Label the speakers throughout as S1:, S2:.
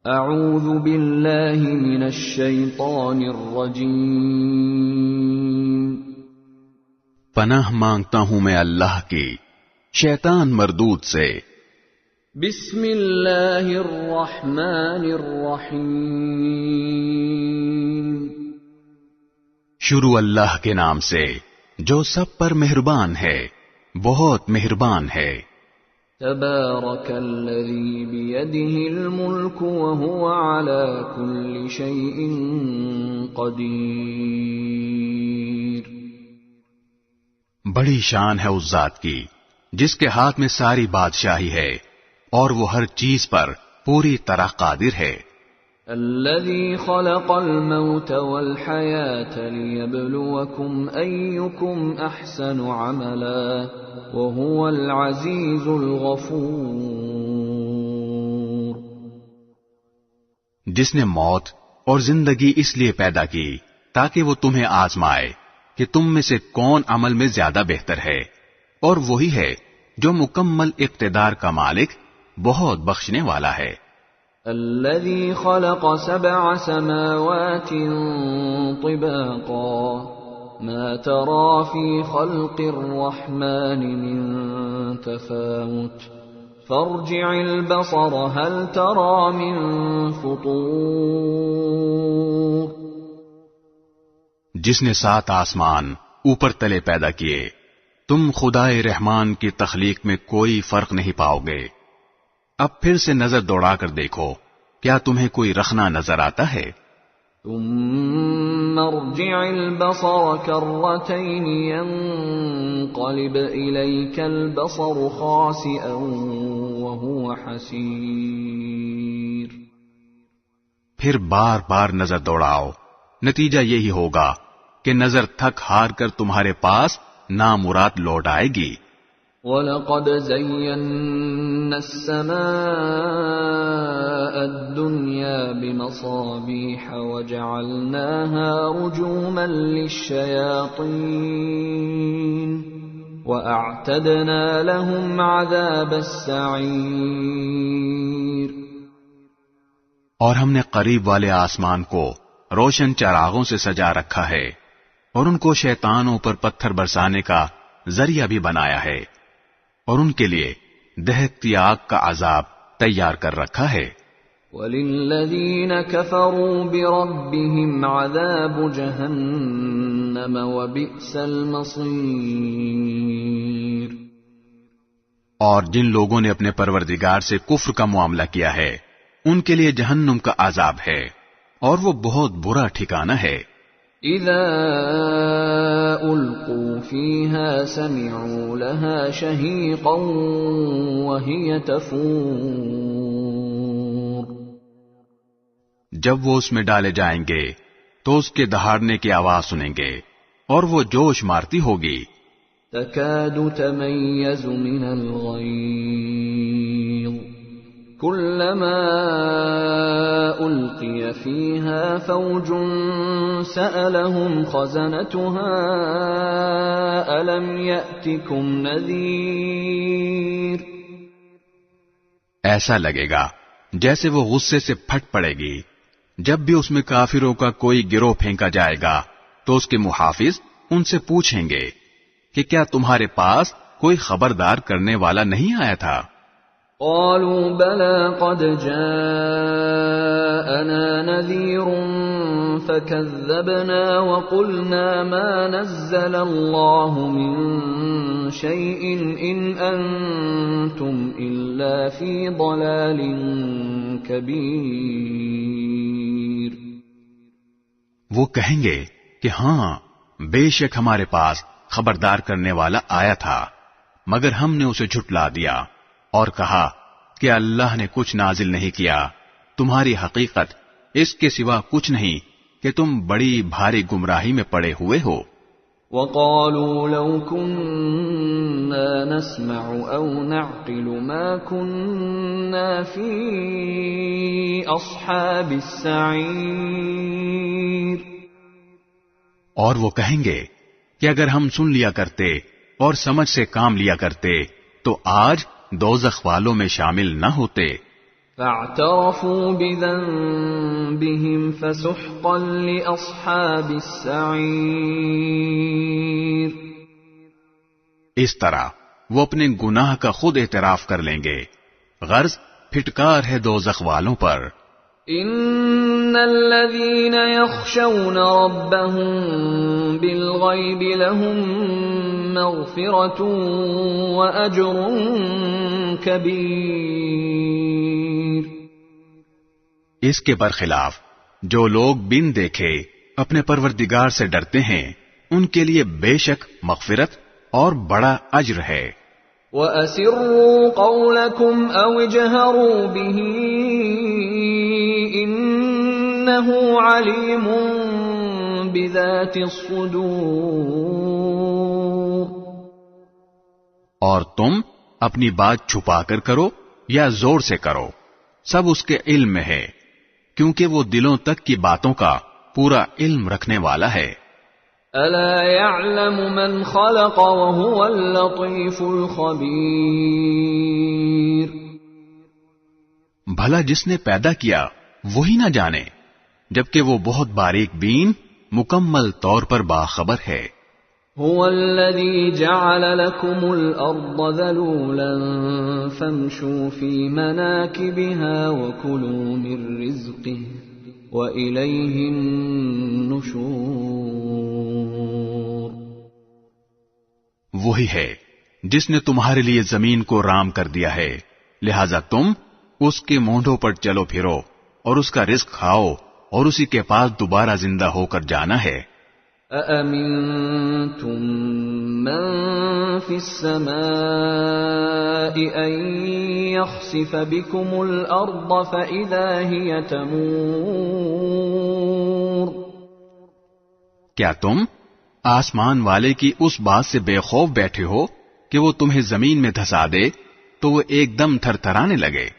S1: اعوذ باللہ من الشیطان الرجیم،
S2: پناہ مانگتا ہوں میں اللہ کی شیطان مردود سے۔
S1: بسم اللہ الرحمن الرحیم،
S2: شروع اللہ کے نام سے جو سب پر مہربان ہے، بہت مہربان ہے۔
S1: تبارک الذی بیدہ الملک وہو علی کل شیء قدیر۔
S2: بڑی شان ہے اس ذات کی جس کے ہاتھ میں ساری بادشاہی ہے اور وہ ہر چیز پر پوری طرح قادر ہے۔
S1: الذي خلق الموت والحياة ليبلوكم أيكم أحسن عملا وهو العزيز الغفور۔
S2: جس نے موت اور زندگی اس لیے پیدا کی تاکہ وہ تمہیں آزمائے کہ تم میں سے کون عمل میں زیادہ بہتر ہے، اور وہی ہے جو مکمل اقتدار کا مالک بہت بخشنے والا ہے۔
S1: الذي خلق 7 سماوات طباقا ما ترى في خلق الرحمن من تفاوت فارجع البصر هل ترى من فطور۔
S2: جس نے 7 آسمان اوپر تلے پیدا کیے، تم خدائے رحمان کی تخلیق میں کوئی فرق نہیں پاؤ گے۔ اب پھر سے نظر دوڑا کر دیکھو، کیا تمہیں کوئی رخنا نظر آتا ہے؟
S1: ثم ارجع البصر كرتين ينقلب إليك البصر خاسئا وهو حسير۔
S2: پھر بار بار نظر دوڑاؤ، نتیجہ یہی ہوگا کہ نظر تھک ہار کر تمہارے پاس نامراد لوٹ آئے گی۔
S1: وَلَقَدْ زَيَّنَّا السَّمَاءَ الدُّنْيَا بِمَصَابِيحَ وَجَعَلْنَاهَا رُجُومًا لِلشَّيَاطِينِ وَأَعْتَدْنَا لَهُمْ عَذَابَ السَّعِيرِ۔
S2: اور ہم نے قریب والے آسمان کو روشن چراغوں سے سجا رکھا ہے، اور ان کو شیطانوں پر پتھر برسانے کا ذریعہ بھی بنایا ہے، اور ان کے لیے دہکتی آگ کا عذاب تیار کر رکھا ہے۔
S1: وَلِلَّذِينَ كَفَرُوا بِرَبِّهِمْ عَذَابُ جَهَنَّمَ وَبِئْسَ الْمَصِيرُ۔
S2: اور جن لوگوں نے اپنے پروردگار سے کفر کا معاملہ کیا ہے، ان کے لیے جہنم کا عذاب ہے، اور وہ بہت برا ٹھکانہ ہے۔
S1: اذا القوا فيها سمعوا لها شهيقا وهي تفور۔
S2: جب وہ اس میں ڈالے جائیں گے تو اس کے دہاڑنے کی آواز سنیں گے، اور وہ جوش مارتی ہوگی۔
S1: تكاد تميز من الغيظ كلما ألقي فيها فوج سألهم خزنتها ألم يأتكم نذير۔
S2: ایسا لگے گا جیسے وہ غصے سے پھٹ پڑے گی جب بھی اس میں کافروں کا کوئی گروہ پھینکا جائے گا تو اس کے محافظ ان سے پوچھیں گے کہ کیا تمہارے پاس کوئی خبردار کرنے والا نہیں آیا تھا؟
S1: قالوا بلى قد جاءنا نذير فكذبنا وقلنا ما نزل الله من شيء إن أنتم إلا في ضلال كبير۔
S2: وہ کہیں گے کہ ہاں، بے شک ہمارے پاس خبردار کرنے والا آیا تھا، مگر ہم نے اسے جھٹلا دیا اور کہا کہ اللہ نے کچھ نازل نہیں کیا، تمہاری حقیقت اس کے سوا کچھ نہیں کہ تم بڑی بھاری گمراہی میں پڑے ہوئے ہو۔
S1: وَقَالُوا لَوْ كُنَّا نَسْمَعُ أَوْ نَعْقِلُ مَا كُنَّا فِي أَصْحَابِ السَّعِيرِ۔
S2: اور وہ کہیں گے کہ اگر ہم سن لیا کرتے اور سمجھ سے کام لیا کرتے تو آج دوزخ والوں میں شامل نہ ہوتے۔
S1: فاعترفوا بذنبهم فسحقا لأصحاب السعير.
S2: اس طرح وہ اپنے گناہ کا خود اعتراف کر لیں گے. غرض پھٹکار ہے دوزخ والوں پر.
S1: ان الذين يخشون ربهم بالغيب لهم مغفرة واجر كبير.
S2: اس کے برخلاف جو لوگ بن دیکھے اپنے پروردگار سے ڈرتے ہیں ان کے لیے بے شک مغفرت اور بڑا اجر ہے.
S1: وَأَسِرُّوا قَوْلَكُمْ أَوْ اجْهَرُوا بِهِ إِنَّهُ عَلِيمٌ بِذَاتِ الصُّدُورِ.
S2: اور تم اپنی بات چھپا کر کرو یا زور سے کرو سب اس کے علم میں ہے کیونکہ وہ دلوں تک کی باتوں کا پورا علم رکھنے والا ہے.
S1: أَلَا يَعْلَمُ مَنْ خَلَقَ وَهُوَ اللَّطِيفُ الْخَبِيرُ.
S2: بھلا جس نے پیدا کیا وہی نہ جانے جبکہ وہ بہت باریک بین مکمل طور پر باخبر ہے.
S1: هُوَ الَّذِي جَعَلَ لَكُمُ الْأَرْضَ ذَلُولًا فَامْشُوا فِي مَنَاكِبِهَا وَكُلُوا مِنْ رِزْقِهِ وَإِلَيْهِ النُّشُورُ.
S2: وہی ہے جس نے تمہارے لیے زمین کو رام کر دیا ہے لہذا تم اس کے مونڈوں پر چلو پھرو اور اس کا رزق کھاؤ اور اسی کے پاس دوبارہ زندہ ہو کر جانا ہے.
S1: أَأَمِنْتُمْ مَنْ فِي السَّمَاءِ أَنْ يَخْسِفَ بِكُمُ الْأَرْضَ فَإِذَا هِيَ تَمُورُ.
S2: کیا تم آسمان والے کی اس بات سے بے خوف بیٹھے ہو کہ وہ تمہیں زمین میں دھسا دے تو وہ ایک دم تھر تھرانے لگے؟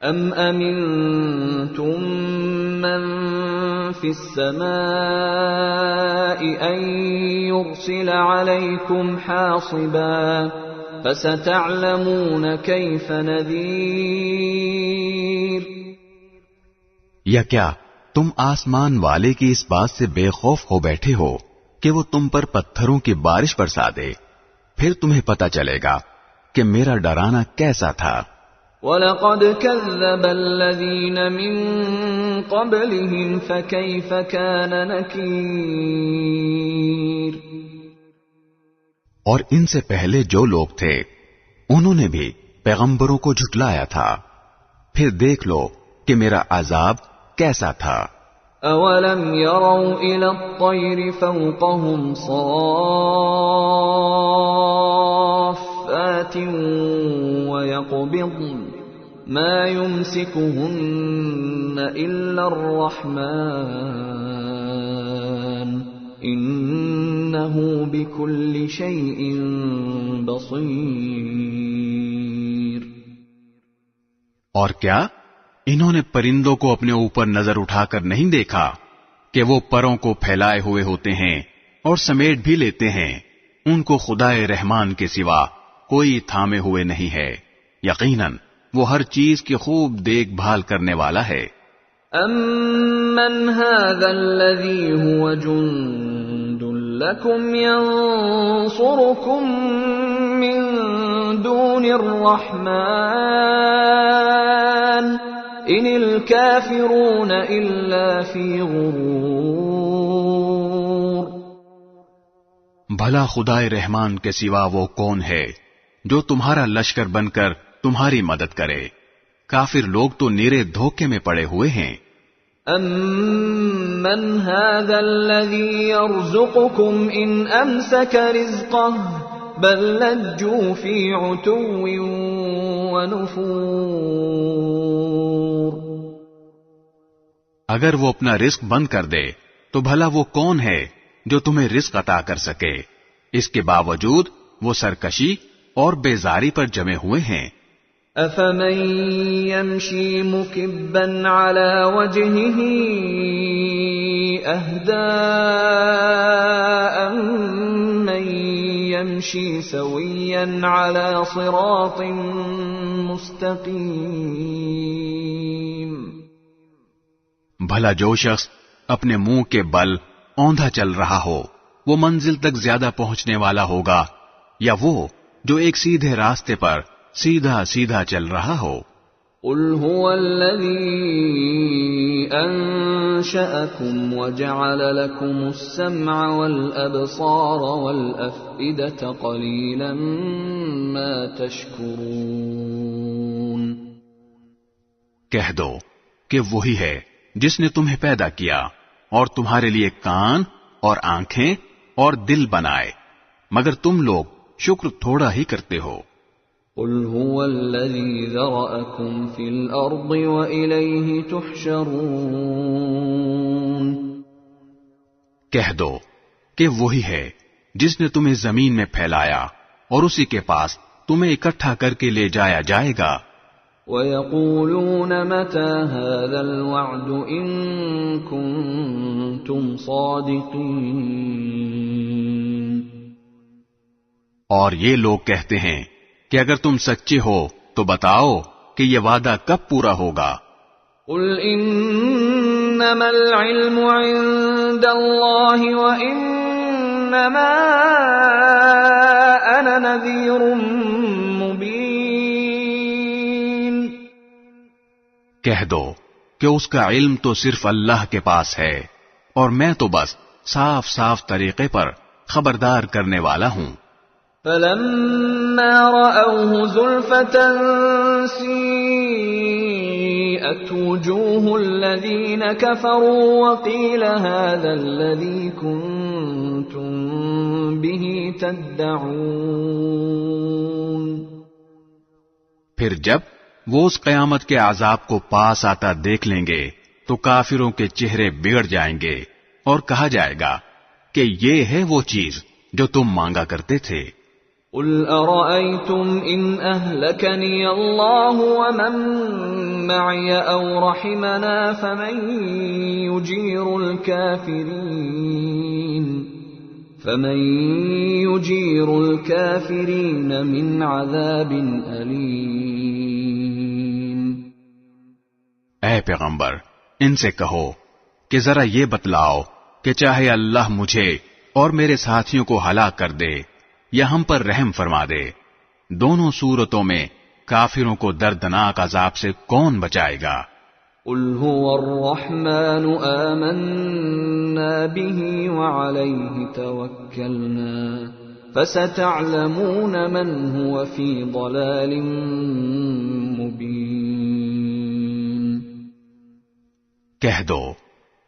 S1: أَمْ أَمِنْتُمْ مَنْ فِي السَّمَاءِ أَنْ يُرْسِلَ عَلَيْكُمْ حَاصِبًا فَسَتَعْلَمُونَ كَيْفَ نَذِيرٌ.
S2: یا کیا تم آسمان والے کی اس بات سے بے خوف ہو بیٹھے ہو کہ وہ تم پر پتھروں کی بارش برسا دے پھر تمہیں پتہ چلے گا کہ میرا ڈرانا کیسا تھا.
S1: وَلَقَدْ كَذَّبَ الَّذِينَ مِن قَبْلِهِمْ فَكَيْفَ كَانَ نَكِيرٌ.
S2: اور ان سے پہلے جو لوگ تھے انہوں نے بھی پیغمبروں کو جھٹلایا تھا پھر دیکھ لو کہ میرا عذاب کیسا تھا.
S1: أَوَلَمْ يَرَوْا إِلَى الطَّيْرِ فَوْقَهُمْ صَافَّاتٍ وَيَقْبِضْنَ مَا يُمْسِكُهُنَّ إِلَّا الرَّحْمَنُ إِنَّهُ بِكُلِّ شَيْءٍ بَصِيرٌ.
S2: اور کیا انہوں نے پرندوں کو اپنے اوپر نظر اٹھا کر نہیں دیکھا کہ وہ پروں کو پھیلائے ہوئے ہوتے ہیں اور سمیٹ بھی لیتے ہیں ان کو خدائے رحمان کے سوا کوئی تھامے ہوئے نہیں ہے یقیناً وہ ہر چیز کی خوب دیکھ بھال کرنے والا ہے.
S1: أَمَّنْ هَذَا الَّذِي هُوَ جُنْدٌ لَكُمْ يَنْصُرُكُمْ مِنْ دُونِ الرَّحْمَنِ إِنِ الْكَافِرُونَ إِلَّا فِي غُرُورٍ.
S2: بھلا خدائے رحمان کے سوا وہ کون ہے جو تمہارا لشکر بن کر تمہاری مدد کرے؟ کافر لوگ تو نیرے دھوکے میں پڑے ہوئے ہیں.
S1: أَمَّنْ هَذَا الَّذِي يَرْزُقُكُمْ إِنْ أَمْسَكَ رِزْقَهُ بَلْ لَجُّوا فِي عُتُوٍّ وَنُفُورٍ.
S2: اگر وہ اپنا رزق بند کر دے تو بھلا وہ کون ہے جو تمہیں رزق عطا کر سکے؟ اس کے باوجود وہ سرکشی اور بیزاری پر جمے ہوئے ہیں.
S1: أَفَمَن يَمْشِي مُكِبًّا عَلَى وَجْهِهِ أَهْدَىٰ أَمَّن يَمْشِي سَوِيًّا عَلَى صِرَاطٍ مُسْتَقِيمٍ.
S2: بھلا جو شخص اپنے منہ کے بل اوندھا چل رہا ہو وہ منزل تک زیادہ پہنچنے والا ہوگا یا وہ جو ایک سیدھے راستے پر سیدھا سیدھا چل رہا ہو؟
S1: قل هو الذي أنشأكم وجعل لكم السمع والأبصار والأفئدة قليلا ما تشكرون۔
S2: کہہ دو کہ وہی ہے جس نے تمہیں پیدا کیا اور تمہارے لیے کان اور آنکھیں اور دل بنائے، مگر تم لوگ شکر تھوڑا ہی کرتے ہو۔
S1: قل هو الذي ذرأكم في الأرض وإليه تحشرون۔
S2: کہہ دو کہ وہی ہے جس نے تمہیں زمین میں پھیلایا اور اسی کے پاس تمہیں اکٹھا کر کے لے جایا جائے گا۔
S1: وَيَقُولُونَ مَتَى هَذَا الْوَعْدُ إِن كُنتُمْ صَادِقِينَ۔
S2: اور یہ لوگ کہتے ہیں کہ اگر تم سچے ہو تو بتاؤ کہ یہ وعدہ کب پورا ہوگا۔
S1: قُلْ إِنَّمَا الْعِلْمُ عِندَ اللَّهِ وَإِنَّمَا أَنَا نَذِيرٌ مُبِينٌ۔
S2: کہہ دو کہ اس کا علم تو صرف اللہ کے پاس ہے اور میں تو بس صاف صاف طریقے پر خبردار کرنے والا ہوں۔
S1: فَلَمَّا رَأَوْهُ زُلْفَةً سِيئَتْ وُجُوهُ الَّذِينَ كَفَرُوا وَقِيلَ هَذَا الَّذِي كُنتُم بِهِ تَدَّعُونَ۔
S2: پھر جب وہ اس قیامت کے عذاب کو پاس آتا دیکھ لیں گے تو کافروں کے چہرے بگڑ جائیں گے اور کہا جائے گا کہ یہ ہے وہ چیز جو تم مانگا کرتے تھے۔
S1: قُلْ أَرَأَيْتُمْ إِنْ أَهْلَكَنِيَ اللَّهُ وَمَن مَّعِيَ أَوْ رَحِمَنَا فَمَن يُجِيرُ الْكَافِرِينَ مِنْ عَذَابٍ أَلِيمٍ۔
S2: اے پیغمبر ان سے کہو کہ ذرا یہ بتلاؤ کہ چاہے اللہ مجھے اور میرے ساتھیوں کو ہلاک کر دے یا ہم پر رحم فرما دے، دونوں صورتوں میں کافروں کو دردناک عذاب سے کون بچائے گا؟
S1: قُلْ هُوَ الرَّحْمَنُ آمَنَّا بِهِ وَعَلَيْهِ تَوَكَّلْنَا فَسَتَعْلَمُونَ مَنْ هُوَ فِي ضَلَالٍ مُبِينٍ۔
S2: کہہ دو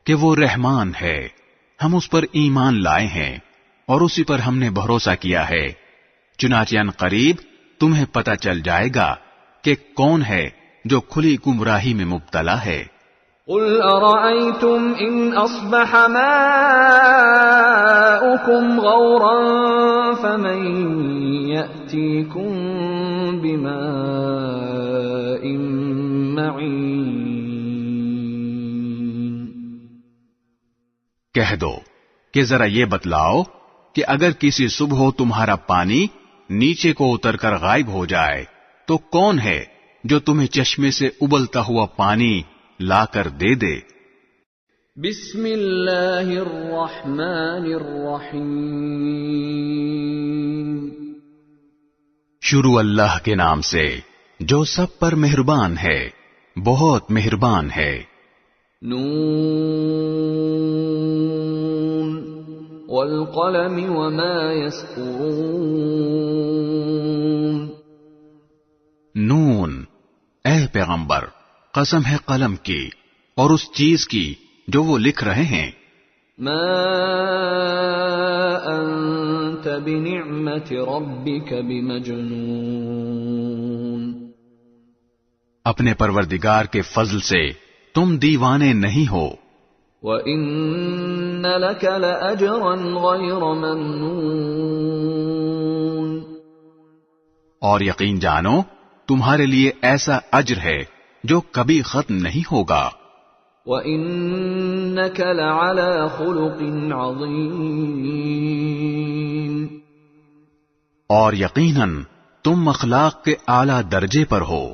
S2: کہ وہ رحمان ہے، ہم اس پر ایمان لائے ہیں اور اسی پر ہم نے بھروسہ کیا ہے، چنانچہ ان قریب تمہیں پتہ چل جائے گا کہ کون ہے جو کھلی گمراہی میں مبتلا ہے۔
S1: قُلْ أَرَأَيْتُمْ إِنْ أَصْبَحَ مَاؤُكُمْ غَوْرًا فَمَنْ يَأْتِيكُمْ بِمَاءٍ مَّعِينٍ۔
S2: کہہ دو کہ ذرا یہ بتلاؤ کہ اگر کسی صبح تمہارا پانی نیچے کو اتر کر غائب ہو جائے تو کون ہے جو تمہیں چشمے سے ابلتا ہوا پانی لا کر دے دے؟
S1: بسم اللہ الرحمن الرحیم۔
S2: شروع اللہ کے نام سے جو سب پر مہربان ہے، بہت مہربان ہے۔
S1: نون والقلم وما يسطرون۔
S2: نون، اے پیغمبر قسم ہے قلم کی اور اس چیز کی جو وہ لکھ رہے ہیں۔
S1: ما انت بنعمت ربک بمجنون۔
S2: اپنے پروردگار کے فضل سے تم دیوانے نہیں ہو۔
S1: وَإِنَّ لَكَ لَأَجْرًا غَيْرَ مَمْنُونٍ۔
S2: اور یقین جانو تمہارے لیے ایسا اجر ہے جو کبھی ختم نہیں ہوگا۔
S1: وَإِنَّكَ لَعَلَى خُلُقٍ عَظِيمٍ۔
S2: اور یقیناً تم اخلاق کے اعلیٰ درجے پر ہو۔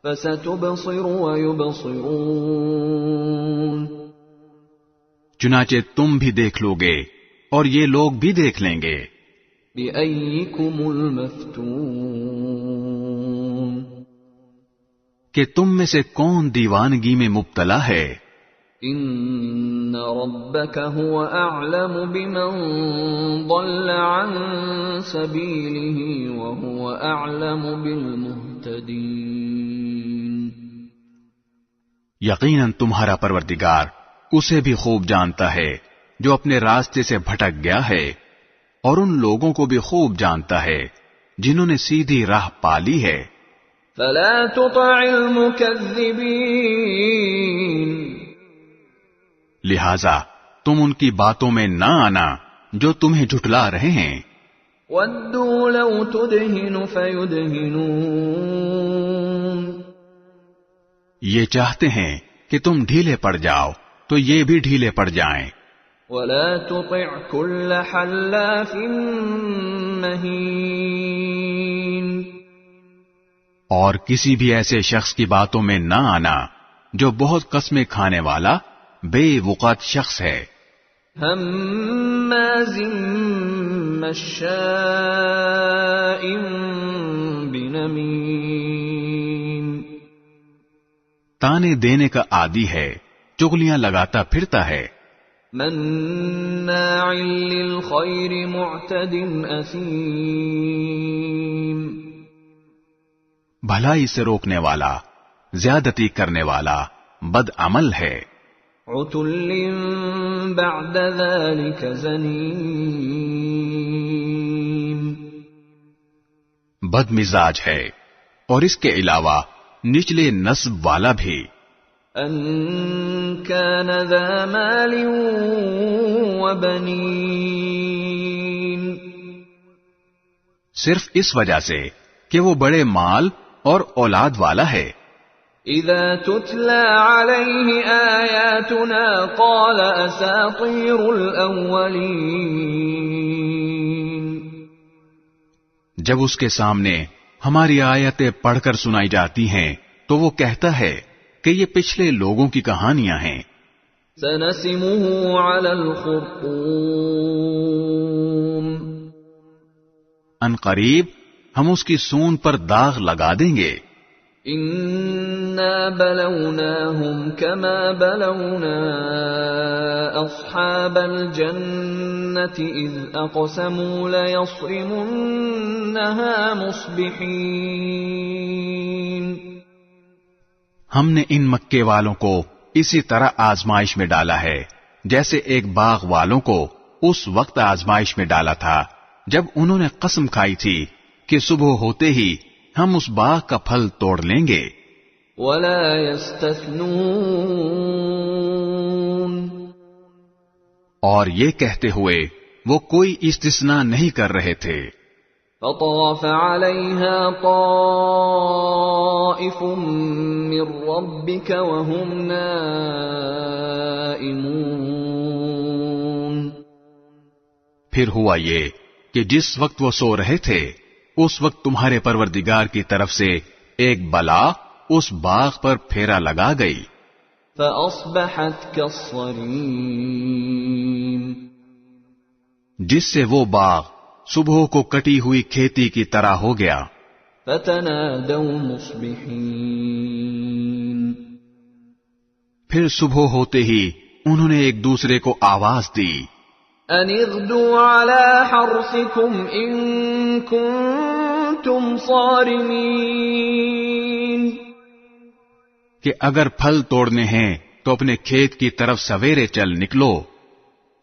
S1: فَسَتُبْصِرُ وَيُبْصِرُونَ۔
S2: چنانچہ تم بھی دیکھ لو گے اور یہ لوگ بھی دیکھ لیں گے.
S1: بِأَيِّكُمُ الْمَفْتُونُ
S2: کہ تم میں سے کون دیوانگی میں مبتلا ہے.
S1: إِنَّ رَبَّكَ هُوَ أَعْلَمُ بِمَنْ ضَلَّ عَنْ سَبِيلِهِ وَهُوَ أَعْلَمُ بِالْمُهْتَدِينَ
S2: یقیناً تمہارا پروردگار اسے بھی خوب جانتا ہے جو اپنے راستے سے بھٹک گیا ہے، اور ان لوگوں کو بھی خوب جانتا ہے جنہوں نے سیدھی راہ پالی ہے.
S1: فَلَا تُطِعِ الْمُكَذِّبِينَ
S2: لہذا تم ان کی باتوں میں نہ آنا جو تمہیں جھٹلا رہے ہیں.
S1: وَدُّوا لَوْ تُدْهِنُ فَيُدْهِنُونَ
S2: یہ چاہتے ہیں کہ تم ڈھیلے پڑ جاؤ تو یہ بھی ڈھیلے پڑ جائیں.
S1: وَلَا تُطِعْ كُلَّ حَلَّافٍ مَّهِينٍ
S2: اور کسی بھی ایسے شخص کی باتوں میں نہ آنا جو بہت قسمیں کھانے والا بے وقت شخص ہے.
S1: ہمازٍ مشاء بنمیم
S2: تانے دینے کا عادی ہے، چغلیاں لگاتا پھرتا ہے.
S1: مناع للخیر معتد اثیم
S2: بھلائی سے روکنے والا، زیادتی کرنے والا، بد عمل ہے.
S1: عتل بعد ذلك زنیم
S2: بد مزاج ہے اور اس کے علاوہ نچلے نسب والا بھی.
S1: ان كان ذا مال وبنین
S2: صرف اس وجہ سے کہ وہ بڑے مال اور اولاد والا ہے.
S1: اذا تتلى عليه آیاتنا قال اساطیر الاولین
S2: جب اس کے سامنے ہماری آیتیں پڑھ کر سنائی جاتی ہیں تو وہ کہتا ہے کہ یہ پچھلے لوگوں کی کہانیاں ہیں.
S1: سنسمه على الخرطوم
S2: ان قریب ہم اس کی سون پر داغ لگا دیں گے.
S1: انا بلوناهم كما بلونا اصحاب الجنة اذ اقسموا ليصرمنها مصبحين
S2: ہم نے ان مکے والوں کو اسی طرح آزمائش میں ڈالا ہے جیسے ایک باغ والوں کو اس وقت آزمائش میں ڈالا تھا جب انہوں نے قسم کھائی تھی کہ صبح ہوتے ہی ہم اس باغ کا پھل توڑ لیں گے.
S1: ولا يستثنون
S2: اور یہ کہتے ہوئے وہ کوئی استثناء نہیں کر رہے تھے.
S1: فطاف عليها طائف من ربك وهم نائمون
S2: پھر ہوا یہ کہ جس وقت وہ سو رہے تھے اس وقت تمہارے پروردگار کی طرف سے ایک بلا اس باغ پر پھیرا لگا گئی.
S1: فأصبحت كالصريم
S2: جس سے وہ باغ صبح کو کٹی ہوئی کھیتی کی طرح ہو گیا.
S1: فتنادوا مصبحين
S2: پھر صبح ہوتے ہی انہوں نے ایک دوسرے کو آواز دی.
S1: ان اغدوا على حرثكم ان كنتم صارمين
S2: کہ اگر پھل توڑنے ہیں تو اپنے کھیت کی طرف سویرے چل نکلو.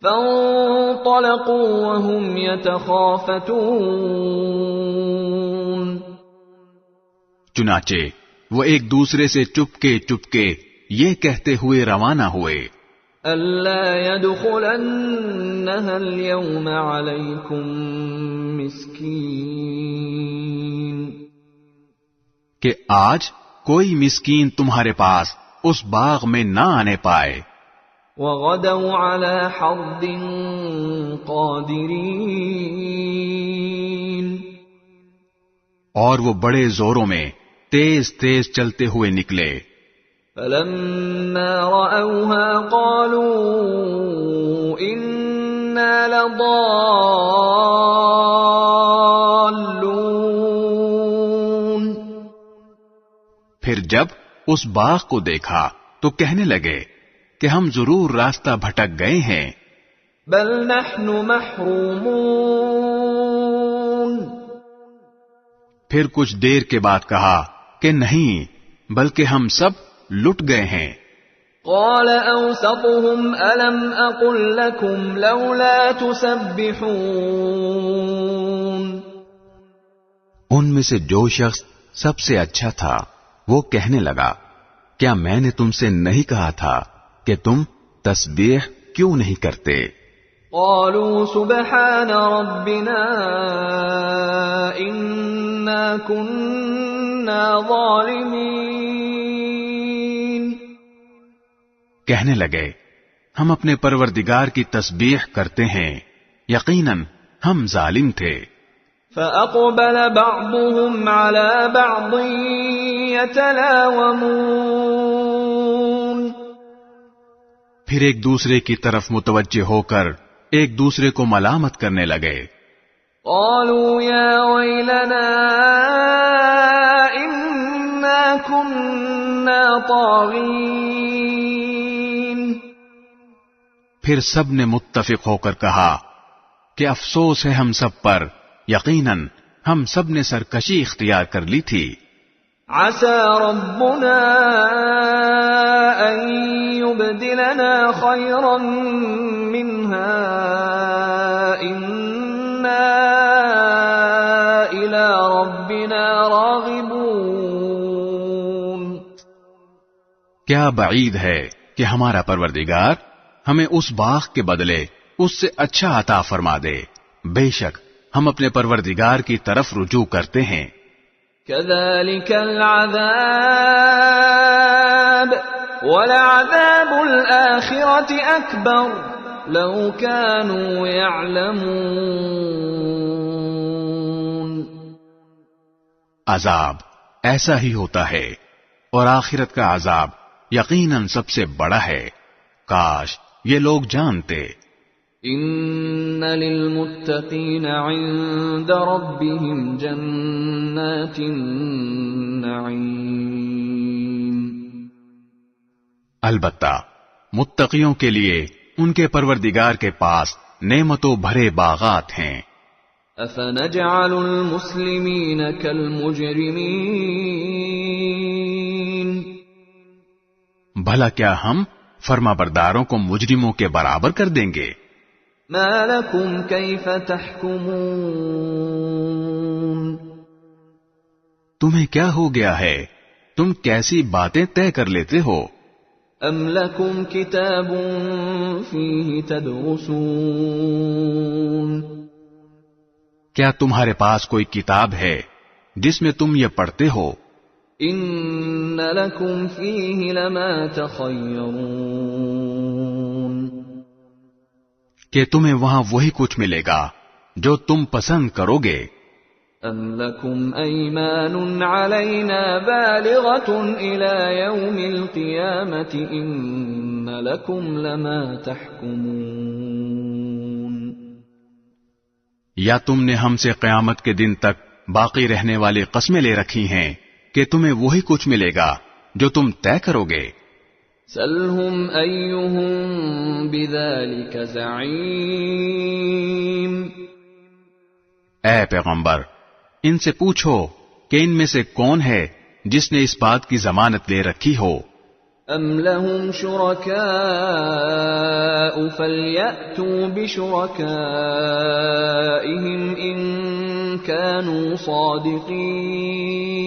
S1: فانطلقوا وهم يتخافتون
S2: چنانچہ وہ ایک دوسرے سے چپکے یہ کہتے ہوئے روانہ ہوئے.
S1: أَلَّا يَدْخُلَنَّهَا الْيَوْمَ عَلَيْكُمْ مِسْكِينٌ
S2: کہ آج کوئی مسکین تمہارے پاس اس باغ میں نہ آنے پائے.
S1: وَغَدَوْا عَلَى حَرْدٍ قَادِرِينَ
S2: اور وہ بڑے زوروں میں تیز چلتے ہوئے نکلے.
S1: فَلَمَّا رَأَوْهَا قَالُوا ضالون.
S2: پھر جب اس باغ کو دیکھا تو کہنے لگے کہ ہم ضرور راستہ بھٹک گئے ہیں.
S1: بل نحن محرومون.
S2: پھر کچھ دیر کے بعد کہا کہ نہیں بلکہ ہم سب لٹ گئے ہیں.
S1: قال اوسطهم الم اقل لكم لولا تسبحون.
S2: ان میں سے جو شخص سب سے اچھا تھا وہ کہنے لگا کیا میں نے تم سے نہیں کہا تھا کہ تم تسبیح کیوں نہیں کرتے؟
S1: قالوا سبحان ربنا انا كنا ظالمین.
S2: کہنے لگے ہم اپنے پروردگار کی تسبیح کرتے ہیں، یقیناً ہم ظالم تھے.
S1: فأقبل بعضهم على بعض يتلاومون.
S2: پھر ایک دوسرے کی طرف متوجہ ہو کر ایک دوسرے کو ملامت کرنے لگے.
S1: قالوا يا ويلنا إنا كنا طاغين.
S2: پھر سب نے متفق ہو کر کہا کہ افسوس ہے ہم سب پر، یقیناً ہم سب نے سرکشی اختیار کر لی تھی.
S1: عسى ربنا أن يبدلنا خيرا منها إنا إلى ربنا راغبون.
S2: کیا بعید ہے کہ ہمارا پروردگار ہمیں اس باغ کے بدلے اس سے اچھا عطا فرما دے. بے شک ہم اپنے پروردگار کی طرف رجوع کرتے ہیں.
S1: كذلك العذاب ولعذاب الآخرة أكبر لو كانوا يعلمون.
S2: عذاب ایسا ہی ہوتا ہے اور آخرت کا عذاب یقیناً سب سے بڑا ہے، کاش یہ لوگ جانتے.
S1: ان للمتقین عند ربهم جنات النعیم.
S2: البتہ متقیوں کے لیے ان کے پروردگار کے پاس نعمتوں بھرے باغات ہیں.
S1: افنجعل المسلمین کالمجرمین.
S2: بھلا کیا ہم فرما برداروں کو مجرموں کے برابر کر دیں گے؟
S1: ما لکم کیف تحکمون.
S2: تمہیں کیا ہو گیا ہے؟ تم کیسی باتیں طے کر لیتے ہو؟
S1: ام لکم کتاب فیہ تدرسون.
S2: کیا تمہارے پاس کوئی کتاب ہے جس میں تم یہ پڑھتے ہو؟
S1: ان لکم فیہ لما تخیرون.
S2: کہ تمہیں وہاں وہی کچھ ملے گا جو تم پسند کرو گے.
S1: ام لکم ایمان علینا بالغۃ الی یوم القیامۃ ان لکم لما تحکمون.
S2: یا تم نے ہم سے قیامت کے دن تک باقی رہنے والی قسمیں لے رکھی ہیں کہ تمہیں وہی کچھ ملے گا جو تم طے کرو گے.
S1: سلہم ایہم بذالک زعیم.
S2: اے پیغمبر ان سے پوچھو کہ ان میں سے کون ہے جس نے اس بات کی ضمانت لے رکھی ہو.
S1: ام لهم شرکاء فلیأتوا بشرکائهم ان كانوا صادقین.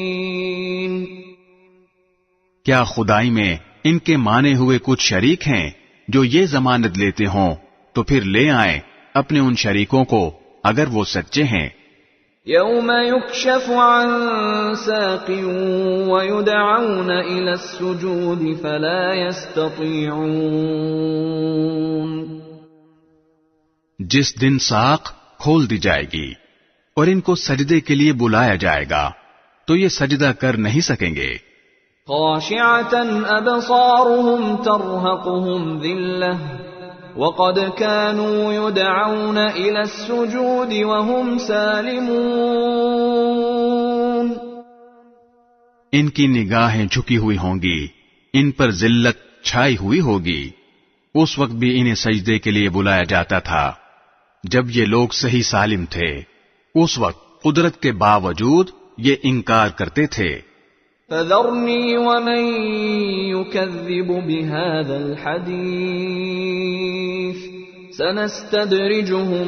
S2: کیا خدائی میں ان کے مانے ہوئے کچھ شریک ہیں جو یہ ضمانت لیتے ہوں تو پھر لے آئیں اپنے ان شریکوں کو اگر وہ سچے ہیں.
S1: یوم یکشف عن ساق ویدعون الى السجود فلا یستطیعون.
S2: جس دن ساق کھول دی جائے گی اور ان کو سجدے کے لیے بلایا جائے گا تو یہ سجدہ کر نہیں سکیں گے.
S1: خاشعة ابصارهم ترهقهم ذلة وقد كانوا يدعون إلى السجود وهم سالمون.
S2: ان کی نگاہیں جھکی ہوئی ہوں گی، ان پر ذلت چھائی ہوئی ہوگی. اس وقت بھی انہیں سجدے کے لیے بلایا جاتا تھا جب یہ لوگ صحیح سالم تھے. اس وقت قدرت کے باوجود یہ انکار کرتے تھے.
S1: فذرني ومن يكذب بهذا الحديث سنستدرجهم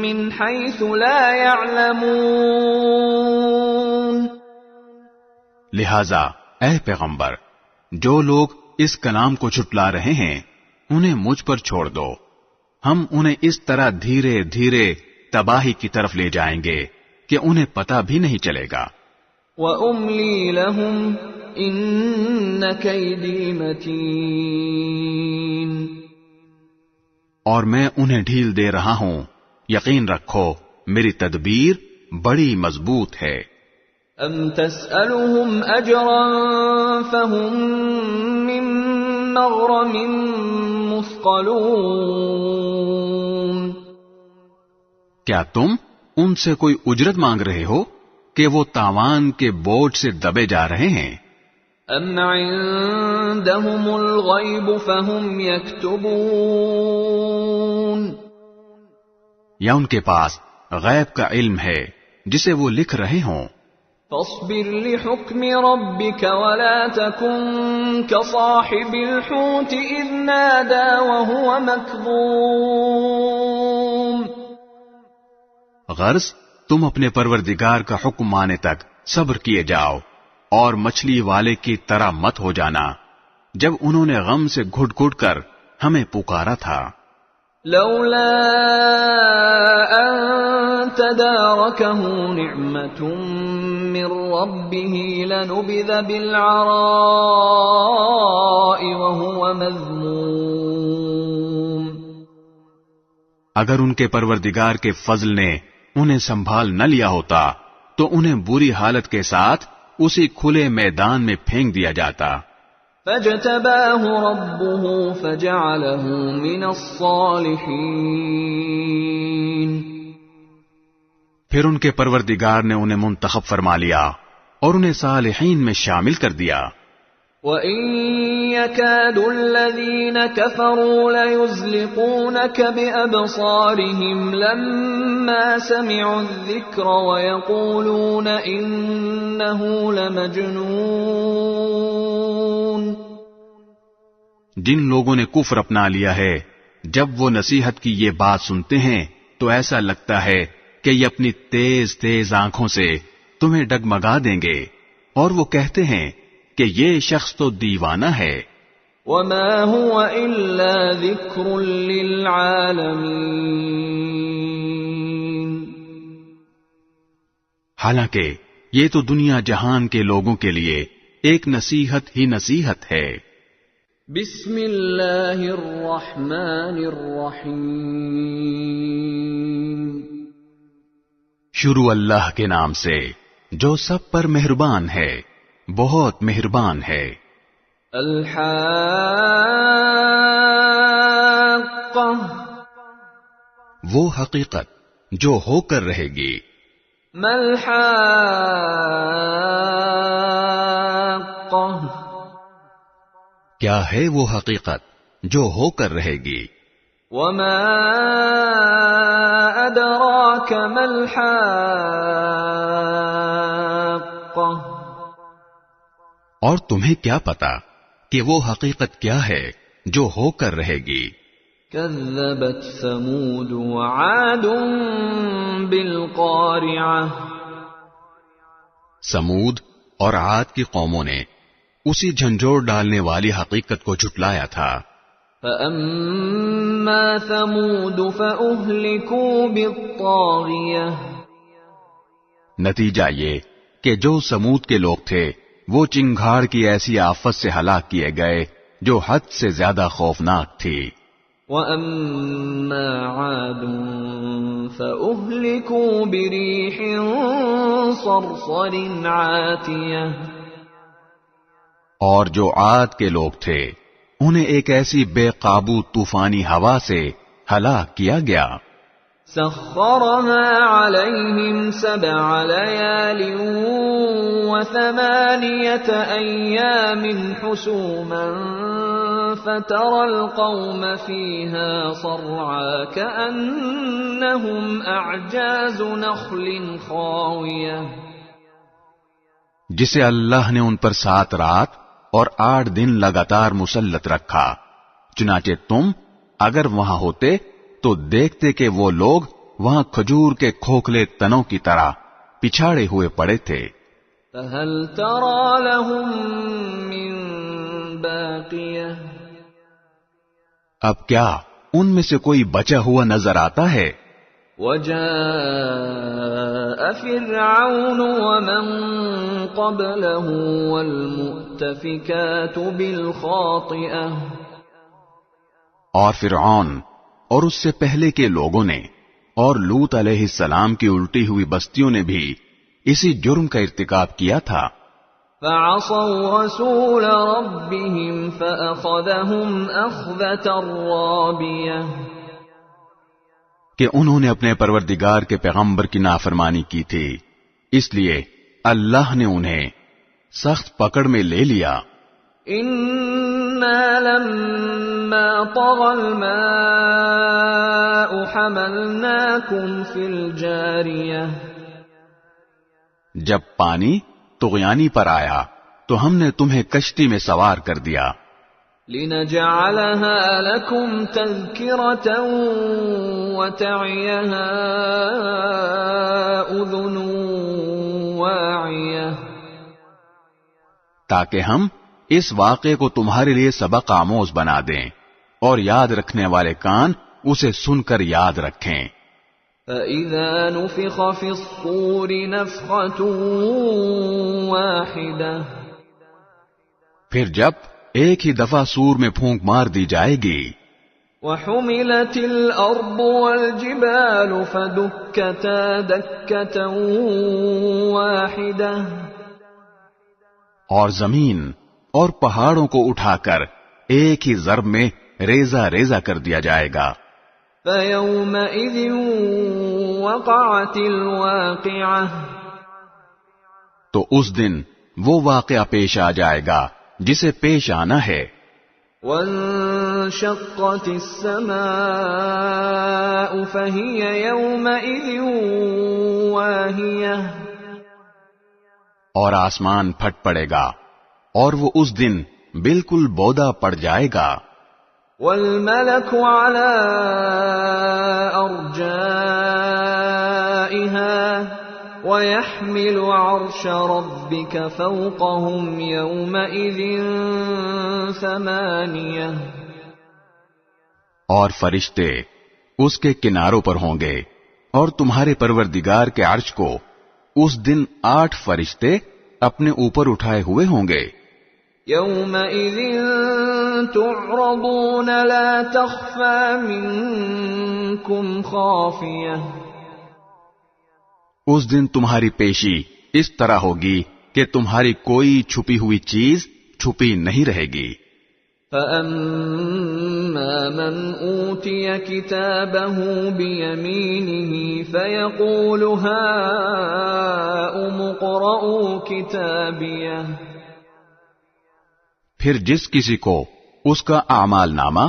S1: من حيث لا يعلمون.
S2: لہذا اے پیغمبر، جو لوگ اس کلام کو جھٹلا رہے ہیں انہیں مجھ پر چھوڑ دو، ہم انہیں اس طرح دھیرے دھیرے تباہی کی طرف لے جائیں گے کہ انہیں پتہ بھی نہیں چلے گا.
S1: وَأُمْلِي لَهُمْ إِنَّ كَيْدِي مَتِينٌ.
S2: اور میں انہیں ڈھیل دے رہا ہوں، یقین رکھو میری تدبیر بڑی مضبوط ہے.
S1: أَمْ تَسْأَلُهُمْ أَجْرًا فَهُمْ مِنْ مَغْرَمٍ مُثْقَلُونَ.
S2: کیا تم ان سے کوئی اجرت مانگ رہے ہو کہ وہ تاوان کے بوجھ سے دبے جا رہے ہیں؟
S1: أَمْ عِندَهُمُ الْغَيْبُ فَهُمْ يَكْتُبُونَ.
S2: یا ان کے پاس غیب کا علم ہے جسے وہ لکھ رہے ہوں.
S1: فاصبر لحكم ربك ولا تكن كصاحب الحوت إذ نادى وهو مكظوم.
S2: غرض تم اپنے پروردگار کا حکم مانے تک صبر کیے جاؤ اور مچھلی والے کی طرح مت ہو جانا جب انہوں نے غم سے گھٹ گھٹ کر ہمیں پکارا تھا.
S1: لولا ان تداركه نعمة من ربه لنبذ بالعراء وهو مذموم.
S2: اگر ان کے پروردگار کے فضل نے انہیں سنبھال نہ لیا ہوتا تو انہیں بری حالت کے ساتھ اسی کھلے میدان میں پھینک دیا جاتا.
S1: فاجتباه ربه فجعله من الصالحين.
S2: پھر ان کے پروردگار نے انہیں منتخب فرما لیا اور انہیں صالحین میں شامل کر دیا.
S1: وَإِن يَكَادُ الَّذِينَ كَفَرُوا لَيُزْلِقُونَكَ بِأَبْصَارِهِمْ لَمَّا سَمِعُوا الذِّكْرَ وَيَقُولُونَ إِنَّهُ لَمَجْنُونٌ.
S2: جن لوگوں نے کفر اپنا لیا ہے جب وہ نصیحت کی یہ بات سنتے ہیں تو ایسا لگتا ہے کہ یہ اپنی تیز تیز آنکھوں سے تمہیں ڈگمگا دیں گے، اور وہ کہتے ہیں کہ یہ شخص تو دیوانہ ہے.
S1: وَمَا هُوَ إِلَّا ذِكْرٌ لِّلْعَالَمِينَ.
S2: حالانکہ یہ تو دنیا جہان کے لوگوں کے لیے ایک نصیحت ہی نصیحت ہے.
S1: بسم اللہ الرحمن الرحیم.
S2: شروع اللہ کے نام سے جو سب پر مہربان ہے، بہت مہربان ہے.
S1: الحاقہ.
S2: وہ حقیقت جو ہو کر رہے گی.
S1: ما الحاقہ.
S2: کیا ہے وہ حقیقت جو ہو کر رہے گی.
S1: وما ادراک ما الحاقہ.
S2: اور تمہیں کیا پتا کہ وہ حقیقت کیا ہے جو ہو کر رہے گی.
S1: کذبت ثمود وعاد بالقارعہ.
S2: سمود اور عاد کی قوموں نے اسی جھنجھوڑ ڈالنے والی حقیقت کو جھٹلایا تھا.
S1: فَأَمَّا ثَمُودُ فَأُهْلِكُوا بِالطَّاغِيَةِ.
S2: نتیجہ یہ کہ جو سمود کے لوگ تھے وہ چنگھاڑ کی ایسی آفت سے ہلاک کیے گئے جو حد سے زیادہ خوفناک تھی.
S1: وَأَمَّا عَادٌ فَأُهْلِكُوا بِرِيحٍ صَرْصَرٍ عَاتِيَةٍ.
S2: اور جو عاد کے لوگ تھے انہیں ایک ایسی بے قابو طوفانی ہوا سے ہلاک کیا گیا.
S1: سخرها عليهم 7 ليال و8 أيام حسوما فترى القوم فيها صرعا كأنهم أعجاز نخل خاوية.
S2: جسے اللہ نے ان پر 7 رات اور 8 دن لگاتار مسلط رکھا. چنانچہ تم اگر وہاں ہوتے تو دیکھتے کہ وہ لوگ وہاں کھجور کے کھوکھلے تنوں کی طرح پچھاڑے ہوئے پڑے تھے.
S1: فهل ترى لهم من باقية.
S2: اب کیا ان میں سے کوئی بچا ہوا نظر آتا ہے؟
S1: وجاء فرعون ومن قبله والمؤتفكات بالخاطئة.
S2: اور فرعون اور اس سے پہلے کے لوگوں نے اور لوط علیہ السلام کی الٹی ہوئی بستیوں نے بھی اسی جرم کا ارتکاب کیا تھا.
S1: فعصوا رسول ربهم فأخذهم أخذة رابية.
S2: کہ انہوں نے اپنے پروردگار کے پیغمبر کی نافرمانی کی تھی، اس لیے اللہ نے انہیں سخت پکڑ میں لے لیا.
S1: إنا لما طغى الماء حملناكم في الجارية.
S2: جب پانی طغیانی پر آیا تو ہم نے تمہیں کشتی میں سوار کر دیا.
S1: لنجعلها لكم تذكرة وتعيها أذن واعية.
S2: تاکہ ہم اس واقعے کو تمہارے لیے سبق آموز بنا دیں اور یاد رکھنے والے کان اسے سن کر یاد رکھیں.
S1: فَإِذَا نُفِخَ فِي الصُّورِ نَفْخَةٌ وَاحِدَةٌ.
S2: پھر جب ایک ہی دفعہ سور میں پھونک مار دی جائے گی.
S1: وَحُمِلَتِ الْأَرْضُ وَالْجِبَالُ فَدُكَّتَا دَكَّةً وَاحِدَةً.
S2: اور زمین اور پہاڑوں کو اٹھا کر ایک ہی ضرب میں ریزہ ریزہ کر دیا جائے گا.
S1: فَيَوْمَئِذٍ وَقَعَتِ الْوَاقِعَةُ.
S2: تو اس دن وہ واقعہ پیش آ جائے گا جسے پیش آنا ہے.
S1: وَانشَقَّتِ السَّمَاءُ فَهِيَ يَوْمَئِذٍ وَاهِيَةٌ.
S2: اور آسمان پھٹ پڑے گا اور وہ اس دن بالکل بودا پڑ جائے گا.
S1: وَالْمَلَكُ عَلَى أَرْجَائِهَا وَيَحْمِلُ عَرْشَ رَبِّكَ فَوْقَهُمْ يَوْمَئِذٍ 8.
S2: اور فرشتے اس کے کناروں پر ہوں گے اور تمہارے پروردگار کے عرش کو اس دن 8 فرشتے اپنے اوپر اٹھائے ہوئے ہوں گے.
S1: يَوْمَئِذٍ تُعْرَضُونَ لَا تَخْفَى مِنكُمْ خَافِيَةٌ.
S2: اس دن تمہاری پیشی اس طرح ہوگی کہ تمہاری کوئی چھپی ہوئی چیز چھپی نہیں رہے گی.
S1: فَأَمَّا مَنْ أُوتِيَ كِتَابَهُ بِيَمِينِهِ فَيَقُولُ هَاؤُمُ اقْرَءُوا كِتَابِيَهْ.
S2: پھر جس کسی کو اس کا اعمال نامہ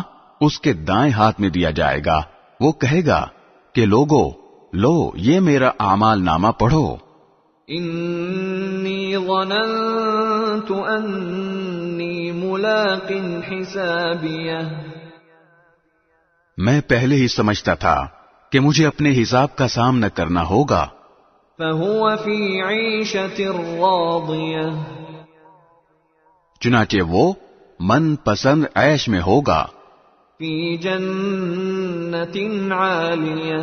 S2: اس کے دائیں ہاتھ میں دیا جائے گا وہ کہے گا کہ لوگو لو یہ میرا اعمال نامہ پڑھو.
S1: انی ظننت انی ملاق حسابیہ.
S2: میں پہلے ہی سمجھتا تھا کہ مجھے اپنے حساب کا سامنا کرنا ہوگا.
S1: فہو فی عیشۃ راضیہ.
S2: چنانچہ وہ من پسند عیش میں ہوگا.
S1: فی جنت عالیہ.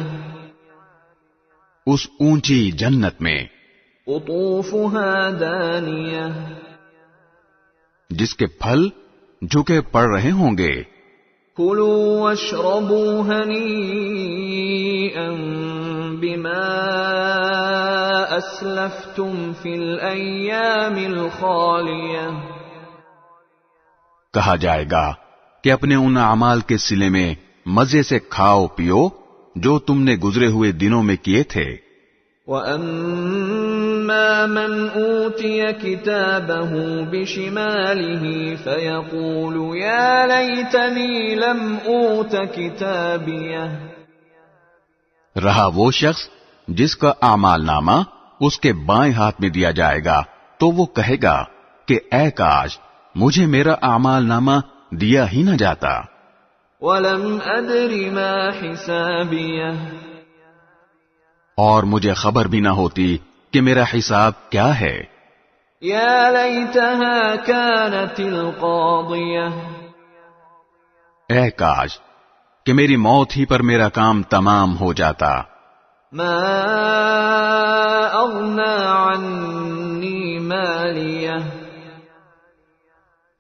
S2: اس اونچی جنت میں.
S1: قطوفها دانیہ.
S2: جس کے پھل جھکے پڑ رہے ہوں گے.
S1: کلوا واشربوا ہنیئا بما اسلفتم فی الایام الخالیہ.
S2: کہا جائے گا کہ اپنے ان اعمال کے صلے میں مزے سے کھاؤ پیو جو تم نے گزرے ہوئے دنوں میں کیے تھے.
S1: وَأَمَّا مَنْ أُوتِيَ كِتَابَهُ بِشِمَالِهِ فَيَقُولُ يَا لَيْتَنِي لَمْ أُوتَ كِتَابِيَهْ.
S2: رہا وہ شخص جس کا اعمال نامہ اس کے بائیں ہاتھ میں دیا جائے گا تو وہ کہے گا کہ اے کاش مجھے میرا اعمال نامہ دیا ہی نہ جاتا.
S1: وَلَمْ أَدْرِ مَا حِسَابِيَهْ.
S2: اور مجھے خبر بھی نہ ہوتی کہ میرا حساب کیا ہے.
S1: یا لیتہا کانت القاضیہ.
S2: اے کاش کہ میری موت ہی پر میرا کام تمام ہو جاتا.
S1: ما اغنی عنی مالیہ.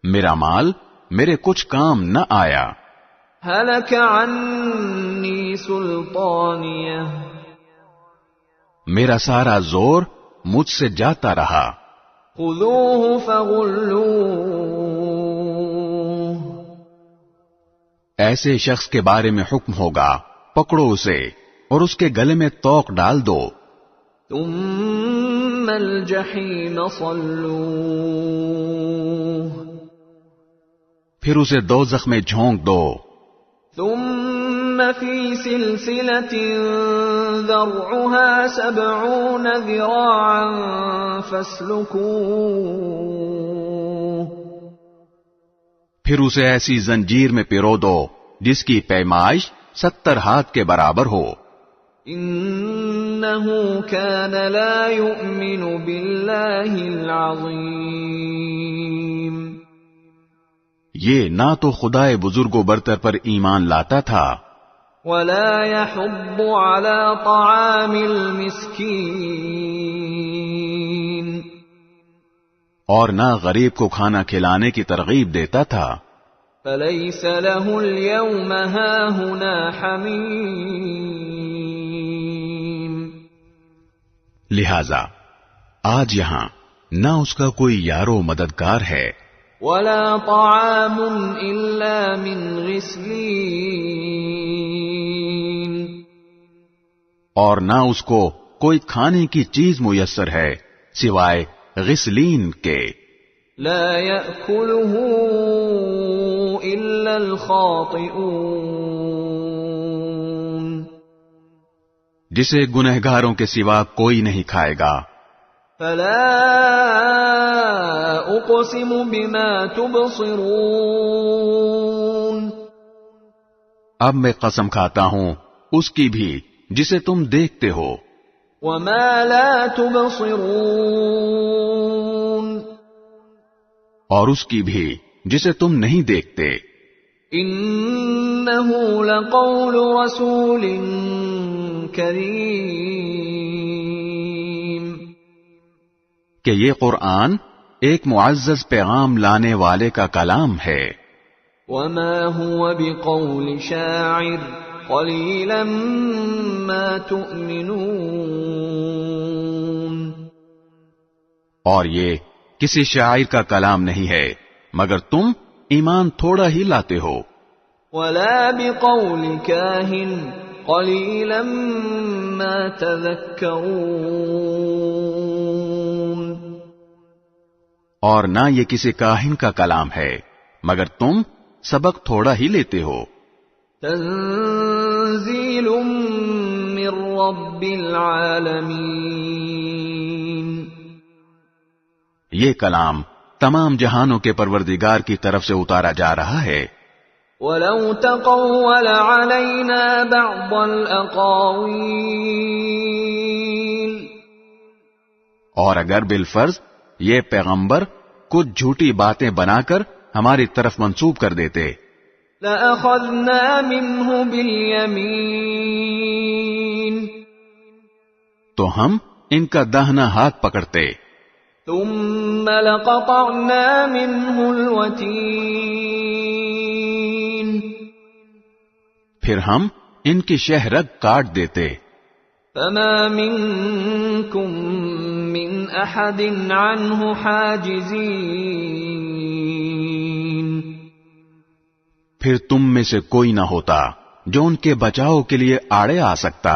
S2: میرا مال میرے کچھ کام نہ آیا.
S1: ہلک عنی سلطانیہ.
S2: میرا سارا زور مجھ سے جاتا رہا.
S1: خذوہ فغلوہ.
S2: ایسے شخص کے بارے میں حکم ہوگا پکڑو اسے اور اس کے گلے میں توق ڈال دو.
S1: ثم الجحیم صلوہ.
S2: پھر اسے دوزخ میں جھونک دو.
S1: ثم فی سلسلۃ ذرعها 70 ذراعا فاسلکوہ.
S2: پھر اسے ایسی زنجیر میں پیرو دو جس کی پیمائش 70 ہاتھ کے برابر ہو.
S1: انہ کان لا یؤمن باللہ العظیم.
S2: یہ نہ تو خدائے بزرگ و برتر پر ایمان لاتا تھا
S1: ولا يحض على طعام المسکین.
S2: اور نہ غریب کو کھانا کھلانے کی ترغیب دیتا تھا.
S1: فلیس له اليوم ہاہنا حمیم.
S2: لہذا آج یہاں نہ اس کا کوئی یارو مددگار ہے.
S1: ولا طعام الا من غسلین.
S2: اور نہ اس کو کوئی کھانے کی چیز میسر ہے سوائے غسلین کے.
S1: لا يأكله الا الخاطئون.
S2: جسے گنہگاروں کے سوا کوئی نہیں کھائے گا.
S1: فلا اقسم بما تبصرون.
S2: اب میں قسم کھاتا ہوں اس کی بھی جسے تم دیکھتے ہو.
S1: وما لا تبصرون.
S2: اور اس کی بھی جسے تم نہیں دیکھتے.
S1: انہ لقول رسول کریم.
S2: کہ یہ قرآن ایک معزز پیغام لانے والے کا کلام ہے.
S1: وما هو بقول شاعر قلیلا ما تؤمنون.
S2: اور یہ کسی شاعر کا کلام نہیں ہے مگر تم ایمان تھوڑا ہی لاتے ہو.
S1: ولا بقول کاہن قلیلا ما تذکرون.
S2: اور نہ یہ کسی کاہن کا کلام ہے مگر تم سبق تھوڑا ہی لیتے ہو.
S1: تنزیل من رب العالمین.
S2: یہ کلام تمام جہانوں کے پروردگار کی طرف سے اتارا جا رہا ہے.
S1: وَلَوْ تَقَوَّلَ عَلَيْنَا بَعْضَ الْأَقَاوِيلِ.
S2: اور اگر بالفرض یہ پیغمبر کچھ جھوٹی باتیں بنا کر ہماری طرف منسوب کر دیتے
S1: لَأَخَذْنَا مِنْهُ بِالْيَمِينِ.
S2: تو ہم ان کا داہنا ہاتھ پکڑتے.
S1: ثُمَّ لَقَطَعْنَا مِنْهُ الْوَتِينَ.
S2: پھر ہم ان کی شہ رگ کاٹ دیتے.
S1: فَمَا مِنْكُمْ مِنْ أَحَدٍ عَنْهُ حَاجِزِينَ.
S2: پھر تم میں سے کوئی نہ ہوتا جو ان کے بچاؤ کے لیے آڑے آ سکتا۔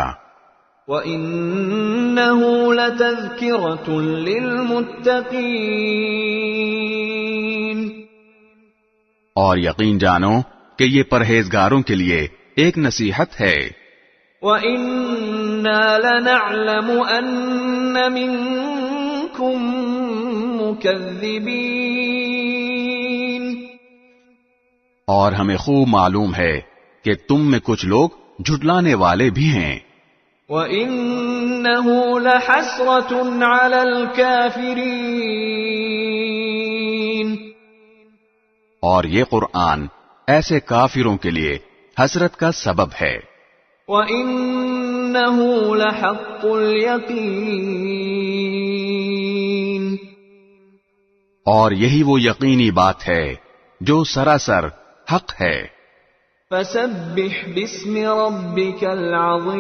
S1: وَإِنَّهُ لَتَذْكِرَةٌ لِّلْمُتَّقِينَ،
S2: اور یقین جانو کہ یہ پرہیزگاروں کے لیے ایک نصیحت ہے۔
S1: وَإِنَّا لَنَعْلَمُ أَنَّ مِنكُم مُّكَذِّبِينَ،
S2: اور ہمیں خوب معلوم ہے کہ تم میں کچھ لوگ جھٹلانے والے بھی ہیں۔
S1: وَإِنَّهُ لَحَسْرَةٌ عَلَى الْكَافِرِينَ،
S2: اور یہ قرآن ایسے کافروں کے لیے حسرت کا سبب ہے۔
S1: وَإِنَّهُ لَحَقُّ الْيَقِينِ،
S2: اور یہی وہ یقینی بات ہے جو سراسر حق ہے۔
S1: فَسَبِّحْ بِاسْمِ رَبِّكَ الْعَظِيمِ،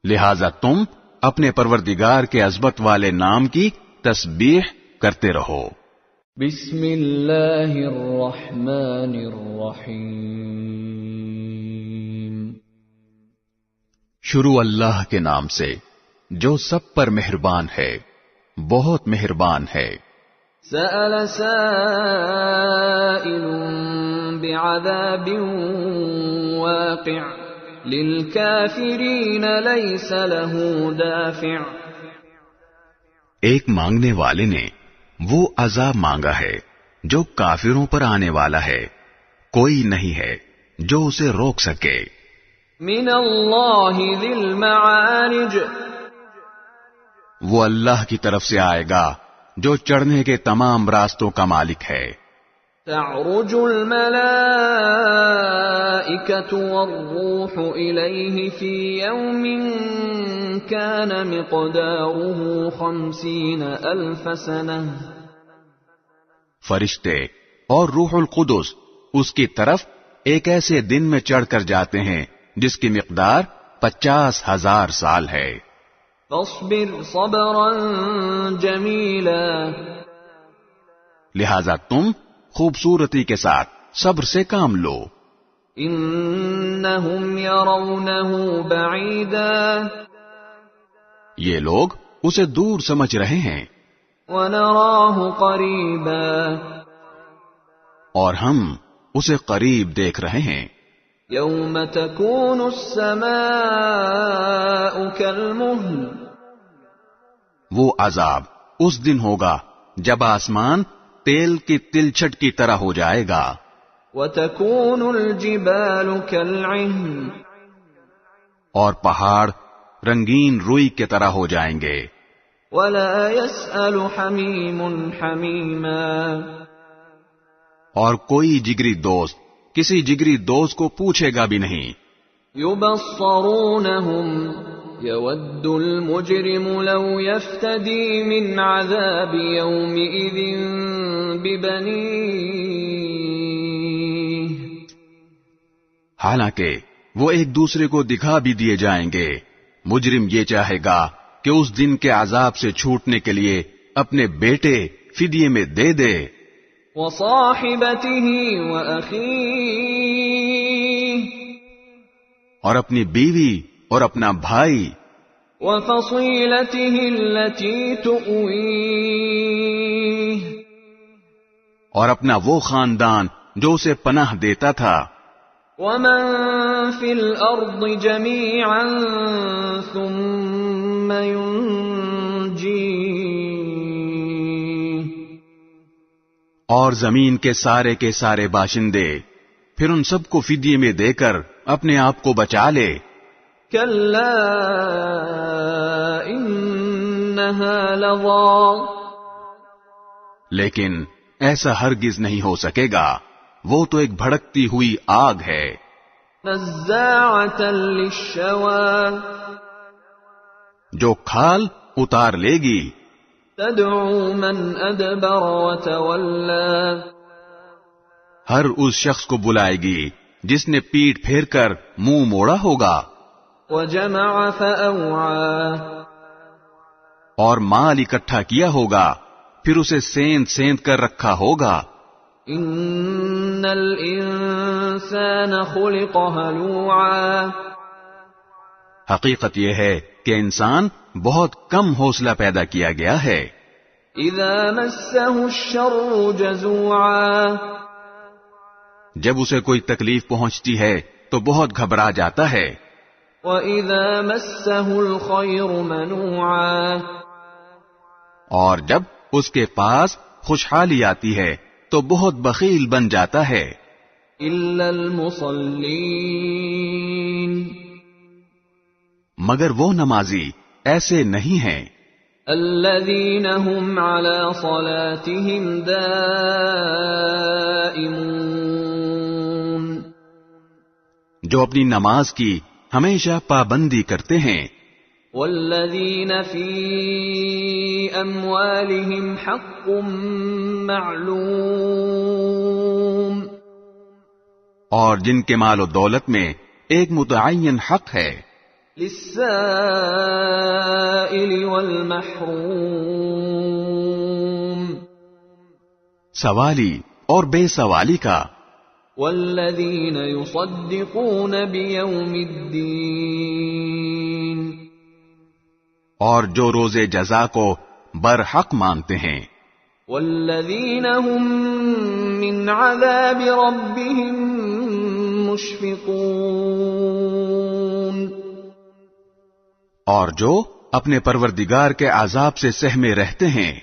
S2: لہذا تم اپنے پروردگار کے عظمت والے نام کی تسبیح کرتے رہو۔
S1: بسم اللہ الرحمن الرحیم،
S2: شروع اللہ کے نام سے جو سب پر مہربان ہے، بہت مہربان ہے۔
S1: سأل سائل بعذاب واقع للكافرین لیس له دافع،
S2: ایک مانگنے والے نے وہ عذاب مانگا ہے جو کافروں پر آنے والا ہے، کوئی نہیں ہے جو اسے روک سکے۔
S1: من اللہ ذی المعارج،
S2: وہ اللہ کی طرف سے آئے گا جو چڑھنے کے تمام راستوں کا مالک ہے۔
S1: تعرج الملائکۃ والروح الیہ فی یوم کان مقدارہ 50,000 سنہ،
S2: فرشتے اور روح القدس اس کی طرف ایک ایسے دن میں چڑھ کر جاتے ہیں جس کی مقدار 50,000 سال ہے۔
S1: فاصبر صبرا جمیلا،
S2: لہذا تم خوبصورتی کے ساتھ صبر سے کام لو۔
S1: انہم یرونہ بعیدا،
S2: یہ لوگ اسے دور سمجھ رہے ہیں،
S1: ونراہ قریبا،
S2: اور ہم اسے قریب دیکھ رہے ہیں۔
S1: یوم تکون السماء کالمہل،
S2: وہ عذاب اس دن ہوگا جب آسمان تیل کی تلچھٹ کی طرح ہو جائے گا۔
S1: وتکون الجبال کالعہن،
S2: اور پہاڑ رنگین روئی کی طرح ہو جائیں گے۔
S1: ولا يسأل حمیم حمیما،
S2: اور کوئی جگری دوست کسی جگری دوست کو پوچھے گا بھی نہیں۔
S1: یبصرونہم یود المجرم لو یفتدی من عذاب یومئذ ببنیہ،
S2: حالانکہ وہ ایک دوسرے کو دکھا بھی دیے جائیں گے، مجرم یہ چاہے گا کہ اس دن کے عذاب سے چھوٹنے کے لیے اپنے بیٹے فدیے میں دے دے،
S1: وصاحبته وأخیہ،
S2: اور اپنی بیوی اور اپنا بھائی،
S1: وفصیلته التي تؤویہ،
S2: اور اپنا وہ خاندان جو اسے پناہ دیتا تھا،
S1: ومن فی الارض جميعا ثم ينجیہ،
S2: اور زمین کے سارے باشندے پھر ان سب کو فدیے میں دے کر اپنے آپ کو بچا لے۔
S1: کلا انہا لظی،
S2: لیکن ایسا ہرگز نہیں ہو سکے گا، وہ تو ایک بھڑکتی ہوئی آگ ہے۔
S1: نزاعۃ للشوی،
S2: جو کھال اتار لے گی۔
S1: تدعو من ادبر وتولی،
S2: ہر اس شخص کو بلائے گی جس نے پیٹ پھیر کر منہ موڑا ہوگا۔
S1: وجمع فأوعى،
S2: اور مال اکٹھا کیا ہوگا پھر اسے سیند سیند کر رکھا ہوگا.
S1: ان الانسان خلق ہلوعا،
S2: حقیقت یہ ہے کہ انسان بہت کم حوصلہ پیدا کیا گیا ہے.
S1: اذا مسہ الشر جزوعا،
S2: جب اسے کوئی تکلیف پہنچتی ہے تو بہت گھبرا جاتا ہے.
S1: وَإِذَا مَسَّهُ الْخَيْرُ مَنُوعًا،
S2: اور جب اس کے پاس خوشحالی آتی ہے تو بہت بخیل بن جاتا ہے.
S1: إِلَّا الْمُصَلِّينَ،
S2: مگر وہ نمازی ایسے نہیں ہیں
S1: الَّذِينَ هُمْ عَلَى صَلَاتِهِمْ دَائِمُونَ،
S2: جو اپنی نماز کی ہمیشہ پابندی کرتے ہیں.
S1: وَالَّذِينَ فِي أَمْوَالِهِمْ حَقٌّ مَّعْلُومٌ،
S2: اور جن کے مال و دولت میں ایک متعین حق ہے.
S1: لِلسَّائِلِ وَالْمَحْرُومِ،
S2: سوالی اور بے سوالی کا.
S1: وَالَّذِينَ يُصَدِّقُونَ بِيَوْمِ الدِّينِ،
S2: اور جو روز جزا کو برحق مانتے ہیں.
S1: وَالَّذِينَ هُمْ مِنْ عَذَابِ رَبِّهِمْ مُشْفِقُونَ،
S2: اور جو اپنے پروردگار کے عذاب سے سہمے رہتے ہیں.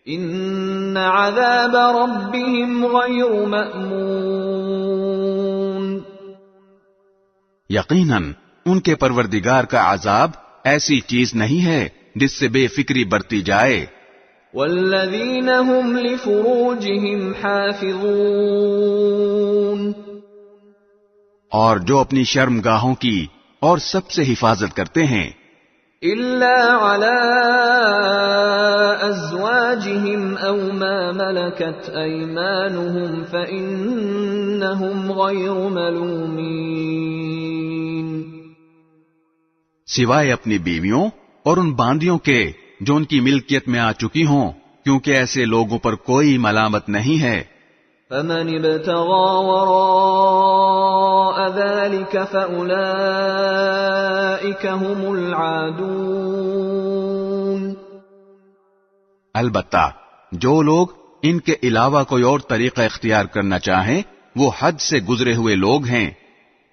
S1: إِنَّ عَذَابَ رَبِّهِمْ غَيْرُ مَأْمُونٍ،
S2: یقیناً ان کے پروردگار کا عذاب ایسی چیز نہیں ہے جس سے بے فکری برتی جائے.
S1: وَالَّذِينَ هُمْ لِفُرُوجِهِمْ حَافِظُونَ،
S2: اور جو اپنی شرمگاہوں کی اور سب سے حفاظت کرتے ہیں.
S1: إِلَّا عَلَىٰ أَزْوَاجِهِمْ أَوْ مَا مَلَكَتْ أَيْمَانُهُمْ فَإِنَّهُمْ غَيْرُ مَلُومِينَ،
S2: سوائے اپنی بیویوں اور ان باندیوں کے جو ان کی ملکیت میں آ چکی ہوں، کیونکہ ایسے لوگوں پر کوئی ملامت نہیں ہے.
S1: فَمَنِ ابْتَغَىٰ وَرَاءَ ذَٰلِكَ فَأُولَٰئِكَ هُمُ الْعَادُونَ،
S2: البتہ جو لوگ ان کے علاوہ کوئی اور طریقہ اختیار کرنا چاہیں وہ حد سے گزرے ہوئے لوگ ہیں.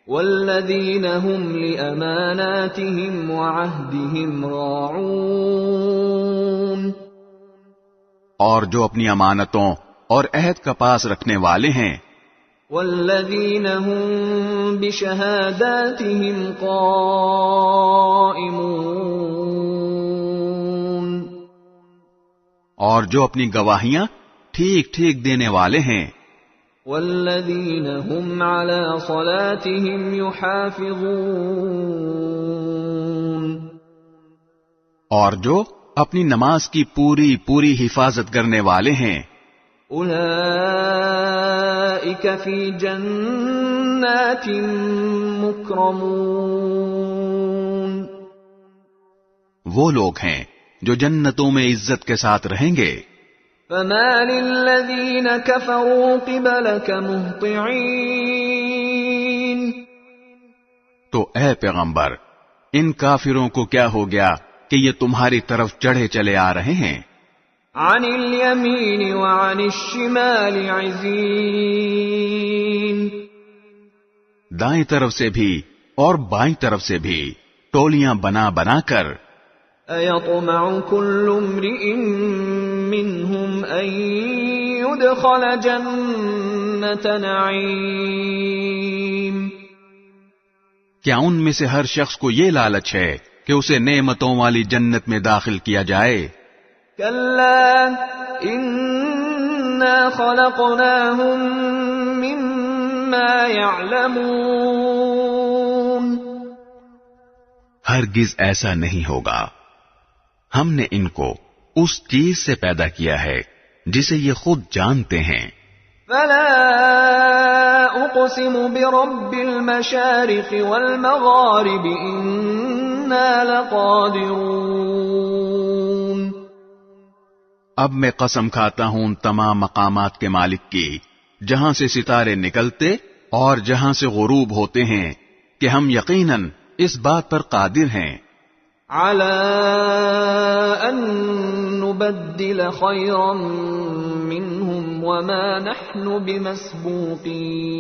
S1: وَالَّذِينَ هُمْ لِأَمَانَاتِهِمْ وَعَهْدِهِمْ رَاعُونَ،
S2: اور جو اپنی امانتوں اور عہد کا پاس رکھنے والے ہیں.
S1: وَالَّذِينَ هُمْ بِشَهَادَاتِهِمْ قَائِمُونَ،
S2: اور جو اپنی گواہیاں ٹھیک ٹھیک دینے والے ہیں.
S1: وَالَّذِينَ هُمْ عَلَى صَلَاتِهِمْ يُحَافِظُونَ،
S2: اور جو اپنی نماز کی پوری پوری حفاظت کرنے والے ہیں.
S1: أُولَئِكَ فِي جَنَّاتٍ مُكْرَمُونَ،
S2: وہ لوگ ہیں جو جنتوں میں عزت کے ساتھ رہیں گے.
S1: فَمَا لِلَّذِينَ كَفَرُوا قِبَلَكَ مُهْطِعِينَ،
S2: تو اے پیغمبر ان کافروں کو کیا ہو گیا کہ یہ تمہاری طرف چڑھے چلے آ رہے ہیں.
S1: عَنِ الْيَمِينِ وَعَنِ الشِّمَالِ عِزِينَ،
S2: دائیں طرف سے بھی اور بائیں طرف سے بھی ٹولیاں بنا بنا کر.
S1: أَيَطْمَعُ كُلُّ امْرِئٍ مِّنْهُمْ أَن يُدْخَلَ جَنَّةَ نَعِيمٍ،
S2: کیا ان میں سے ہر شخص کو یہ لالچ ہے کہ اسے نعمتوں والی جنت میں داخل کیا جائے؟
S1: كَلَّا إِنَّا خَلَقْنَاهُم مِّمَّا يَعْلَمُونَ،
S2: ہرگز ایسا نہیں ہوگا. ہم نے ان کو اس چیز سے پیدا کیا ہے جسے یہ خود جانتے ہیں.
S1: فَلَا أُقْسِمُ بِرَبِّ الْمَشَارِقِ وَالْمَغَارِبِ إِنَّا لَقَادِرُونَ،
S2: اب میں قسم کھاتا ہوں ان تمام مقامات کے مالک کی جہاں سے ستارے نکلتے اور جہاں سے غروب ہوتے ہیں کہ ہم یقیناً اس بات پر قادر ہیں
S1: عَلَىٰ أَن نُبَدِّلَ خَيْرًا مِّنْهُمْ وَمَا نَحْنُ بِمَسْبُوقِينَ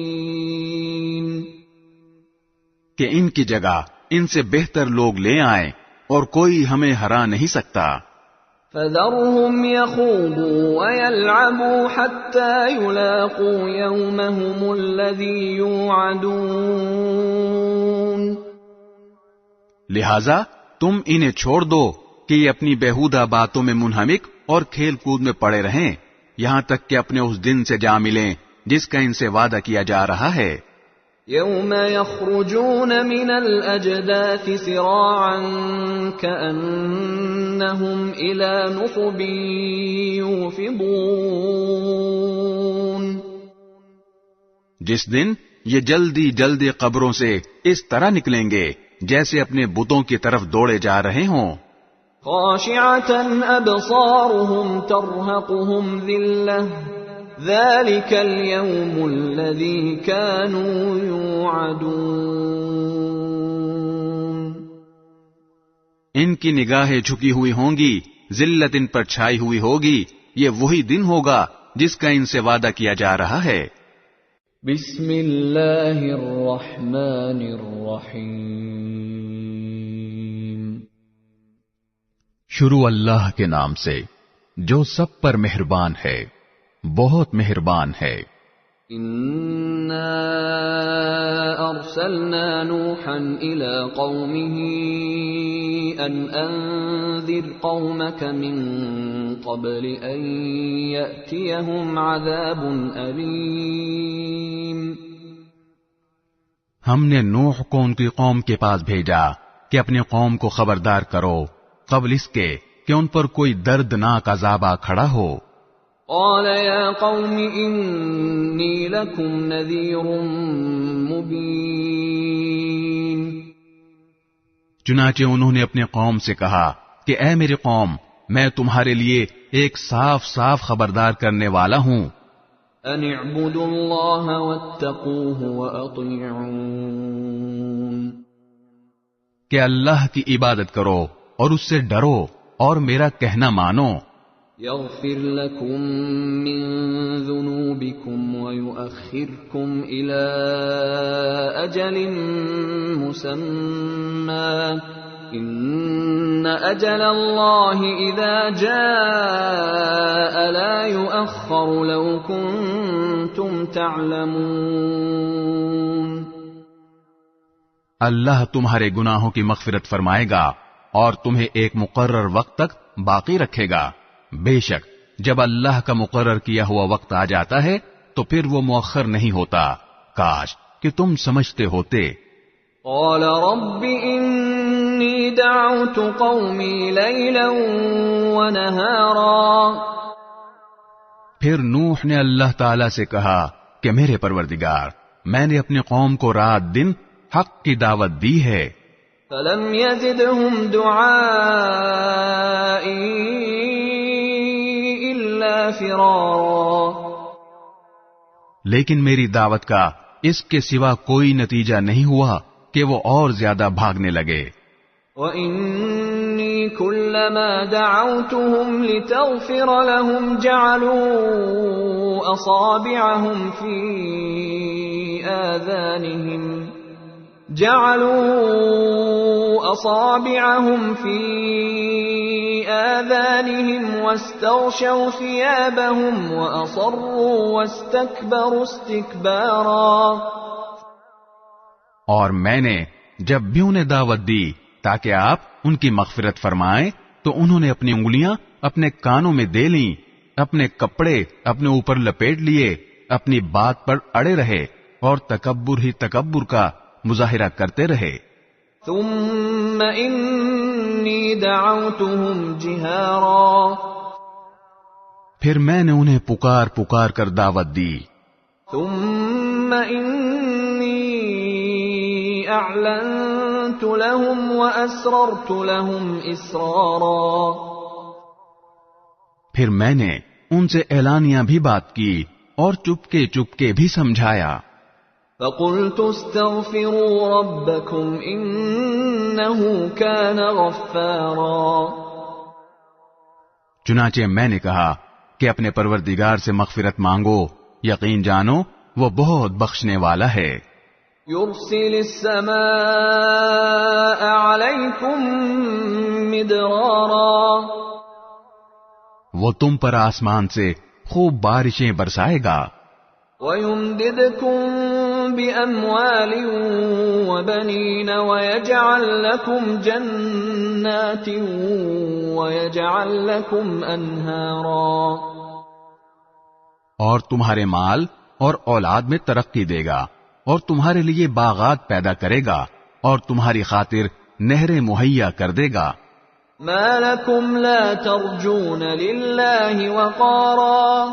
S2: کہ ان کی جگہ ان سے بہتر لوگ لے آئیں اور کوئی ہمیں ہرا نہیں سکتا
S1: فَذَرْهُمْ يَخُوضُوا وَيَلْعَبُوا حَتَّى يُلَاقُوا يَوْمَهُمُ الَّذِي يُوعَدُونَ
S2: لہذا تم انہیں چھوڑ دو کہ یہ اپنی بیہودہ باتوں میں منہمک اور کھیل کود میں پڑے رہیں یہاں تک کہ اپنے اس دن سے جا ملیں جس کا ان سے وعدہ کیا جا رہا ہے
S1: يَوْمَ يَخْرُجُونَ مِنَ الْأَجْدَاثِ سِرَاعًا كَأَنَّهُمْ إِلَى نُصُبٍ يُوفِضُونَ
S2: جس دن یہ جلدی جلدی قبروں سے اس طرح نکلیں گے جیسے اپنے بتوں کی طرف دوڑے جا رہے ہوں
S1: خاشعة أبصارهم ترهقهم ذلة ذلك اليوم الذي كانوا يوعدون
S2: ان کی نگاہیں جھکی ہوئی ہوں گی ذلت ان پر چھائی ہوئی ہوگی یہ وہی دن ہوگا جس کا ان سے وعدہ کیا جا رہا ہے
S1: بسم اللہ الرحمن الرحیم
S2: شروع اللہ کے نام سے جو سب پر مہربان ہے بہت مہربان ہے
S1: انا ارسلنا نوحا الى قومه ان انذر قومك من قبل ان يأتيهم عذاب أليم
S2: ہم نے نوح کو ان کی قوم کے پاس بھیجا کہ اپنی قوم کو خبردار کرو قبل اس کے کہ ان پر کوئی دردناک عذاب آ کھڑا ہو
S1: قال يا قوم إني لكم نذير مبين
S2: چنانچہ انہوں نے اپنے قوم سے کہا کہ اے میری قوم میں تمہارے لیے ایک صاف صاف خبردار کرنے والا ہوں
S1: ان اعبدوا الله واتقوه واطيعون
S2: کہ اللہ کی عبادت کرو اور اس سے ڈرو اور میرا کہنا مانو
S1: يغفر لكم من ذنوبكم ويؤخركم إلى أجل مسمى إن أجل الله إذا جاء لا يؤخر لو كنتم تعلمون
S2: اللہ تمہارے گناہوں کی مغفرت فرمائے گا اور تمہیں ایک مقرر وقت تک باقی رکھے گا بے شک جب اللہ کا مقرر کیا ہوا وقت آ جاتا ہے تو پھر وہ مؤخر نہیں ہوتا کاش کہ تم سمجھتے ہوتے
S1: قال رب انی دعوت قومی لیلا ونہارا
S2: پھر نوح نے اللہ تعالی سے کہا کہ میرے پروردگار میں نے اپنی قوم کو رات دن حق کی دعوت دی ہے
S1: فلم يزدهم دعائی فرارا
S2: لیکن میری دعوت کا اس کے سوا کوئی نتیجہ نہیں ہوا کہ وہ اور زیادہ بھاگنے لگے
S1: وَإِنِّي كُلَّمَا دَعَوْتُهُمْ لِتَغْفِرَ لَهُمْ جَعَلُوا أَصَابِعَهُمْ فِي آذَانِهِمْ وَاسْتَغْشَوْا ثِيَابَهُمْ وَأَصَرُّوا وَاسْتَكْبَرُوا اسْتِكْبَارًا
S2: اور میں نے جب بھی انہیں دعوت دی تاکہ آپ ان کی مغفرت فرمائیں تو انہوں نے اپنی انگلیاں اپنے کانوں میں دے لیں اپنے کپڑے اپنے اوپر لپیٹ لیے اپنی بات پر اڑے رہے اور تکبر ہی تکبر کا مظاہرہ کرتے رہے
S1: ثم انی دعوتهم جہارا
S2: پھر میں نے انہیں پکار پکار کر دعوت دی
S1: ثم انی اعلنت لهم واسررت لهم اسرارا
S2: پھر میں نے ان سے اعلانیہ بھی بات کی اور چپکے چپکے بھی سمجھایا.
S1: فَقُلْتُ اسْتَغْفِرُوا رَبَّكُمْ إِنَّهُ كَانَ غَفَّارًا.
S2: چنانچہ میں نے کہا کہ اپنے پروردگار سے مغفرت مانگو، یقین جانو وہ بہت بخشنے والا ہے.
S1: يُرْسِلِ السَّمَاءَ عَلَيْكُمْ مِدْرَارًا.
S2: وہ تم پر آسمان سے خوب بارشیں برسائے گا.
S1: وَيُمْدِدْكُمْ بِأَمْوَالٍ وَبَنِينَ وَيَجْعَلْ لَكُمْ جَنَّاتٍ وَيَجْعَلْ لَكُمْ أَنْهَارًا.
S2: اور تمہارے مال اور اولاد میں ترقی دے گا اور تمہارے لیے باغات پیدا کرے گا اور تمہاری خاطر نہریں مہیا کر دے گا.
S1: مَا لَكُمْ لَا تَرْجُونَ لِلَّهِ وَقَارًا.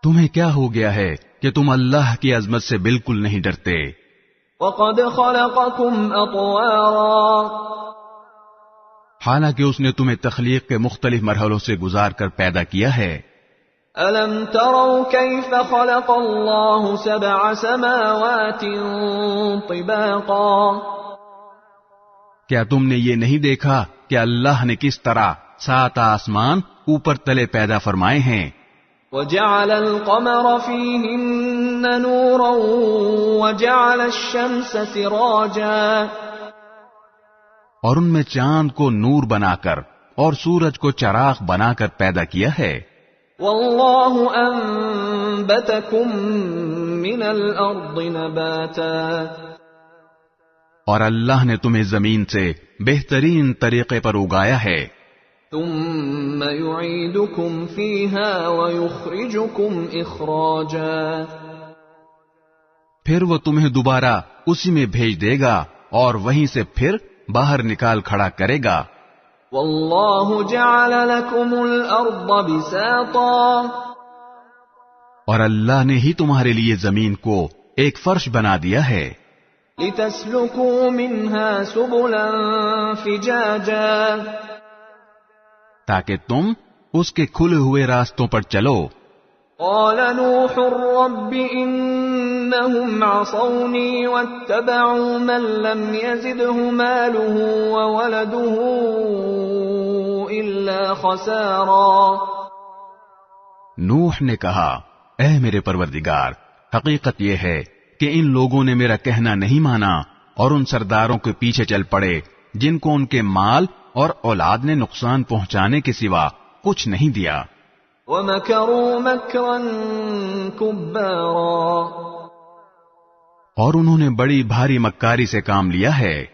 S2: تمہیں کیا ہو گیا ہے کہ تم اللہ کی عظمت سے بالکل نہیں ڈرتے؟
S1: وَقَدْ خَلَقَكُمْ أَطْوَارًا.
S2: حالانکہ اس نے تمہیں تخلیق کے مختلف مرحلوں سے گزار کر پیدا کیا ہے.
S1: أَلَمْ تَرَوْا كَيْفَ خَلَقَ اللَّهُ سَبْعَ سَمَاوَاتٍ طِبَاقًا.
S2: کیا تم نے یہ نہیں دیکھا کہ اللہ نے کس طرح 7 آسمان اوپر تلے پیدا فرمائے ہیں؟
S1: وَجَعَلَ الْقَمَرَ فِيهِنَّ نُورًا وَجَعَلَ الشَّمْسَ سِرَاجًا.
S2: اور ان میں چاند کو نور بنا کر اور سورج کو چراغ بنا کر پیدا کیا ہے.
S1: وَاللَّهُ أَنبَتَكُم مِّنَ الْأَرْضِ نَبَاتًا.
S2: اور اللہ نے تمہیں زمین سے بہترین طریقے پر اگایا ہے.
S1: ثُمَّ يُعِيدُكُمْ فِيهَا وَيُخْرِجُكُمْ إِخْرَاجًا.
S2: پھر وہ تمہیں دوبارہ اسی میں بھیج دے گا اور وہیں سے پھر باہر نکال کھڑا کرے گا.
S1: وَاللَّهُ جَعَلَ لَكُمُ الْأَرْضَ بِسَاطًا.
S2: اور اللہ نے ہی تمہارے لیے زمین کو ایک فرش بنا دیا ہے.
S1: لِتَسْلُكُوا مِنْهَا سُبُلًا فِجَاجًا.
S2: تاکہ تم اس کے کھلے ہوئے راستوں پر چلو.
S1: قَالَ نُوحٌ رَبِّ إِنَّهُمْ عَصَوْنِي وَاتَّبَعُوا مَن لَّمْ يَزِدْهُ مَالُهُ وَوَلَدُهُ إِلَّا خَسَارًا.
S2: نوح نے کہا، اے میرے پروردگار، حقیقت یہ ہے کہ ان لوگوں نے میرا کہنا نہیں مانا اور ان سرداروں کے پیچھے چل پڑے جن کو ان کے مال اور اولاد نے نقصان پہنچانے کے سوا کچھ نہیں دیا.
S1: وَمَكَرُوا مَكْرًا كُبَّارًا.
S2: اور انہوں نے بڑی بھاری مکاری سے کام لیا ہے.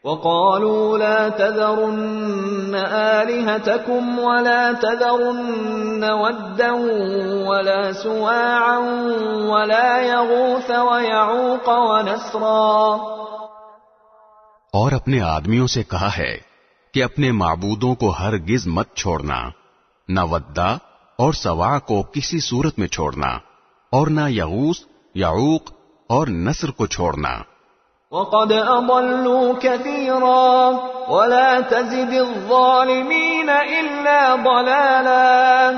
S1: وَقَالُوا لَا تَذَرُنَّ آلِهَتَكُمْ وَلَا تَذَرُنَّ وَدًّا وَلَا سُوَاعًا وَلَا يَغُوثَ وَيَعُوقَ وَنَسْرًا.
S2: اور اپنے آدمیوں سے کہا ہے کہ اپنے معبودوں کو ہرگز مت چھوڑنا، نہ ودا اور سوا کو کسی صورت میں چھوڑنا، اور نہ یغوث، یعوق اور نصر کو چھوڑنا.
S1: وَقَدْ أَضَلُّوا كَثِيرًا وَلَا تَزِدِ الظَّالِمِينَ إِلَّا ضَلَالًا.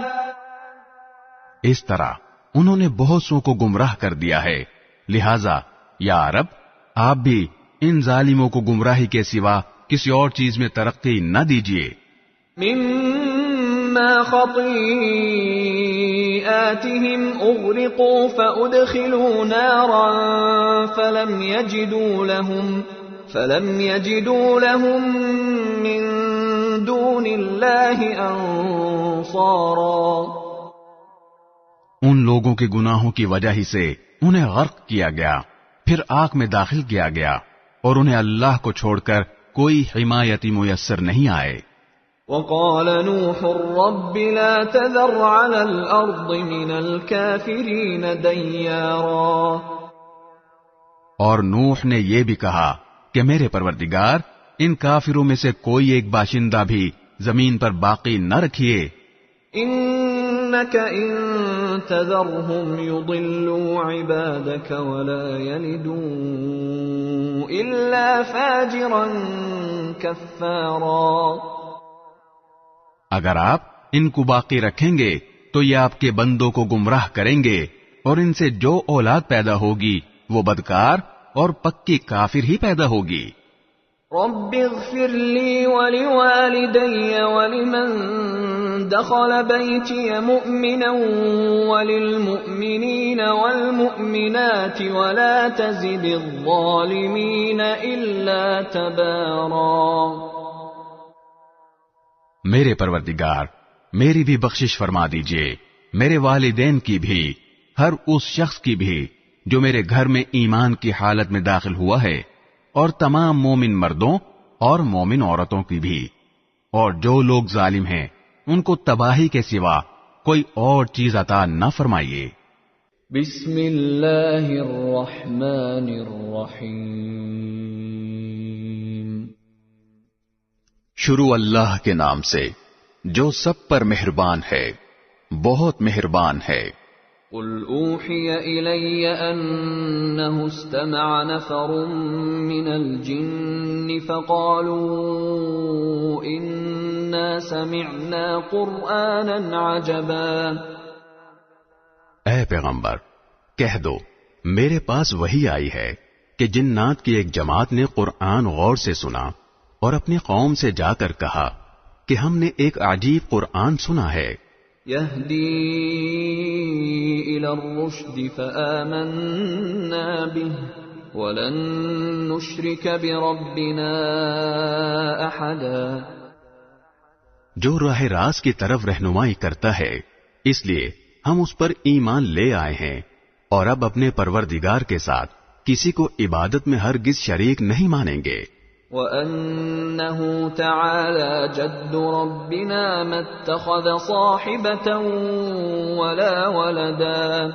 S2: اس طرح انہوں نے بہت سو کو گمراہ کر دیا ہے، لہذا یا رب آپ بھی ان ظالموں کو گمراہی کے سوا کسی اور چیز میں ترقی نہ دیجیے.
S1: مِمَّا خَطِيئَاتِهِمْ أُغْرِقُوا فَأُدْخِلُوا نَارًا فَلَمْ يَجِدُوا لَهُم مِّن دُونِ اللَّهِ أَنصَارًا.
S2: ان لوگوں کے گناہوں کی وجہ ہی سے انہیں غرق کیا گیا، پھر آگ میں داخل کیا گیا اور انہیں اللہ کو چھوڑ کر کوئی حمایتی میسر نہیں آئے.
S1: وَقَالَ نُوحٌ رَبِّ لَا تَذَرْ عَلَى الْأَرْضِ مِنَ الْكَافِرِينَ دَيَّارًا.
S2: اور نوح نے یہ بھی کہا کہ میرے پروردگار ان کافروں میں سے کوئی ایک باشندہ بھی زمین پر باقی نہ رکھیے.
S1: إِنَّكَ إِن تَذَرْهُمْ يُضِلُّوا عِبَادَكَ وَلَا يَلِدُوا إِلَّا فَاجِرًا كَفَّارًا.
S2: اگر آپ ان کو باقی رکھیں گے تو یہ آپ کے بندوں کو گمراہ کریں گے، اور ان سے جو اولاد پیدا ہوگی وہ بدکار اور پکی کافر ہی پیدا ہوگی۔
S1: رب اغفر لي ولوالدي ولمن دخل بيتي مؤمنا وللمؤمنين والمؤمنات ولا تزد الظالمين إلا تبارا۔
S2: میرے پروردگار میری بھی بخشش فرما دیجئے، میرے والدین کی بھی، ہر اس شخص کی بھی جو میرے گھر میں ایمان کی حالت میں داخل ہوا ہے، اور تمام مومن مردوں اور مومن عورتوں کی بھی، اور جو لوگ ظالم ہیں ان کو تباہی کے سوا کوئی اور چیز عطا نہ فرمائیے۔
S1: بسم اللہ الرحمن الرحیم۔
S2: شروع اللہ کے نام سے جو سب پر مہربان ہے، بہت مہربان ہے۔
S1: قل اوحی الی انہ استمع نفر من الجن فقالوا انا سمعنا قرآنا عجبا۔
S2: اے پیغمبر کہہ دو میرے پاس وحی آئی ہے کہ جنات کی ایک جماعت نے قرآن غور سے سنا اور اپنی قوم سے جا کر کہا کہ ہم نے ایک عجیب قرآن سنا ہے،
S1: يهدي إلى الرشد فآمنا به ولن نشرك بربنا أحدا۔
S2: جو راہ راست کی طرف رہنمائی کرتا ہے اس لیے ہم اس پر ایمان لے آئے ہیں، اور اب اپنے پروردگار کے ساتھ کسی کو عبادت میں ہرگز شریک نہیں مانیں گے۔
S1: وَأَنَّهُ تَعَالَى جَدُّ رَبِّنَا مَا اتَّخَذَ صَاحِبَةً وَلَا وَلَدًا۔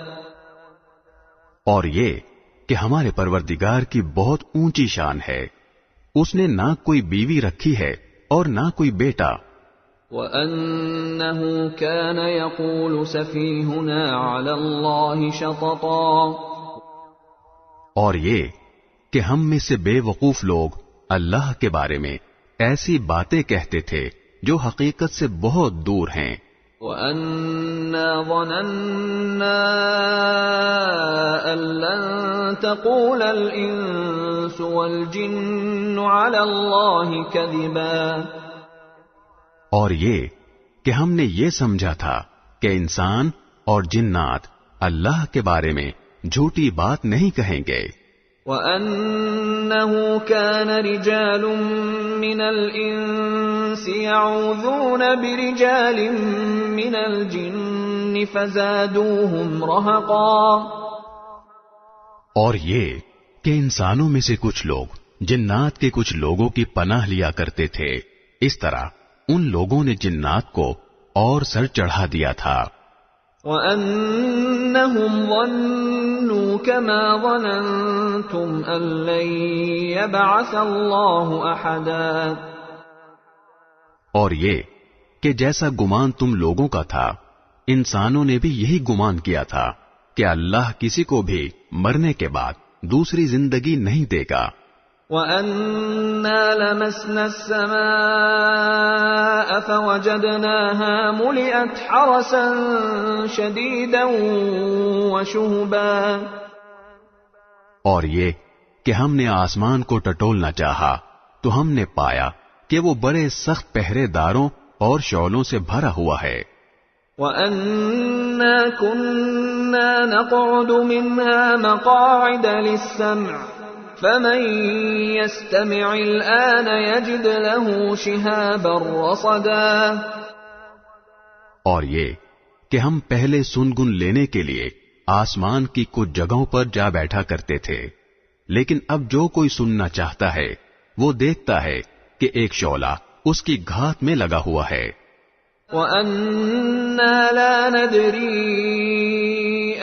S2: اور یہ کہ ہمارے پروردگار کی بہت اونچی شان ہے، اس نے نہ کوئی بیوی رکھی ہے اور نہ کوئی بیٹا۔
S1: وَأَنَّهُ كَانَ يَقُولُ سَفِيهُنَا عَلَى اللَّهِ شَطَطًا۔
S2: اور یہ کہ ہم میں سے بے وقوف لوگ اللہ کے بارے میں ایسی باتیں کہتے تھے جو حقیقت سے بہت دور ہیں۔
S1: وَأَنَّا ظَنَنَّا أَن لَّن تَقُولَ الْإِنسُ وَالْجِنُّ عَلَى اللَّهِ كَذِبًا۔
S2: اور یہ کہ ہم نے یہ سمجھا تھا کہ انسان اور جنات اللہ کے بارے میں جھوٹی بات نہیں کہیں گے۔
S1: وَأَنَّهُ كَانَ رِجَالٌ مِّنَ الْإِنسِ يَعُوذُونَ بِرِجَالٍ مِّنَ الْجِنِّ فَزَادُوهُمْ رَهَقًا۔
S2: اور یہ کہ انسانوں میں سے کچھ لوگ جنات کے کچھ لوگوں کی پناہ لیا کرتے تھے، اس طرح ان لوگوں نے جنات کو اور سر چڑھا دیا تھا۔
S1: وَأَنَّهُمْ ظَنُّوا كَمَا ظَنَنْتُمْ أَن لَّن يَبْعَثَ اللَّهُ أَحَدًا۔
S2: اور یہ کہ جیسا گمان تم لوگوں کا تھا، انسانوں نے بھی یہی گمان کیا تھا کہ اللہ کسی کو بھی مرنے کے بعد دوسری زندگی نہیں دے گا۔
S1: وَأَنَّا لَمَسْنَا السَّمَاءَ فَوَجَدْنَاهَا مُلِئَتْ حَرَسًا شَدِيدًا وَشُهُبًا۔
S2: اور یہ کہ ہم نے آسمان کو ٹٹولنا چاہا تو ہم نے پایا کہ وہ بڑے سخت پہرے داروں اور شعلوں سے بھرا ہوا ہے۔
S1: وَأَنَّا كُنَّا نَقْعُدُ مِنْهَا مَقَاعِدَ لِلسَّمْعِ فَمَن يَسْتَمِعِ الْآنَ يَجِدْ لَهُ شِهَابًا رَّصَدًا۔
S2: اور یہ کہ ہم پہلے سنگن لینے کے لیے آسمان کی کچھ جگہوں پر جا بیٹھا کرتے تھے، لیکن اب جو کوئی سننا چاہتا ہے وہ دیکھتا ہے کہ ایک شعلہ اس کی گھات میں لگا ہوا ہے۔
S1: وَأَنَّا لَا نَدْرِي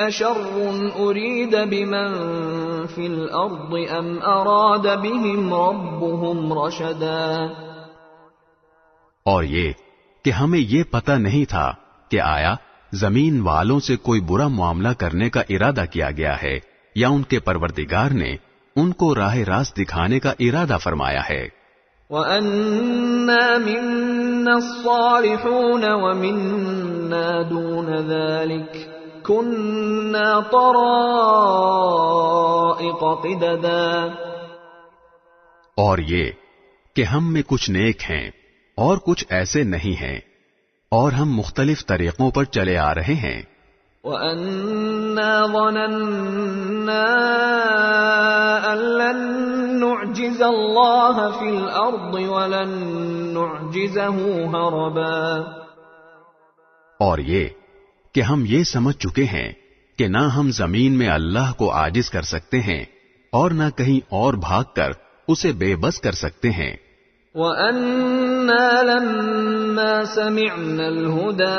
S1: أَشَرٌّ أُرِيدَ بِمَن فِي الْأَرْضِ أَمْ أَرَادَ بِهِمْ رَبُّهُمْ رَشَدًا۔
S2: اور یہ کہ ہمیں یہ پتہ نہیں تھا کہ آیا زمین والوں سے کوئی برا معاملہ کرنے کا ارادہ کیا گیا ہے یا ان کے پروردگار نے ان کو راہ راست دکھانے کا ارادہ فرمایا ہے۔
S1: وَأَنَّا مِنَّا الصالحون ومنا دون ذلك كنا طرائق قددا.
S2: اور یہ کہ ہم میں کچھ نیک ہیں اور کچھ ایسے نہیں ہیں، اور ہم مختلف طریقوں پر چلے آ رہے ہیں.
S1: وَأَنَّا ظَنَنَّا أَن لَّن نُّعْجِزَ اللَّهَ فِي الْأَرْضِ وَلَن نُّعْجِزَهُ هَرَبًا.
S2: اور یہ کہ ہم یہ سمجھ چکے ہیں کہ نہ ہم زمین میں اللہ کو عاجز کر سکتے ہیں اور نہ کہیں اور بھاگ کر اسے بے بس کر سکتے ہیں.
S1: وَأَنَّا لَمَّا سَمِعْنَا الْهُدَىٰ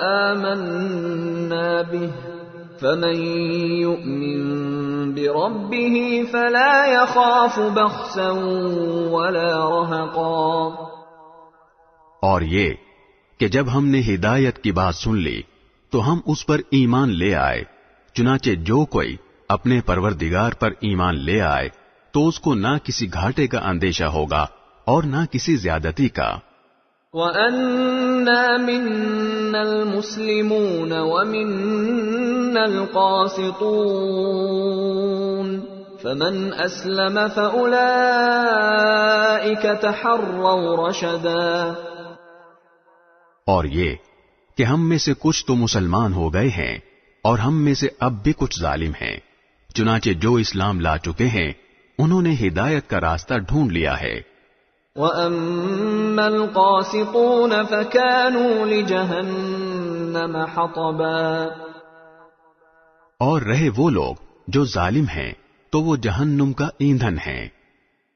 S1: آمَنَّا بِهِ فَمَن يُؤْمِن بِرَبِّهِ فَلَا يَخَافُ بَخْسًا وَلَا رَهَقًا.
S2: اور یہ کہ جب ہم نے ہدایت کی بات سن لی تو ہم اس پر ایمان لے آئے، چنانچہ جو کوئی اپنے پروردگار پر ایمان لے آئے تو اس کو نہ کسی گھاٹے کا اندیشہ ہوگا اور نہ کسی زیادتی کا.
S1: وَأَنَّا مِنَّا الْمُسْلِمُونَ وَمِنَّا الْقَاسِطُونَ فَمَنْ أَسْلَمَ فَأُولَئِكَ تَحَرَّوْا رَشَدًا.
S2: اور یہ کہ ہم میں سے کچھ تو مسلمان ہو گئے ہیں اور ہم میں سے اب بھی کچھ ظالم ہیں، چنانچہ جو اسلام لا چکے ہیں انہوں نے ہدایت کا راستہ ڈھونڈ لیا ہے.
S1: وَأَمَّا الْقَاسِطُونَ فَكَانُوا لِجَهَنَّمَ حَطَبًا.
S2: اور رہے وہ لوگ جو ظالم ہیں تو وہ جہنم کا ایندھن ہیں.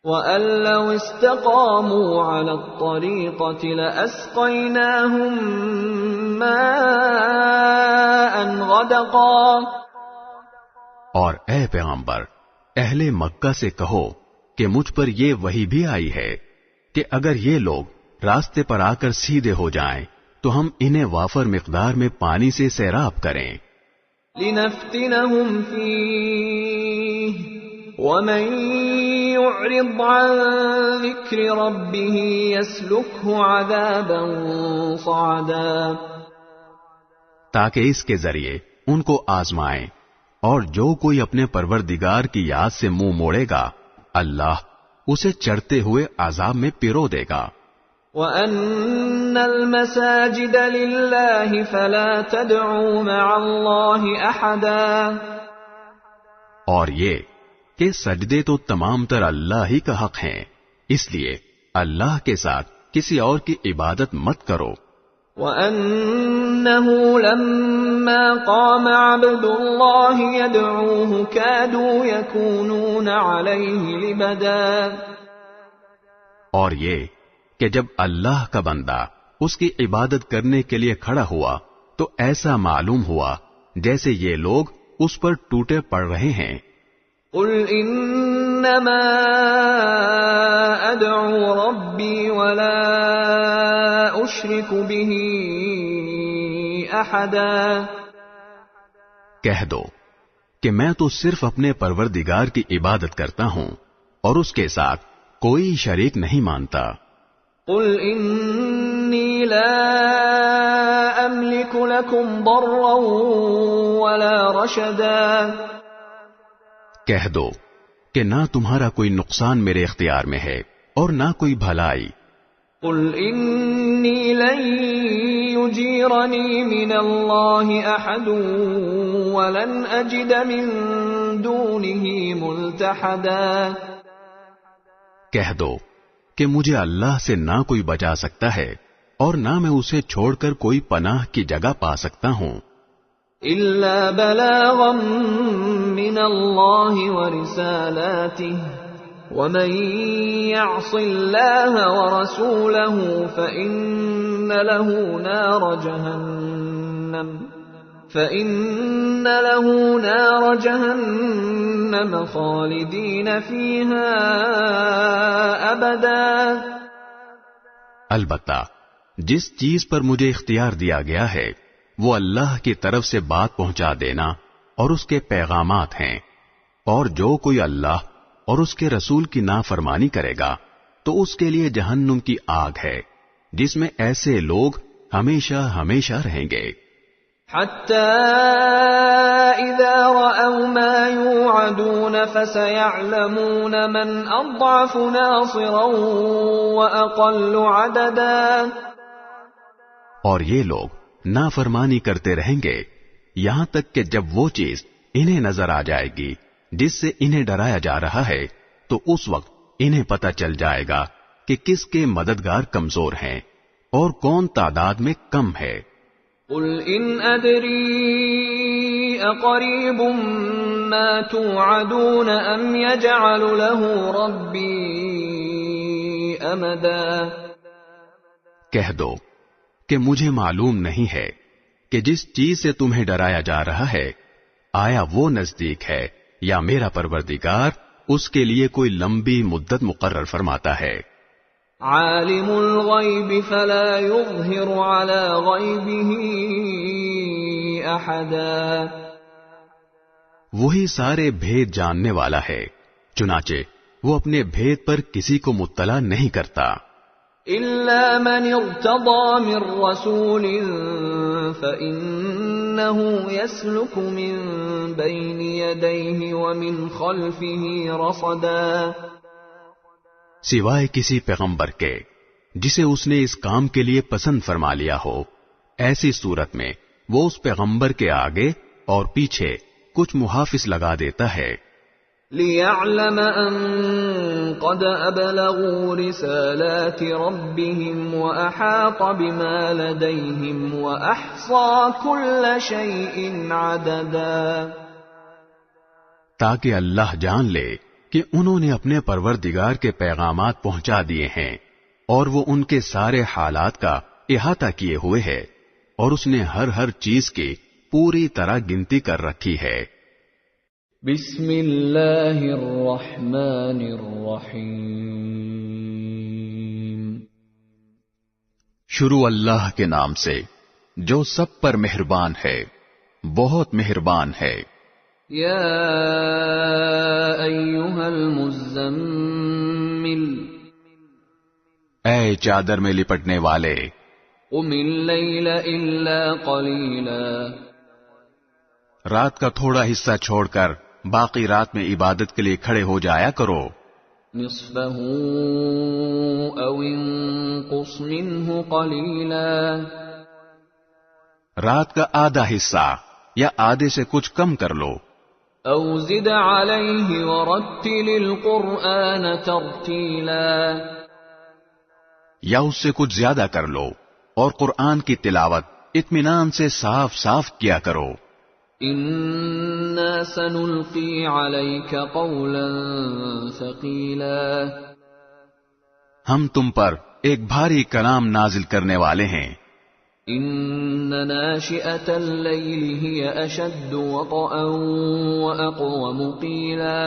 S1: وَأَن لَّوْ اسْتَقَامُوا عَلَى الطَّرِيقَةِ لَأَسْقَيْنَاهُم مَّاءً غَدَقًا.
S2: اور اے پیغمبر، اہل مکہ سے کہو کہ مجھ پر یہ وحی بھی آئی ہے کہ اگر یہ لوگ راستے پر آ کر سیدھے ہو جائیں تو ہم انہیں وافر مقدار میں پانی سے سیراب کریں.
S1: لِنَفْتِنَهُمْ فِيهِ وَمَن يُعْرِضْ عَن ذِكْرِ رَبِّهِ يَسْلُكْهُ عَذَابًا صَعَدًا.
S2: تاکہ اس کے ذریعے ان کو آزمائیں، اور جو کوئی اپنے پروردگار کی یاد سے منہ موڑے گا اللہ اسے چڑھتے ہوئے عذاب میں پیرو دے گا.
S1: وَأَنَّ الْمَسَاجِدَ لِلَّهِ فَلَا تَدْعُوا مَعَ اللَّهِ أَحَدًا.
S2: اور یہ کہ سجدے تو تمام تر اللہ ہی کا حق ہیں، اس لیے اللہ کے ساتھ کسی اور کی عبادت مت کرو.
S1: وَأَنَّهُ لَمَّا قَامَ عَبْدُ اللَّهِ يَدْعُوهُ كَادُوا يَكُونُونَ عَلَيْهِ لِبَدًا.
S2: اور یہ کہ جب اللہ کا بندہ اس کی عبادت کرنے کے لیے کھڑا ہوا تو ایسا معلوم ہوا جیسے یہ لوگ اس پر ٹوٹے پڑ رہے ہیں.
S1: قُلْ إِنَّمَا أَدْعُو رَبِّي وَلَا أُشْرِكُ بِهِ أَحَدًا.
S2: کہہ دو کہ میں تو صرف اپنے پروردگار کی عبادت کرتا ہوں اور اس کے ساتھ کوئی شریک نہیں مانتا.
S1: قُلْ إِنِّي لَا أَمْلِكُ لَكُمْ ضَرًّا وَلَا رَشَدًا.
S2: کہہ دو کہ نہ تمہارا کوئی نقصان میرے اختیار میں ہے اور نہ کوئی بھلائی.
S1: قُلْ إِنِّي لَن يُجِيرَنِي مِنَ اللَّهِ أَحَدٌ وَلَنْ أَجِدَ مِن دُونِهِ مُلْتَحَدًا.
S2: کہہ دو کہ مجھے اللہ سے نہ کوئی بچا سکتا ہے اور نہ میں اسے چھوڑ کر کوئی پناہ کی جگہ پا سکتا ہوں.
S1: إِلَّا بَلَاغًا مِّنَ اللَّهِ وَرِسَالَاتِهِ وَمَن يَعْصِ اللَّهَ وَرَسُولَهُ فَإِنَّ لَهُ نَارَ جَهَنَّمَ خَالِدِينَ فِيهَا أَبَدًا.
S2: البتہ جس چیز پر مجھے اختیار دیا گیا ہے وہ اللہ کی طرف سے بات پہنچا دینا اور اس کے پیغامات ہیں، اور جو کوئی اللہ اور اس کے رسول کی نافرمانی کرے گا تو اس کے لیے جہنم کی آگ ہے جس میں ایسے لوگ ہمیشہ ہمیشہ رہیں گے.
S1: حتى إذا رأوا ما يوعدون فسيعلمون من أضعف ناصرا وأقل عددا.
S2: اور یہ لوگ نافرمانی کرتے رہیں گے یہاں تک کہ جب وہ چیز انہیں نظر آ جائے گی جس سے انہیں ڈرایا جا رہا ہے تو اس وقت انہیں پتہ چل جائے گا کہ کس کے مددگار کمزور ہیں اور کون تعداد میں کم ہے.
S1: قل ان ادری اقریب ما توعدون ام یجعل له ربی امدا.
S2: کہہ دو کہ مجھے معلوم نہیں ہے کہ جس چیز سے تمہیں ڈرایا جا رہا ہے آیا وہ نزدیک ہے یا میرا پروردگار اس کے لیے کوئی لمبی مدت مقرر فرماتا ہے.
S1: عالم الغیب فلا یظہر علی غیبہ احدا.
S2: وہی سارے بھید جاننے والا ہے چنانچہ وہ اپنے بھید پر کسی کو مطلع نہیں کرتا.
S1: الا من ارتضى من رسول فإنه يسلك من بين يديه ومن خلفه رصدا.
S2: سوائے کسی پیغمبر کے جسے اس نے اس کام کے لیے پسند فرما لیا ہو ایسی صورت میں وہ اس پیغمبر کے آگے اور پیچھے کچھ محافظ لگا دیتا ہے.
S1: لِيَعْلَمَ أَن قَدْ أَبْلَغُوا رِسَالَاتِ رَبِّهِمْ وَأَحَاطَ بِمَا لَدَيْهِمْ وَأَحْصَى كُلَّ شَيْءٍ عَدَدًا.
S2: تاکہ اللہ جان لے کہ انہوں نے اپنے پروردگار کے پیغامات پہنچا دیے ہیں اور وہ ان کے سارے حالات کا احاطہ کیے ہوئے ہے اور اس نے ہر چیز کی پوری طرح گنتی کر رکھی ہے.
S1: بسم اللہ الرحمن الرحیم.
S2: شروع اللہ کے نام سے جو سب پر مہربان ہے بہت مہربان ہے.
S1: یا ایھا المزمل
S2: اے چادر میں لپٹنے والے
S1: قم اللیل الا قلیلا.
S2: رات کا تھوڑا حصہ چھوڑ کر باقی رات میں عبادت کے لیے کھڑے ہو جایا کرو.
S1: نصفہ او انقص منہ قلیلا.
S2: رات کا آدھا حصہ یا آدھے سے کچھ کم کر لو.
S1: او زد علیہ ورتل القرآن ترتیلا.
S2: یا اس سے کچھ زیادہ کر لو اور قرآن کی تلاوت اطمینان سے صاف صاف کیا کرو.
S1: انا سنلقی علیک قولا ثقیلا.
S2: ہم تم پر ایک بھاری کلام نازل کرنے والے ہیں.
S1: ان ناشئة اللیل ہی اشد وطئا واقوم قیلا.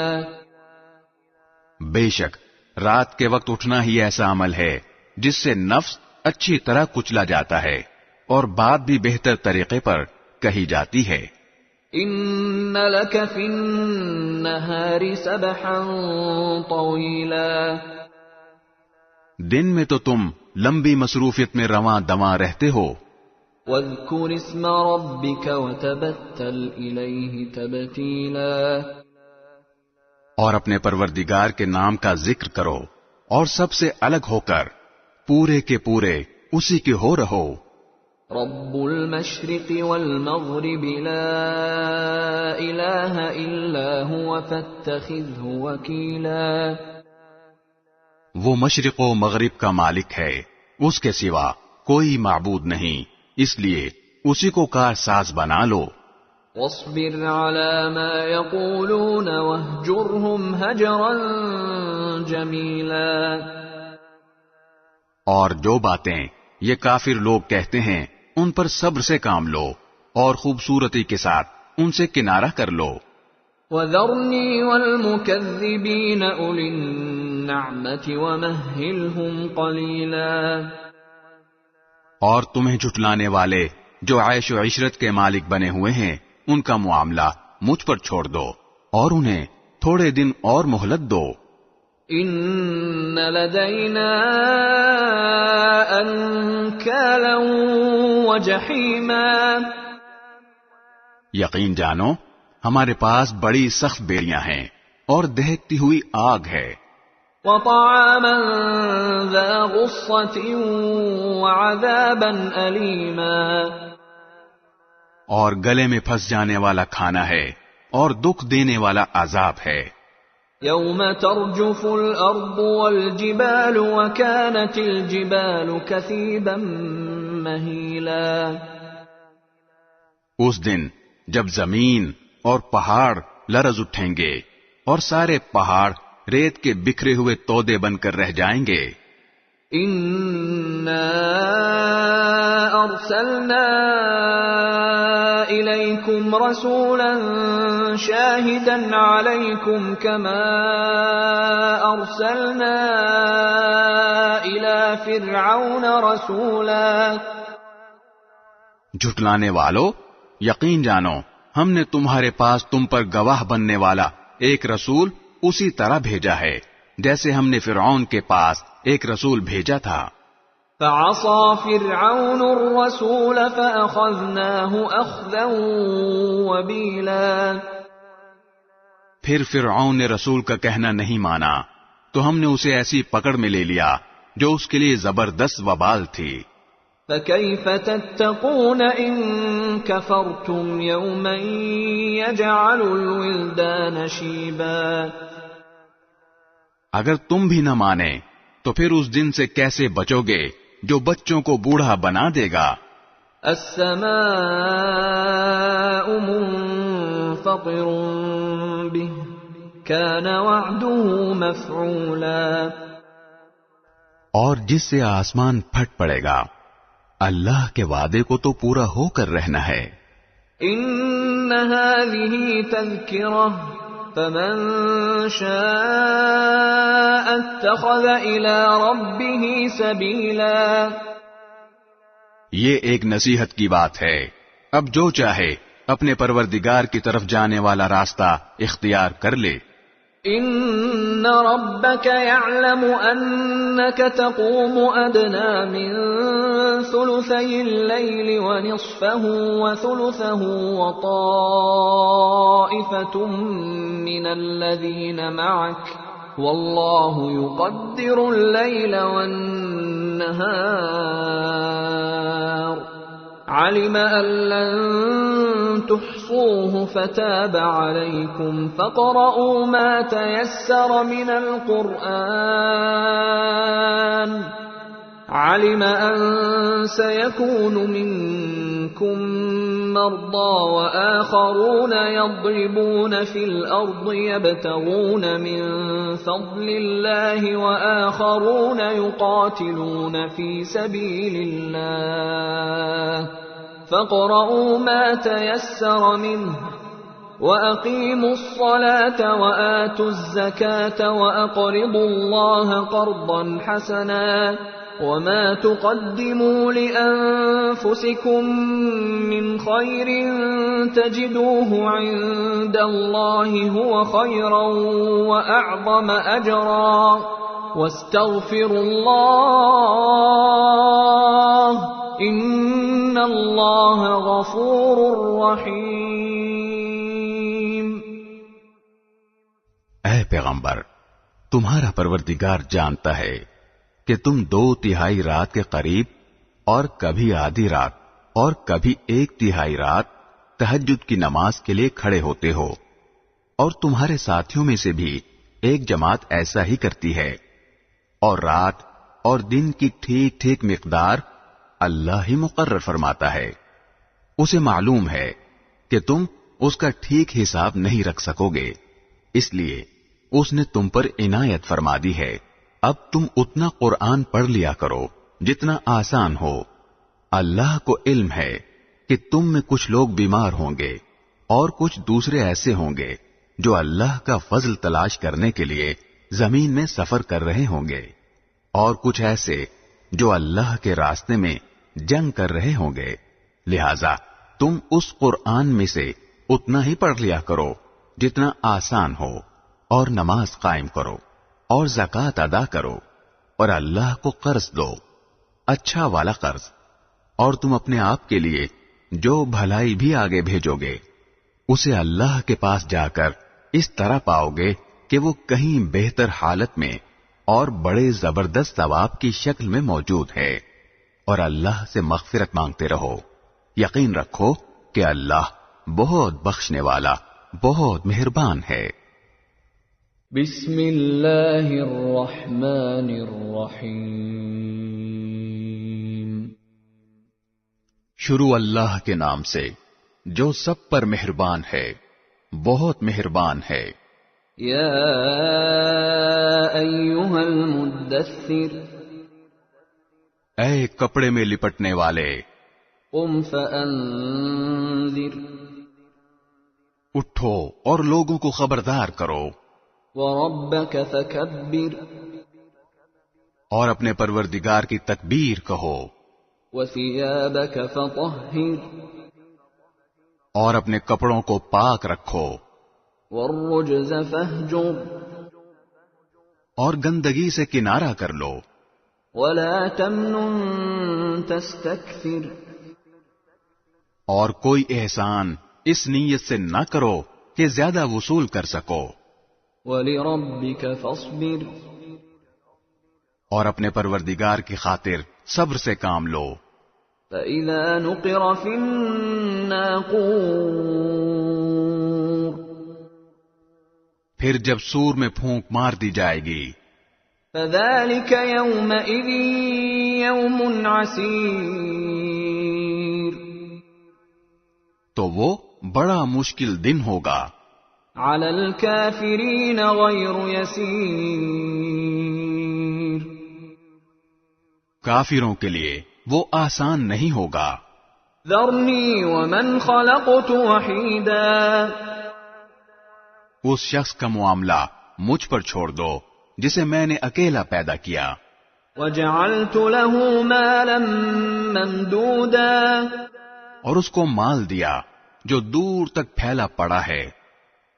S2: بے شک رات کے وقت اٹھنا ہی ایسا عمل ہے جس سے نفس اچھی طرح کچلا جاتا ہے اور بات بھی بہتر طریقے پر کہی جاتی ہے.
S1: ان لک فی النہار سبحا طویلا.
S2: دن میں تو تم لمبی مصروفیت میں رواں دواں رہتے ہو.
S1: واذکر اسم ربک وتبتل الیہ تبتیلا.
S2: اور اپنے پروردگار کے نام کا ذکر کرو اور سب سے الگ ہو کر پورے کے پورے اسی کے ہو رہو.
S1: رب المشرق والمغرب لا الہ الا هو فاتخذه وکیلا.
S2: وہ مشرق و مغرب کا مالک ہے اس کے سوا کوئی معبود نہیں اس لیے اسی کو کارساز بنا لو.
S1: واصبر على ما يقولون واهجرهم هجرا جميلا.
S2: اور جو باتیں یہ کافر لوگ کہتے ہیں ان پر صبر سے کام لو اور خوبصورتی کے ساتھ ان سے کنارہ کر لو.
S1: وَذَرْنِي وَالْمُكَذِّبِينَ أُولِي النَّعْمَةِ وَمَهِّلْهُمْ قَلِيلًا.
S2: اور تمہیں جھٹلانے والے جو عیش و عشرت کے مالک بنے ہوئے ہیں ان کا معاملہ مجھ پر چھوڑ دو اور انہیں تھوڑے دن اور مہلت دو.
S1: ان لدینا انکالا وجحیما،
S2: یقین جانو ہمارے پاس بڑی سخت بیڑیاں ہیں اور دہکتی ہوئی آگ ہے،
S1: وطعاما ذا غصة وعذابا أليما،
S2: اور گلے میں پھنس جانے والا کھانا ہے اور دکھ دینے والا عذاب ہے۔
S1: يوم ترجف الأرض والجبال وكانت الجبال كثيبا مهيلا،
S2: اس دن جب زمین اور پہاڑ لرز اٹھیں گے اور سارے پہاڑ ریت کے بکھرے ہوئے تودے بن کر رہ جائیں گے۔
S1: انا ارسلنا الیکم رسولا شاہدا علیکم کما ارسلنا الی فرعون رسولا،
S2: جھٹلانے والو یقین جانو ہم نے تمہارے پاس تم پر گواہ بننے والا ایک رسول اسی طرح بھیجا ہے جیسے ہم نے فرعون کے پاس ایک رسول بھیجا تھا۔
S1: فعصى فرعون الرسول فأخذناه أخذا وبيلا،
S2: پھر فرعون نے رسول کا کہنا نہیں مانا تو ہم نے اسے ایسی پکڑ میں لے لیا جو اس کے لیے زبردست وبال تھی۔
S1: فكيف تتقون ان كفرتم يوما يجعل الولدان شيبا،
S2: اگر تم بھی نہ مانے تو پھر اس دن سے کیسے بچو گے جو بچوں کو بوڑھا بنا دے گا۔
S1: السماء منفطر به كان وعده مفعولا،
S2: اور جس سے آسمان پھٹ پڑے گا اللہ کے وعدے کو تو پورا ہو کر رہنا ہے۔
S1: ان هذه تذکرہ فمن شاء اتخذ الى ربه سبیلا،
S2: یہ ایک نصیحت کی بات ہے، اب جو چاہے اپنے پروردگار کی طرف جانے والا راستہ اختیار کر لے۔
S1: ان ربك يعلم انك تقوم ادنى من ثلثي الليل ونصفه وثلثه وطائفة من الذين معك والله يقدر الليل والنهار، علم أن لن تحصوه فتاب عليكم فاقرؤوا ما تيسر من القرآن، علم أن سيكون منكم مرضى وآخرون يضربون في الأرض يبتغون من فضل الله وآخرون يقاتلون في سبيل الله، فاقرؤوا ما تيسر منه وأقيموا الصلاة وآتوا الزكاة وأقرضوا الله قرضا حسنا، وما تقدموا لأنفسكم من خير تجدوه عند الله هو خيرا وأعظم أجرا، واستغفروا الله إن الله غفور رحيم۔
S2: اے پیغمبر، تمہارا پروردگار جانتا ہے کہ تم 2/3 رات کے قریب اور کبھی آدھی رات اور کبھی 1/3 رات تہجد کی نماز کے لیے کھڑے ہوتے ہو، اور تمہارے ساتھیوں میں سے بھی ایک جماعت ایسا ہی کرتی ہے، اور رات اور دن کی ٹھیک ٹھیک مقدار اللہ ہی مقرر فرماتا ہے۔ اسے معلوم ہے کہ تم اس کا ٹھیک حساب نہیں رکھ سکو گے، اس لیے اس نے تم پر عنایت فرما دی ہے۔ اب تم اتنا قرآن پڑھ لیا کرو جتنا آسان ہو۔ اللہ کو علم ہے کہ تم میں کچھ لوگ بیمار ہوں گے اور کچھ دوسرے ایسے ہوں گے جو اللہ کا فضل تلاش کرنے کے لیے زمین میں سفر کر رہے ہوں گے، اور کچھ ایسے جو اللہ کے راستے میں جنگ کر رہے ہوں گے، لہذا تم اس قرآن میں سے اتنا ہی پڑھ لیا کرو جتنا آسان ہو، اور نماز قائم کرو۔ اور زکات ادا کرو اور اللہ کو قرض دو، اچھا والا قرض، اور تم اپنے آپ کے لیے جو بھلائی بھی آگے بھیجو گے اسے اللہ کے پاس جا کر اس طرح پاؤ گے کہ وہ کہیں بہتر حالت میں اور بڑے زبردست ثواب کی شکل میں موجود ہے، اور اللہ سے مغفرت مانگتے رہو، یقین رکھو کہ اللہ بہت بخشنے والا بہت مہربان ہے۔
S1: بسم اللہ الرحمن الرحیم۔
S2: شروع اللہ کے نام سے جو سب پر مہربان ہے، بہت مہربان ہے۔
S1: یا ایھا المدثر،
S2: اے کپڑے میں لپٹنے والے،
S1: قم فانذر،
S2: اٹھو اور لوگوں کو خبردار کرو،
S1: وربک فکبر،
S2: اور اپنے پروردگار کی تکبیر کہو،
S1: وثیابک فطہر،
S2: اور اپنے کپڑوں کو پاک رکھو،
S1: والرجز فاہجر،
S2: اور گندگی سے کنارہ کر لو،
S1: ولا تمنن تستکثر،
S2: اور کوئی احسان اس نیت سے نہ کرو کہ زیادہ وصول کر سکو،
S1: ولربک فاصبر،
S2: اور اپنے پروردگار کی خاطر صبر سے کام لو۔
S1: فَإِذَا نُقِرَ فِي النَّاقُورِ،
S2: پھر جب سور میں پھونک مار دی جائے گی،
S1: فَذَلِكَ يَوْمَئِذٍ يَوْمٌ عَسِيرٌ،
S2: تو وہ بڑا مشکل دن ہوگا،
S1: عَلَى الْكَافِرِينَ غَيْرُ يَسِيرٌ،
S2: کافروں کے لیے وہ آسان نہیں ہوگا۔
S1: ذَرْنِي وَمَنْ خَلَقْتُ وَحِيدًا،
S2: اس شخص کا معاملہ مجھ پر چھوڑ دو جسے میں نے اکیلا پیدا کیا،
S1: وَجَعَلْتُ لَهُ مَالًا مَمْدُودًا،
S2: اور اس کو مال دیا جو دور تک پھیلا پڑا ہے،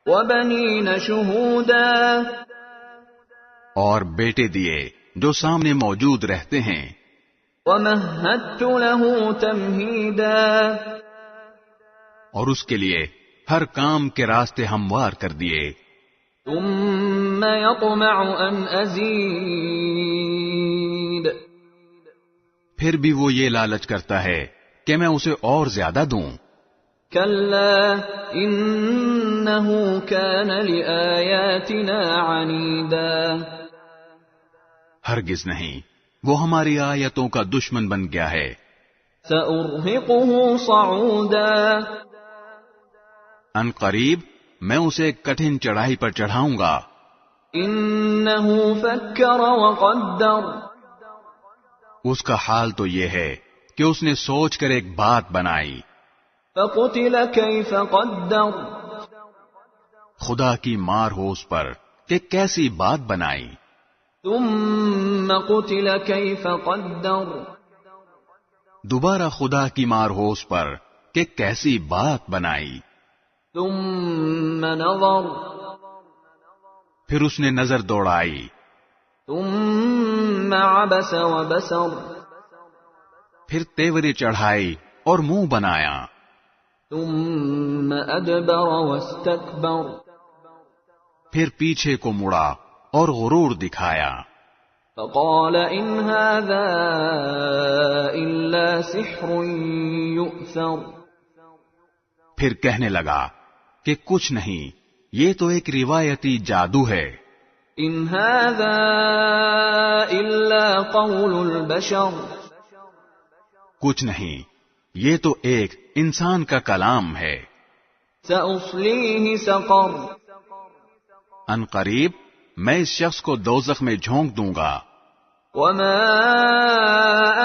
S1: وَبَنِينَ شُهُودًا،
S2: اور بیٹے دیے جو سامنے موجود رہتے ہیں،
S1: وَمَهَّدتُّ لَهُ تَمْهِيدًا،
S2: اور اس کے لیے ہر کام کے راستے ہموار کر دیے،
S1: ثُمَّ يَطْمَعُ أَنْ أَزِيدَ،
S2: پھر بھی وہ یہ لالچ کرتا ہے کہ میں اسے اور زیادہ دوں۔
S1: كَلَّا إِنَّهُ كَانَ لِآيَاتِنَا عَنِيدًا،
S2: ہرگز نہیں، وہ ہماری آیتوں کا دشمن بن گیا ہے۔
S1: سَأُرْهِقُهُ صَعُودًا،
S2: ان قریب میں اسے ایک کٹھن چڑھائی پر چڑھاؤں گا۔
S1: إِنَّهُ فَكَّرَ وَقَدَّرَ،
S2: اس کا حال تو یہ ہے کہ اس نے سوچ کر ایک بات بنائی،
S1: فَقُتِلَ كَيْفَ قَدَّرَ،
S2: خدا کی مار ہو اس پر کہ کیسی بات بنائی۔
S1: ثُمَّ قُتِلَ كَيْفَ قَدَّرَ،
S2: دوبارہ خدا کی مار ہو اس پر کہ کیسی بات بنائی۔
S1: ثُمَّ نَظَرَ،
S2: پھر اس نے نظر دوڑائی،
S1: ثُمَّ عَبَسَ وَبَسَرَ،
S2: پھر تیوری چڑھائی اور منہ بنایا،
S1: ثُمَّ أَدْبَرَ وَاسْتَكْبَرَ،
S2: پھر پیچھے کو مڑا اور غرور دکھایا۔
S1: فَقَالَ إِنْ هَذَا إِلَّا سِحْرٌ يُؤْثَرُ،
S2: پھر کہنے لگا کہ کچھ نہیں، یہ تو ایک روایتی جادو ہے۔
S1: إِنْ هَذَا إِلَّا قَوْلُ الْبَشَرِ،
S2: کچھ نہیں، یہ تو ایک انسان کا کلام ہے۔
S1: سَأُصْلِيهِ سَقَرَ،
S2: ان قریب میں اس شخص کو دوزخ میں جھونک دوں گا۔
S1: وَمَا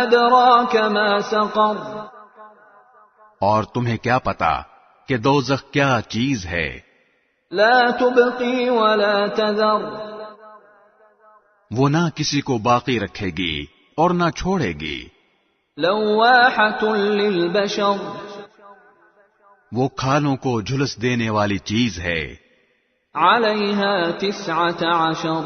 S1: أَدْرَاكَ مَا سَقَرُ،
S2: اور تمہیں کیا پتا کہ دوزخ کیا چیز ہے؟
S1: لَا تُبْقِي وَلَا تَذَرُ،
S2: وہ نہ کسی کو باقی رکھے گی اور نہ چھوڑے گی۔
S1: لَوَّاحَةٌ لِلْبَشَرِ،
S2: وہ کھالوں کو جھلس دینے والی چیز ہے۔
S1: عَلَيْهَا 19،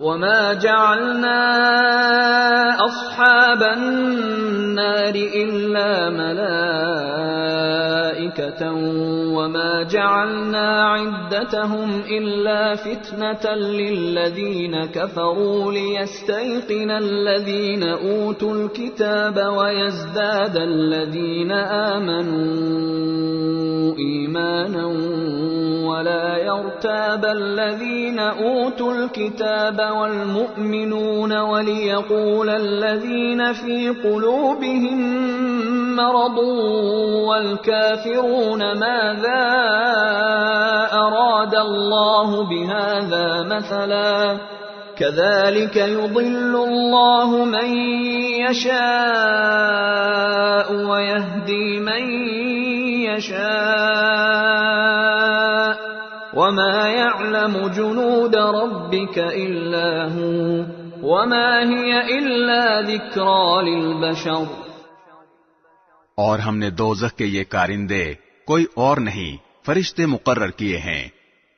S1: وما جعلنا أصحاب النار إلا ملائكة وما جعلنا عدتهم إلا فتنة للذين كفروا ليستيقن الذين أوتوا الكتاب ويزداد الذين آمنوا إيمانا ولا يرتاب الذين أوتوا الكتاب والمؤمنون وليقول الذين في قلوبهم مرض والكافرون ماذا أراد الله بهذا مثلا كذلك يضل الله من يشاء ويهدي من يشاء وما يعلم جنود ربك إلا هو وما هي إلا ذكرى للبشر۔
S2: اور ہم نے دوزخ کے یہ کارندے کوئی اور نہیں فرشتے مقرر کیے ہیں،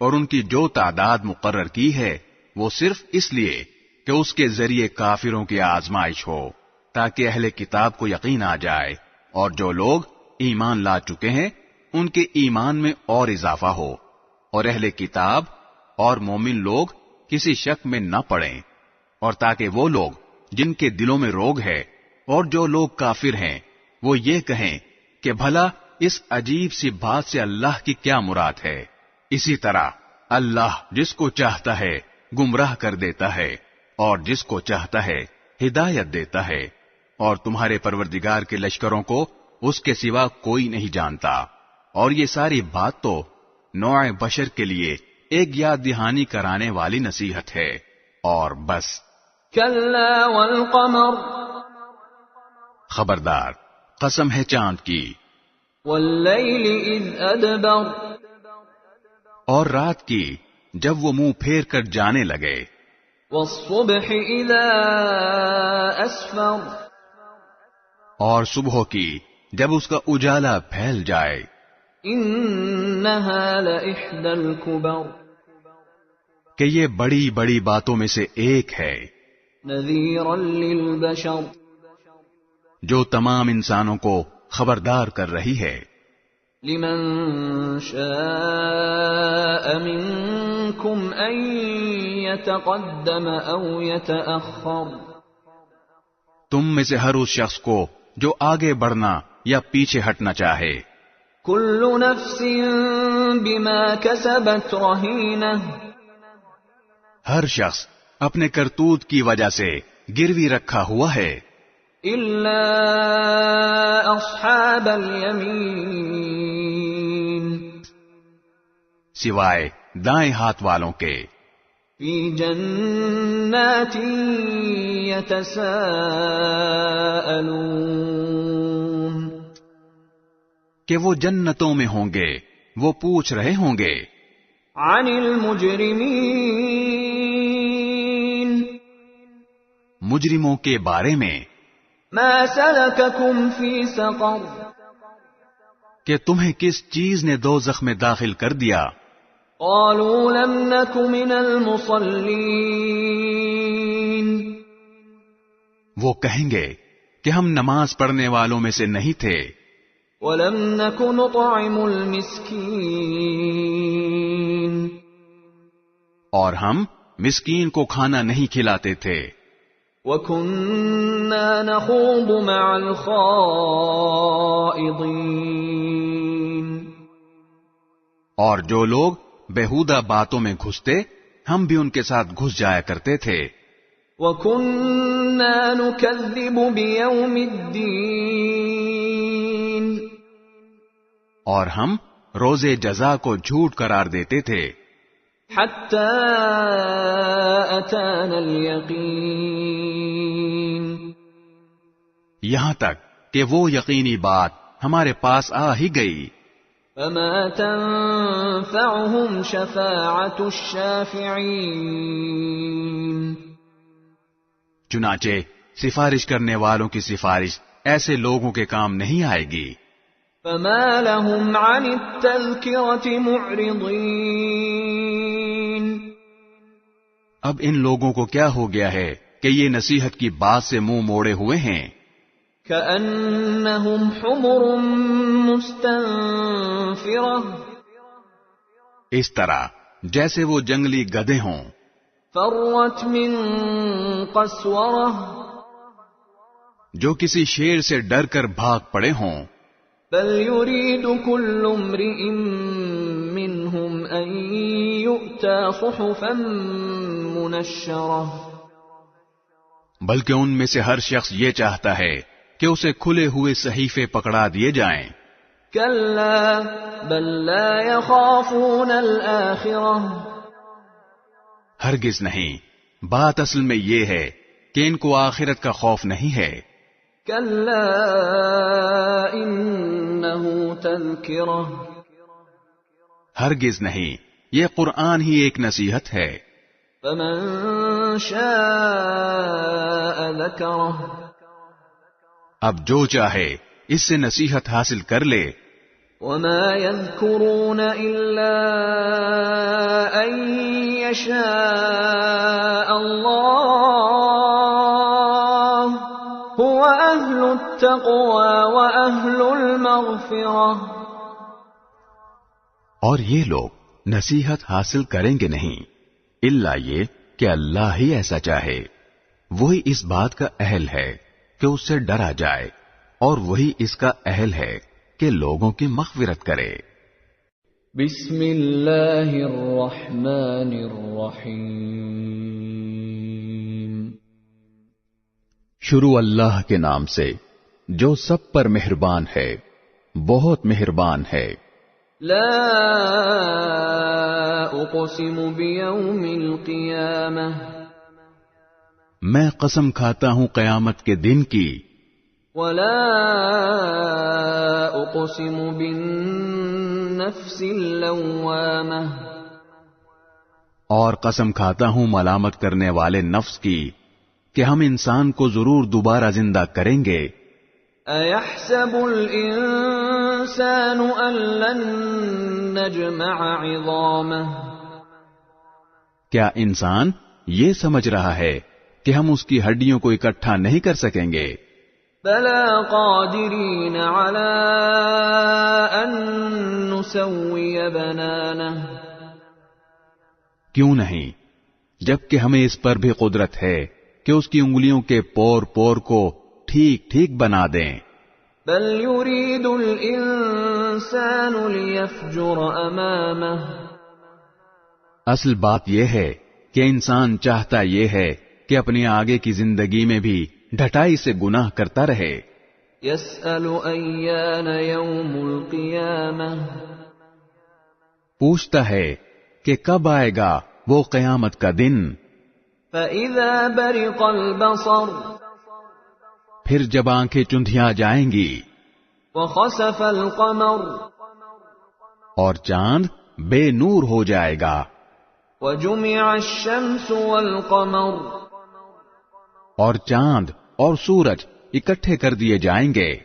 S2: اور ان کی جو تعداد مقرر کی ہے وہ صرف اس لیے کہ اس کے ذریعے کافروں کی آزمائش ہو، تاکہ اہل کتاب کو یقین آ جائے، اور جو لوگ ایمان لا چکے ہیں ان کے ایمان میں اور اضافہ ہو، اور اہل کتاب اور مومن لوگ کسی شک میں نہ پڑیں، اور تاکہ وہ لوگ جن کے دلوں میں روگ ہے اور جو لوگ کافر ہیں وہ یہ کہیں کہ بھلا اس عجیب سی بات سے اللہ کی کیا مراد ہے۔ اسی طرح اللہ جس کو چاہتا ہے گمراہ کر دیتا ہے اور جس کو چاہتا ہے ہدایت دیتا ہے، اور تمہارے پروردگار کے لشکروں کو اس کے سوا کوئی نہیں جانتا۔ اور یہ ساری بات تو نوع بشر کے لیے ایک یاد دہانی کرانے والی نصیحت ہے، اور بس۔
S1: کلا والقمر،
S2: خبردار قسم ہے چاند کی،
S1: واللیل اذ ادبر،
S2: اور رات کی جب وہ منہ پھیر کر جانے لگے،
S1: والصبح اذا اسفر،
S2: اور صبح کی جب اس کا اجالا پھیل جائے،
S1: انہا لإحدى الكبر،
S2: کہ یہ بڑی بڑی باتوں میں سے ایک ہے،
S1: نذیرا للبشر،
S2: جو تمام انسانوں کو خبردار کر رہی ہے،
S1: لمن شاء منکم ان یتقدم او یتأخر،
S2: تم میں سے ہر اس شخص کو جو آگے بڑھنا یا پیچھے ہٹنا چاہے،
S1: کل نفس بما کسبت رہینہ،
S2: ہر شخص اپنے کرتوت کی وجہ سے گروی رکھا ہوا ہے،
S1: الا اصحاب الیمین،
S2: سوائے دائیں ہاتھ والوں کے،
S1: فی جنات یتساءلون،
S2: کہ وہ جنتوں میں ہوں گے، وہ پوچھ رہے ہوں گے،
S1: عن المجرمین،
S2: مجرموں کے بارے میں،
S1: ما سلککم فی سقر،
S2: کہ تمہیں کس چیز نے دوزخ میں داخل کر دیا،
S1: قالوا لم نک من المصلین،
S2: وہ کہیں گے کہ ہم نماز پڑھنے والوں میں سے نہیں تھے،
S1: ولم نک نطعم المسکین،
S2: اور ہم مسکین کو کھانا نہیں کھلاتے تھے،
S1: وَكُنَّا نَخُوضُ مَعَ الْخَائِضِينَ،
S2: اور جو لوگ بیہودہ باتوں میں گھستے ہم بھی ان کے ساتھ گھس جایا کرتے تھے،
S1: وَكُنَّا نُكَذِّبُ بِيَوْمِ الدِّينِ،
S2: اور ہم روز جزا کو جھوٹ قرار دیتے تھے،
S1: حَتَّى أَتَانَا الْيَقِينُ،
S2: یہاں تک کہ وہ یقینی بات ہمارے پاس آ ہی گئی،
S1: فَمَا تَنفَعُهُمْ شَفَاعَةُ الشَّافِعِينَ،
S2: چنانچہ سفارش کرنے والوں کی سفارش ایسے لوگوں کے کام نہیں آئے گی،
S1: فما لهم عن التذكرة معرضين.
S2: اب ان لوگوں کو کیا ہو گیا ہے کہ یہ نصیحت کی بات سے منہ موڑے ہوئے ہیں.
S1: كأنهم حمر مستنفرة.
S2: اس طرح جیسے وہ جنگلی گدھے ہوں.
S1: فرت من قسورة.
S2: جو کسی شیر سے ڈر کر بھاگ پڑے ہوں.
S1: بل يريد كل امرئ منهم أن يؤتى صحفا منشرة.
S2: بلکہ ان میں سے ہر شخص یہ چاہتا ہے کہ اسے کھلے ہوئے صحیفے پکڑا دیے جائیں.
S1: كلا بل لا يخافون الآخرة.
S2: ہرگز نہیں، بات اصل میں یہ ہے کہ ان کو آخرت کا خوف نہیں ہے.
S1: كلا إنه تذكرة.
S2: ہرگز نہیں، یہ قرآن ہی ایک نصیحت ہے.
S1: فمن شاء ذكره.
S2: اب جو چاہے اس سے نصیحت حاصل کر لے.
S1: وما يذكرون إلا أن يشاء الله هو أهل التقوى وأهل المغفرة.
S2: اور یہ لوگ نصیحت حاصل کریں گے نہیں الا یہ کہ اللہ ہی ایسا چاہے. وہی اس بات کا اہل ہے کہ اس سے ڈرا جائے، اور وہی اس کا اہل ہے کہ لوگوں کی مغفرت کرے.
S1: بسم اللہ الرحمن الرحیم.
S2: شروع اللہ کے نام سے جو سب پر مہربان ہے، بہت مہربان ہے.
S1: لا اقسم بیوم القیامہ.
S2: میں قسم کھاتا ہوں قیامت کے دن کی.
S1: ولا اقسم بالنفس اللوامہ.
S2: اور قسم کھاتا ہوں ملامت کرنے والے نفس کی کہ ہم انسان کو ضرور دوبارہ زندہ کریں گے.
S1: ایحسب الانسان ان لن نجمع عظامہ.
S2: کیا انسان یہ سمجھ رہا ہے کہ ہم اس کی ہڈیوں کو اکٹھا نہیں کر سکیں گے؟
S1: بلا قادرین علی ان نسوی بنانہ.
S2: کیوں نہیں، جبکہ ہمیں اس پر بھی قدرت ہے کہ اس کی انگلیوں کے پور پور کو ٹھیک ٹھیک بنا دیں.
S1: بل یرید الانسان لیفجر امامہ.
S2: اصل بات یہ ہے کہ انسان چاہتا یہ ہے کہ اپنی آگے کی زندگی میں بھی ڈھٹائی سے گناہ کرتا رہے.
S1: یسأل ایان یوم القیامہ.
S2: پوچھتا ہے کہ کب آئے گا وہ قیامت کا دن.
S1: فإذا برق البصر.
S2: پھر جب آنکھیں چندھیاں جائیں گی.
S1: وخسف القمر.
S2: اور چاند بے نور ہو جائے گا.
S1: وجمع الشمس والقمر.
S2: اور چاند اور سورج اکٹھے کر دیے جائیں گے.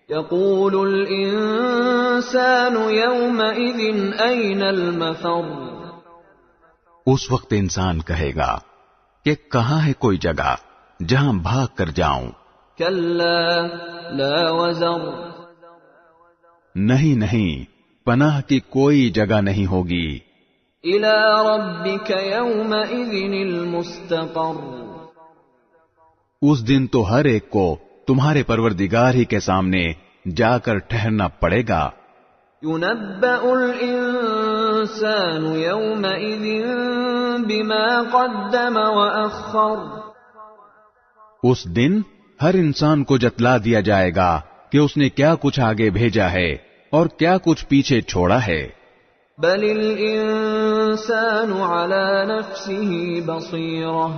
S1: یقول الانسان یومئذ این المفر.
S2: اس وقت انسان کہے گا کہ کہاں ہے کوئی جگہ جہاں بھاگ کر جاؤں.
S1: کلا لا وزر.
S2: نہیں نہیں، پناہ کی کوئی جگہ نہیں ہوگی.
S1: الی ربک یومئذ المستقر.
S2: اس دن تو ہر ایک کو تمہارے پروردگار ہی کے سامنے جا کر ٹھہرنا پڑے گا.
S1: ينبأ الإنسان يومئذ بما قدم وأخر.
S2: اس دن ہر انسان کو جتلا دیا جائے گا کہ اس نے کیا کچھ آگے بھیجا ہے اور کیا کچھ پیچھے چھوڑا ہے.
S1: بل الإنسان على نفسه بصيرة.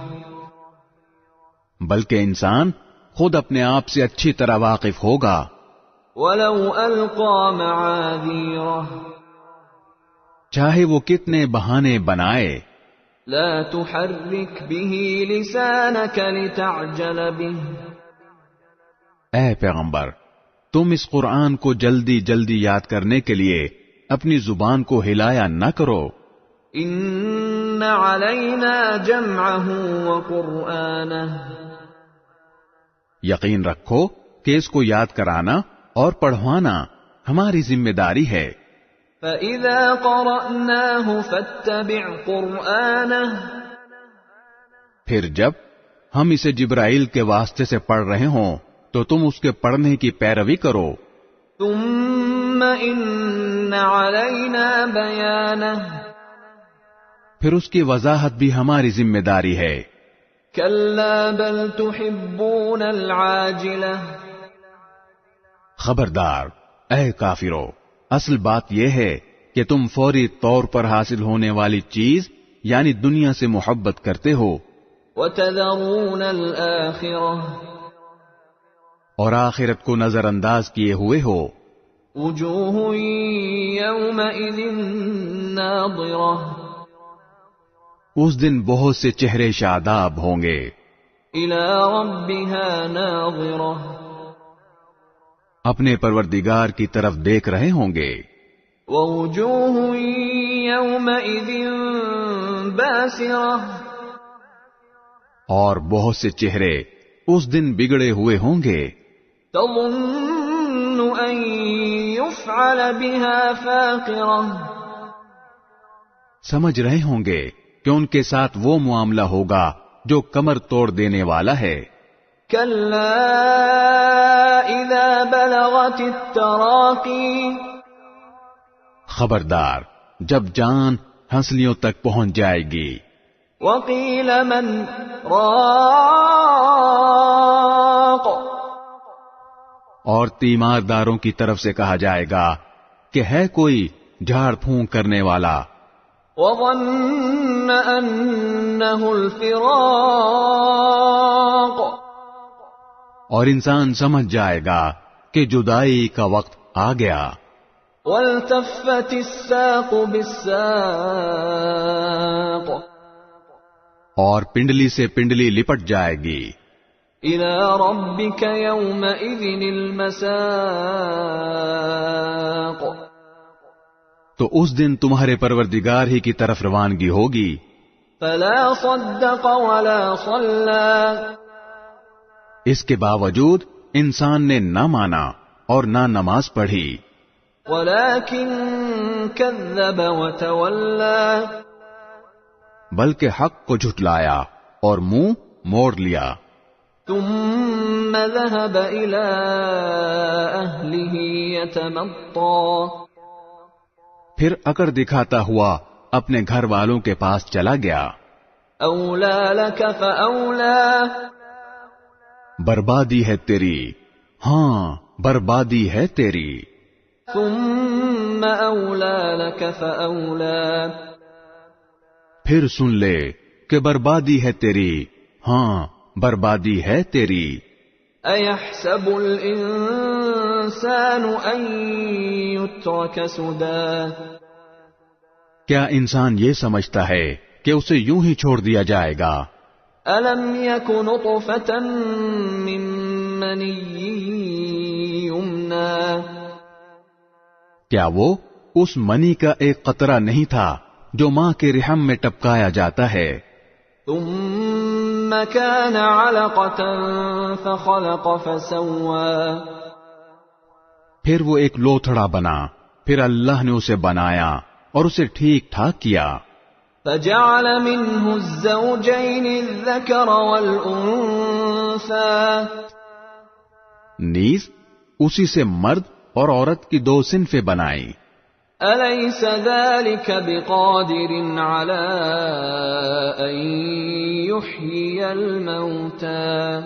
S2: بلکہ انسان خود اپنے آپ سے اچھی طرح واقف ہوگا.
S1: ولو ألقى معاذيره.
S2: چاہے وہ کتنے بہانے بنائے.
S1: لا تحرك به لسانك لتعجل به.
S2: اے پیغمبر، تم اس قرآن کو جلدی جلدی یاد کرنے کے لیے اپنی زبان کو ہلایا نہ کرو.
S1: ان علینا جمعہ وقرآنہ،
S2: یقین رکھو کہ اس کو یاد کرانا اور پڑھوانا ہماری ذمہ داری ہے.
S1: فَإِذَا قَرَأْنَاهُ فَاتَّبِعْ قُرْآنَهُ،
S2: پھر جب ہم اسے جبرائیل کے واسطے سے پڑھ رہے ہوں تو تم اس کے پڑھنے کی پیروی کرو.
S1: ثُمَّ إِنَّ عَلَيْنَا بَيَانَهُ،
S2: پھر اس کی وضاحت بھی ہماری ذمہ داری ہے.
S1: كَلَّا بَلْ تُحِبُّونَ الْعَاجِلَةَ،
S2: خبردار اے کافرو، اصل بات یہ ہے کہ تم فوری طور پر حاصل ہونے والی چیز یعنی دنیا سے محبت کرتے ہو.
S1: وَتَذَرُونَ الْآخِرَةَ،
S2: اور آخرت کو نظر انداز کیے ہوئے ہو.
S1: وُجُوهٌ يَوْمَئِذٍ نَاظِرَةٌ،
S2: اس دن بہت سے چہرے شاداب ہوں گے.
S1: إِلَى رَبِّهَا نَاظِرَةٌ،
S2: اپنے پروردگار کی طرف دیکھ رہے ہوں گے.
S1: وَوُجُوهٌ يَوْمَئِذٍ بَاسِرَةٌ،
S2: اور بہت سے چہرے اس دن بگڑے ہوئے ہوں گے.
S1: تَظُنُّ أَن يُفْعَلَ بِهَا فَاقِرَةٌ،
S2: سمجھ رہے ہوں گے کہ ان کے ساتھ وہ معاملہ ہوگا جو کمر توڑ دینے والا ہے.
S1: كَلَّا إِذَا بَلَغَتِ التَّرَاقِي،
S2: خبردار جب جان ہنسلیوں تک پہنچ جائے گی.
S1: وَقِيلَ مَنْ رَاقٍ،
S2: اور تیمارداروں کی طرف سے کہا جائے گا کہ ہے کوئی جھاڑ پھونک کرنے والا.
S1: وَظَنَّ أَنَّهُ الْفِرَاقُ،
S2: اور انسان سمجھ جائے گا کہ جدائی کا وقت آ گیا.
S1: وَالْتَفَّتِ السَّاقُ بِالسَّاقِ،
S2: اور پنڈلی سے پنڈلی لپٹ جائے گی.
S1: إِلَى رَبِّكَ يَوْمَئِذٍ الْمَسَاقُ،
S2: تو اس دن تمہارے پروردگار ہی کی طرف روانگی ہوگی.
S1: فَلَا صَدَّقَ وَلَا صَلَّى،
S2: اس کے باوجود انسان نے نہ مانا اور نہ نماز پڑھی.
S1: وَلَكِن كَذَّبَ وَتَوَلَّى،
S2: بلکہ حق کو جھٹلایا اور منہ موڑ لیا.
S1: ثُمَّ ذَهَبَ إِلَى أَهْلِهِ يَتَمَطَّى،
S2: پھر اکڑ دکھاتا ہوا اپنے گھر والوں کے پاس چلا گیا.
S1: أَوْلَى لَكَ فَأَوْلَى،
S2: بربادی ہے تیری، ہاں بربادی ہے تیری.
S1: ثُمَّ أَوْلَى لَكَ فَأَوْلَى،
S2: پھر سن لے کہ بربادی ہے تیری، ہاں بربادی ہے تیری.
S1: أَيَحْسَبُ الْإِنسَانُ أَن يُتْرَكَ سُدًى،
S2: کیا انسان یہ سمجھتا ہے کہ اسے یوں ہی چھوڑ دیا جائے گا؟
S1: أَلَمْ يَكُ نُطْفَةً مِّن مَّنِيٍّ يُمْنَىٰ،
S2: کیا وہ اس منی کا ایک قطرہ نہیں تھا جو ماں کے رحم میں ٹپکایا جاتا ہے؟
S1: ثُمَّ كَانَ عَلَقَةً فَخَلَقَ فَسَوَّىٰ،
S2: پھر وہ ایک لوتھڑا بنا، پھر اللہ نے اسے بنایا اور اسے ٹھیک ٹھاک کیا.
S1: فَجَعَلَ مِنْهُ الزَّوْجَيْنِ الذَّكَرَ وَالْأُنثَىٰ،
S2: نیز اسی سے مرد اور عورت کی دو صنفیں بنائیں.
S1: أَلَيْسَ ذَلِكَ بِقَادِرٍ عَلَىٰ أَن يُحْيِيَ الْمَوْتَىٰ،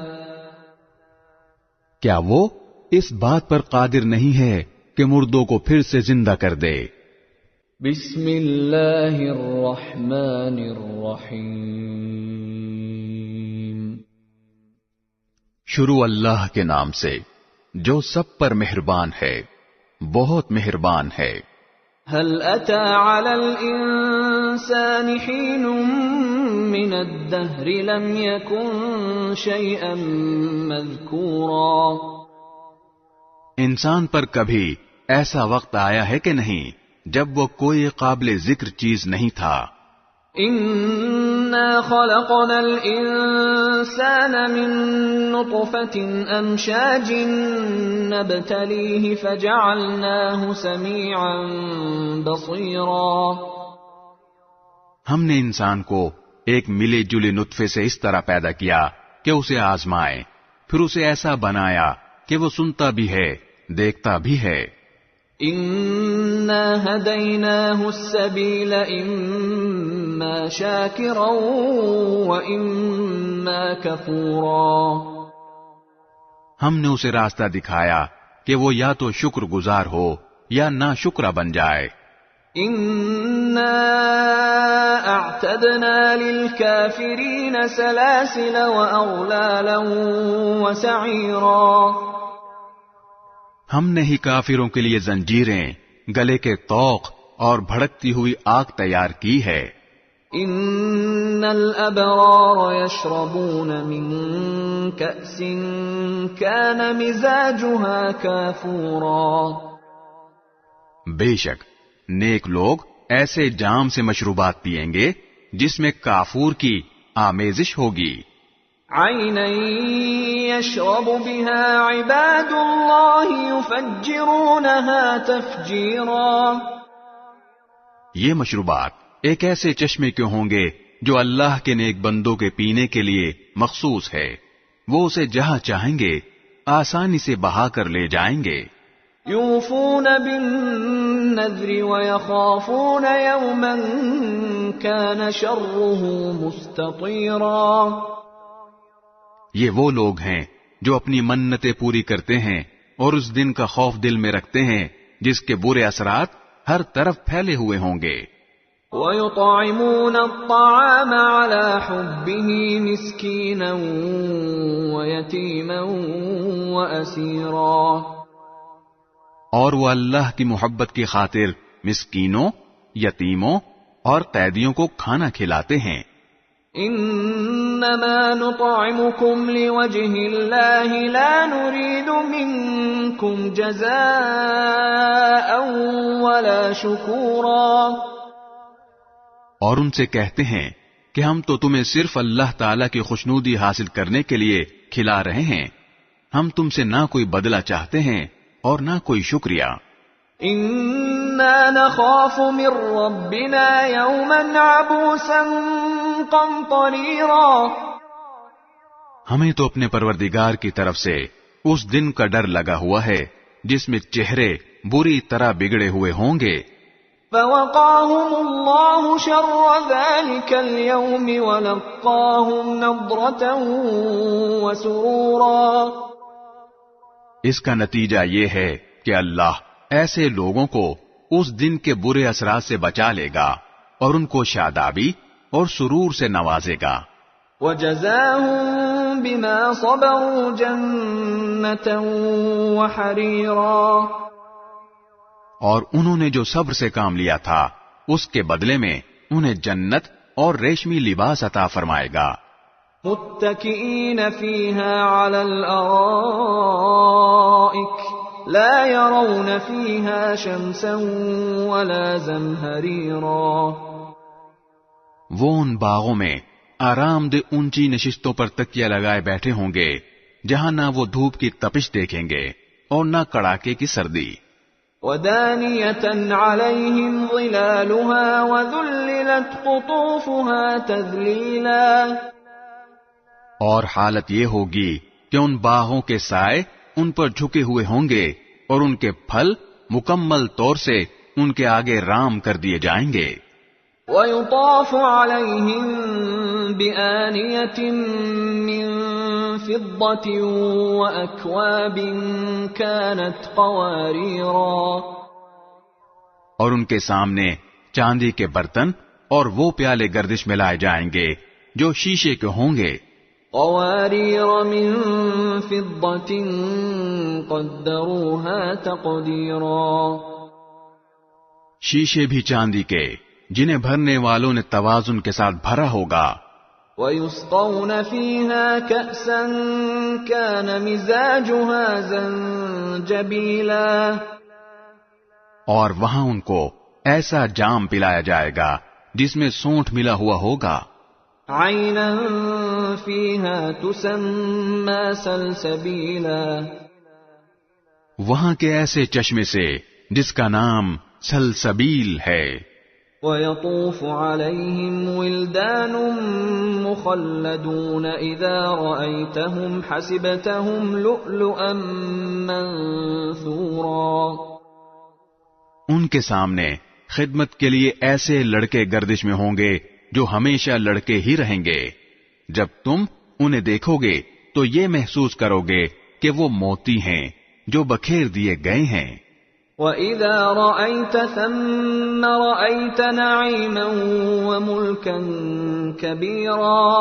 S2: کیا وہ اس بات پر قادر نہیں ہے کہ مردوں کو پھر سے زندہ کر دے؟
S1: بسم اللہ الرحمن الرحیم،
S2: شروع اللہ کے نام سے جو سب پر مہربان ہے، بہت مہربان ہے.
S1: هل أتى على الإنسان حين من الدهر لم يكن شيئا مذكورا،
S2: انسان پر کبھی ایسا وقت آیا ہے کہ نہیں جب وہ کوئی قابل ذکر چیز نہیں تھا؟
S1: انا خلقنا الانسان من نطفة امشاج نبتليه فجعلناه سميعا بصيرا.
S2: ہم نے انسان کو ایک ملے جلے نطفے سے اس طرح پیدا کیا کہ اسے آزمائے، پھر اسے ایسا بنایا کہ وہ سنتا بھی ہے، دیکھتا بھی ہے.
S1: انا هديناه السبيل اما شاكرا واما كفورا.
S2: ہم نے اسے راستہ دکھایا کہ وہ یا تو شکر گزار ہو یا ناشکرا بن جائے.
S1: انا اعتدنا للكافرين سلاسل واغلالا وسعيرا.
S2: ہم نے ہی کافروں کے لیے زنجیریں، گلے کے طوق اور بھڑکتی ہوئی آگ تیار کی ہے.
S1: ان الابرار يشربون من كأس كان مزاجها كافورا.
S2: بے شک نیک لوگ ایسے جام سے مشروبات پیئیں گے جس میں کافور کی آمیزش ہوگی.
S1: عینا یشرب بها عباد اللہ یفجرونها تفجیرا.
S2: یہ مشروبات ایک ایسے چشمے کے ہوں گے جو اللہ کے نیک بندوں کے پینے کے لیے مخصوص ہے، وہ اسے جہاں چاہیں گے آسانی سے بہا کر لے جائیں گے.
S1: یوفون بالنذر ویخافون یوما کان شره مستطیرا.
S2: یہ وہ لوگ ہیں جو اپنی منتیں پوری کرتے ہیں اور اس دن کا خوف دل میں رکھتے ہیں جس کے برے اثرات ہر طرف پھیلے ہوئے ہوں گے.
S1: وَيُطْعِمُونَ الطَّعَامَ عَلَى حُبِّهِ مِسْكِينًا وَيَتِيمًا وَأَسِيرًا.
S2: اور وہ اللہ کی محبت کی خاطر مسکینوں، یتیموں اور قیدیوں کو کھانا کھلاتے ہیں.
S1: انما نطعمكم لوجه الله لا نريد منكم جزاء ولا شكورا.
S2: اور ان سے کہتے ہیں کہ ہم تو تمہیں صرف اللہ تعالیٰ کی خوشنودی حاصل کرنے کے لیے کھلا رہے ہیں، ہم تم سے نہ کوئی بدلہ چاہتے ہیں اور نہ کوئی شکریہ.
S1: انا نخاف من ربنا يوما عبوسا قمطريرا.
S2: ہمیں تو اپنے پروردگار کی طرف سے اس دن کا ڈر لگا ہوا ہے جس میں چہرے بری طرح بگڑے ہوئے ہوں گے.
S1: فوقاهم الله شر ذلك اليوم ولقاهم نضرة وسرورا.
S2: اس کا نتیجہ یہ ہے کہ اللہ ایسے لوگوں کو اس دن کے برے اثرات سے بچا لے گا اور ان کو شادابی اور سرور سے نوازے گا.
S1: وَجَزَاهُم بِمَا صَبَرُوا جَنَّةً وَحَرِيرًا.
S2: اور انہوں نے جو صبر سے کام لیا تھا اس کے بدلے میں انہیں جنت اور ریشمی لباس عطا فرمائے گا.
S1: متکئین فیہا علی الارائک لا يرون فیہا شمسا ولا زمہریرا.
S2: وہ ان باغوں میں آرام دہ اونچی نشستوں پر تکیہ لگائے بیٹھے ہوں گے جہاں نہ وہ دھوپ کی تپش دیکھیں گے اور نہ کڑاکے کی سردی.
S1: وَدَانِيَةً عَلَيْهِمْ ظِلَالُهَا وَذُلِّلَتْ قُطُوفُهَا تَذْلِيلًا.
S2: اور حالت یہ ہوگی کہ ان باغوں کے سائے ان پر جھکے ہوئے ہوں گے اور ان کے پھل مکمل طور سے ان کے آگے رام کر دیے جائیں گے.
S1: وَيُطَافُ عَلَيْهِمْ بِآنِيَةٍ مِّن فِضَّةٍ وَأَكْوَابٍ كَانَتْ قَوَارِيرًا.
S2: اور ان کے سامنے چاندی کے برتن اور وہ پیالے گردش میں لائے جائیں گے جو شیشے کے ہوں گے.
S1: قوارير من فضة قدروها تقديرا.
S2: شیشے بھی چاندی کے جنہیں بھرنے والوں نے توازن کے ساتھ بھرا ہوگا.
S1: وَيُسْقَوْنَ فِيهَا كَأْسًا كَانَ مِزَاجُهَا زَنجَبِيلًا،
S2: اور وہاں ان کو ایسا جام پلایا جائے گا جس میں سونٹھ ملا ہوا ہوگا.
S1: عَيْنًا فِيهَا تُسَمَّى سَلْسَبِيلًا،
S2: وہاں کے ایسے چشمے سے جس کا نام سلسبیل ہے.
S1: وَيَطُوفُ عَلَيْهِمْ وِلْدَانٌ مُخَلَّدُونَ إِذَا رَأَيْتَهُمْ حَسِبْتَهُمْ لُؤْلُؤًا مَّنثُورًا،
S2: ان کے سامنے خدمت کے لیے ایسے لڑکے گردش میں ہوں گے جو ہمیشہ لڑکے ہی رہیں گے. جب تم انہیں دیکھو گے تو یہ محسوس کرو گے کہ وہ موتی ہیں جو بکھیر دیے گئے ہیں.
S1: وَإِذَا رَأَيْتَ ثَمَّ رَأَيْتَ نَعِيمًا وَمُلْكًا كَبِيرًا،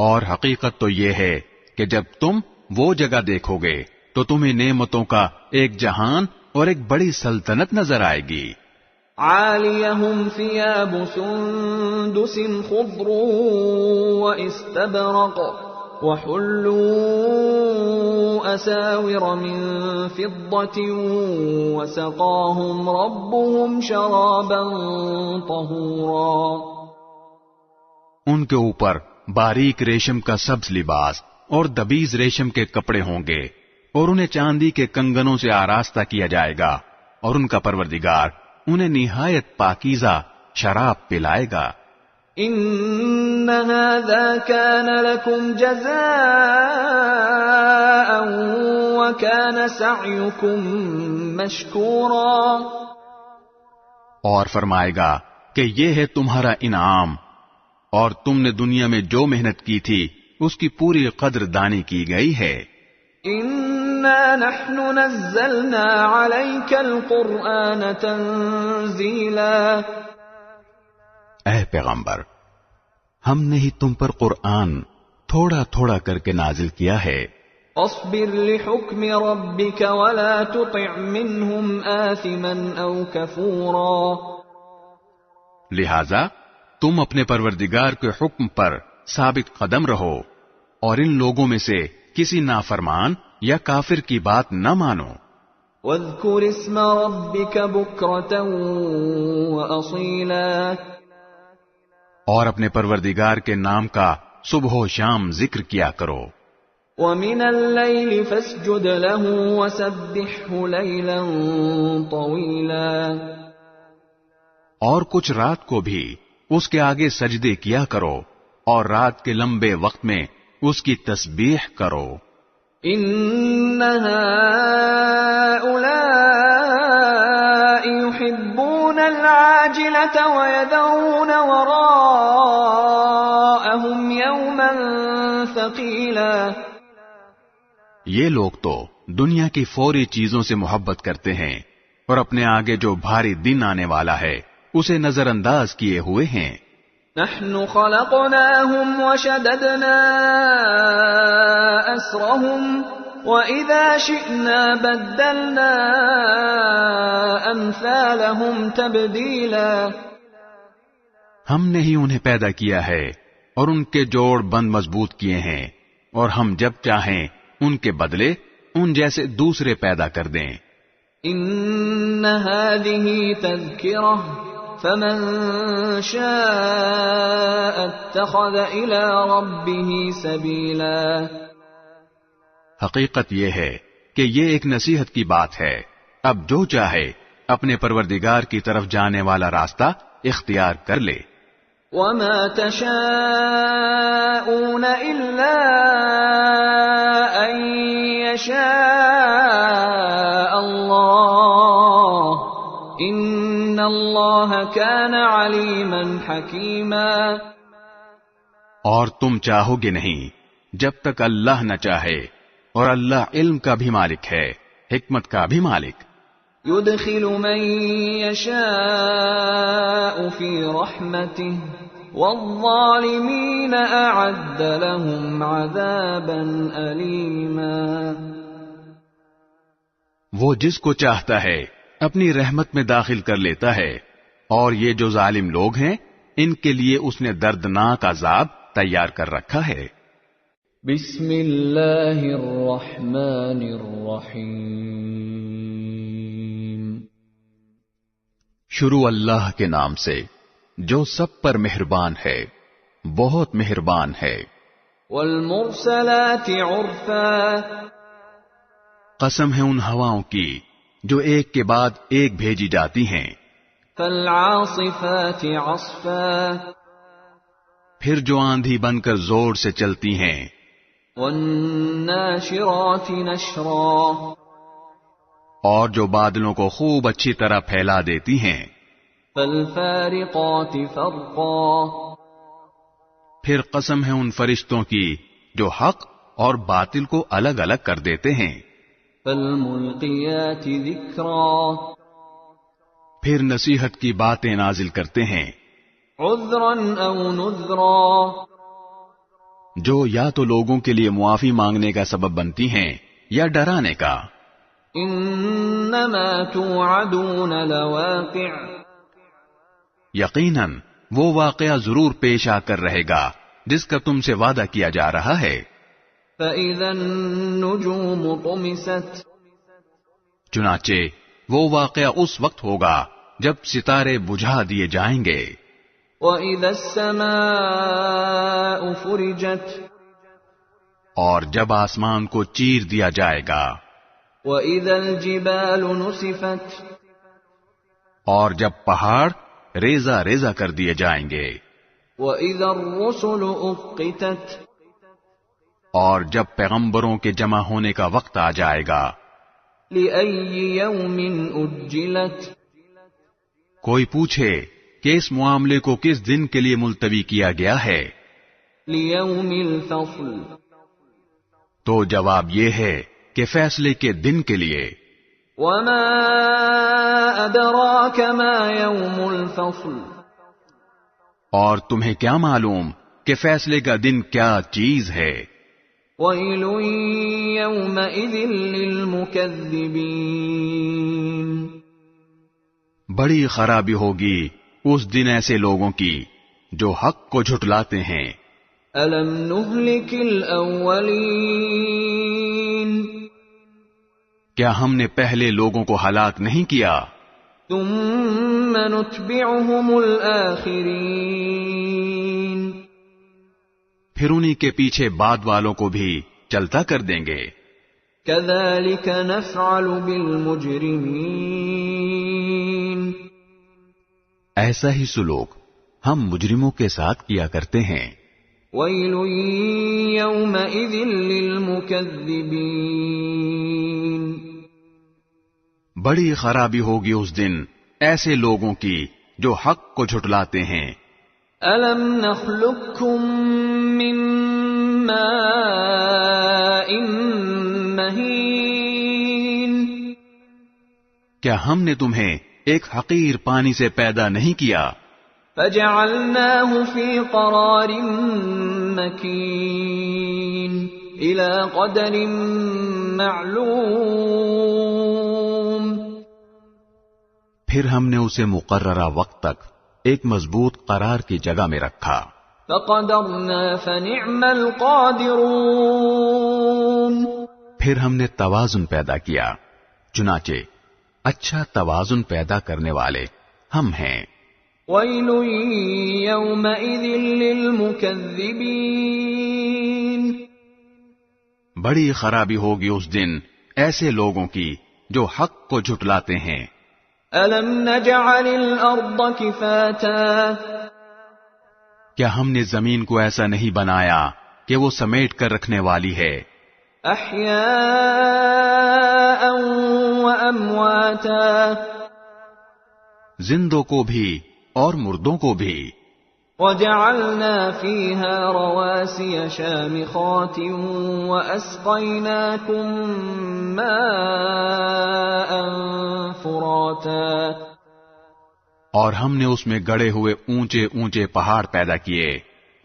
S2: اور حقیقت تو یہ ہے کہ جب تم وہ جگہ دیکھو گے تو تمہیں نعمتوں کا ایک جہان اور ایک بڑی سلطنت نظر آئے گی.
S1: عَالِيَهُمْ ثِيَابُ سُندُسٍ خُضْرٌ وَإِسْتَبْرَقٌ وَحُلُّوا أَسَاوِرَ مِن فِضَّةٍ وَسَقَاهُمْ رَبُّهُمْ شَرَابًا طَهُورًا،
S2: ان کے اوپر باریک ریشم کا سبز لباس اور دبیز ریشم کے کپڑے ہوں گے اور انہیں چاندی کے کنگنوں سے آراستہ کیا جائے گا اور ان کا پروردگار انہیں نہایت پاکیزہ شراب پلائے گا.
S1: إِنَّ هَذَا كَانَ لَكُمْ جَزَاءً وَكَانَ سَعْيُكُمْ مَشْكُورًا،
S2: اور فرمائے گا کہ یہ ہے تمہارا انعام اور تم نے دنیا میں جو محنت کی تھی اس کی پوری قدر دانی کی گئی ہے.
S1: إِنَّا نَحْنُ نَزَّلْنَا عَلَيْكَ الْقُرْآنَ تَنزِيلًا،
S2: اے پیغمبر، ہم نے ہی تم پر قرآن تھوڑا تھوڑا کر کے نازل کیا ہے.
S1: اصبر لحکم ربک ولا تطع منهم آثما او کفورا،
S2: لہذا تم اپنے پروردگار کے حکم پر ثابت قدم رہو اور ان لوگوں میں سے کسی نافرمان یا کافر کی بات نہ مانو.
S1: واذکر اسم ربک بکرة واصیلا،
S2: اور اپنے پروردگار کے نام کا صبح و شام ذکر کیا کرو.
S1: وَمِنَ اللَّيْلِ فَاسْجُدْ لَهُ وَسَبِّحْهُ لَيْلًا طَوِيلًا،
S2: اور کچھ رات کو بھی اس کے آگے سجدے کیا کرو اور رات کے لمبے وقت میں اس کی تسبیح کرو.
S1: إِنَّ هَؤُلَاءِ يُحِبُّونَ الْعَاجِلَةَ وَيَذَرُونَ وَرَاءَهُمْ يَوْمًا ثَقِيلًا،
S2: یہ لوگ تو دنیا کی فوری چیزوں سے محبت کرتے ہیں اور اپنے آگے جو بھاری دن آنے والا ہے اسے نظر انداز کیے ہوئے ہیں.
S1: نحن خلقناهم وشددنا أسرهم وإذا شئنا بدلنا أمثالهم تبديلا،
S2: ہم نے ہی انہیں پیدا کیا ہے اور ان کے جوڑ بند مضبوط کیے ہیں اور ہم جب چاہیں ان کے بدلے ان جیسے دوسرے پیدا کر دیں.
S1: إن هذه تذكرة فمن شاء اتخذ إلى ربه سبيلا،
S2: حقیقت یہ ہے کہ یہ ایک نصیحت کی بات ہے، اب جو چاہے اپنے پروردگار کی طرف جانے والا راستہ اختیار کر لے.
S1: وما تشاءون إلا أن يشاء الله إن الله كان عليما حكيما،
S2: اور تم چاہو گے نہیں جب تک اللہ نہ چاہے، اور اللہ علم کا بھی مالک ہے، حکمت کا بھی مالک.
S1: يدخل من يشاء في رحمته والظالمين أعد لهم عذابا أليما،
S2: وہ جس کو چاہتا ہے اپنی رحمت میں داخل کر لیتا ہے، اور یہ جو ظالم لوگ ہیں ان کے لیے اس نے دردناک عذاب تیار کر رکھا ہے۔
S1: بسم اللہ الرحمن الرحیم۔
S2: شروع اللہ کے نام سے جو سب پر مہربان ہے، بہت مہربان ہے۔
S1: والمرسلات عرفا،
S2: قسم ہے ان ہواؤں کی جو ایک کے بعد ایک بھیجی جاتی ہیں۔
S1: فالعاصفات عصفا،
S2: پھر جو آندھی بن کر زور سے چلتی ہیں۔
S1: والناشرات نشرا،
S2: اور جو بادلوں کو خوب اچھی طرح پھیلا دیتی ہیں۔
S1: فالفارقات فرقا،
S2: پھر قسم ہے ان فرشتوں کی جو حق اور باطل کو الگ الگ کر دیتے ہیں۔
S1: فالملقیات ذکرا،
S2: پھر نصیحت کی باتیں نازل کرتے ہیں۔
S1: عذرا او نذرا،
S2: جو یا تو لوگوں کے لیے معافی مانگنے کا سبب بنتی ہیں یا ڈرانے کا۔
S1: انما توعدون لواقع،
S2: یقیناً وہ واقعہ ضرور پیش آ کر رہے گا جس کا تم سے وعدہ کیا جا رہا ہے۔
S1: فإذا النجوم طمست،
S2: چنانچہ وہ واقعہ اس وقت ہوگا جب ستارے بجھا دیے جائیں گے۔
S1: وإذا السماء فرجت،
S2: اور جب آسمان کو چیر دیا جائے گا۔
S1: وإذا الجبال نسفت،
S2: اور جب پہاڑ ریزہ ریزہ کر دیے جائیں گے۔
S1: وإذا الرسل أقتت،
S2: اور جب پیغمبروں کے جمع ہونے کا وقت آ جائے گا۔
S1: لأي يوم أجلت،
S2: کوئی پوچھے کہ اس معاملے کو کس دن کے لیے ملتوی کیا گیا ہے؟
S1: ليوم الفصل،
S2: تو جواب یہ ہے کہ فیصلے کے دن کے لیے۔
S1: وما أدراك ما يوم الفصل،
S2: اور تمہیں کیا معلوم کہ فیصلے کا دن کیا چیز ہے؟
S1: ويل يومئذ للمكذبين،
S2: بڑی خرابی ہوگی اس دن ایسے لوگوں کی جو حق کو جھٹلاتے ہیں۔
S1: ألم نهلك الأولين،
S2: کیا ہم نے پہلے لوگوں کو ہلاک نہیں کیا؟
S1: ثم نتبعهم الآخرين،
S2: پھر انہی کے پیچھے بعد والوں کو بھی چلتا کر دیں گے۔
S1: كذلك نفعل بالمجرمين،
S2: ایسا ہی سلوک ہم مجرموں کے ساتھ کیا کرتے ہیں۔
S1: ويل يومئذ للمكذبين،
S2: بڑی خرابی ہوگی اس دن ایسے لوگوں کی جو حق کو جھٹلاتے ہیں۔
S1: ألم نخلقكم من ماء مهين،
S2: کیا ہم نے تمہیں ایک حقیر پانی سے پیدا نہیں کیا؟
S1: فجعلناه في قرار مكين إلى قدر معلوم،
S2: پھر ہم نے اسے مقررہ وقت تک ایک مضبوط قرار کی جگہ میں رکھا۔
S1: فقدرنا فنعم القادرون،
S2: پھر ہم نے توازن پیدا کیا، چنانچہ اچھا توازن پیدا کرنے والے ہم ہیں۔
S1: ويل يومئذ للمكذبين،
S2: بڑی خرابی ہوگی اس دن ایسے لوگوں کی جو حق کو جھٹلاتے ہیں۔
S1: ألم نجعل الأرض كفاتا،
S2: کیا ہم نے زمین کو ایسا نہیں بنایا کہ وہ سمیٹ کر رکھنے والی ہے؟
S1: أحياء وأمواتا،
S2: زندوں کو بھی اور مردوں کو بھی۔
S1: وجعلنا فيها رواسي شامخات وأسقيناكم ماء فراتا،
S2: اور ہم نے اس میں گڑے ہوئے اونچے اونچے پہاڑ پیدا کیے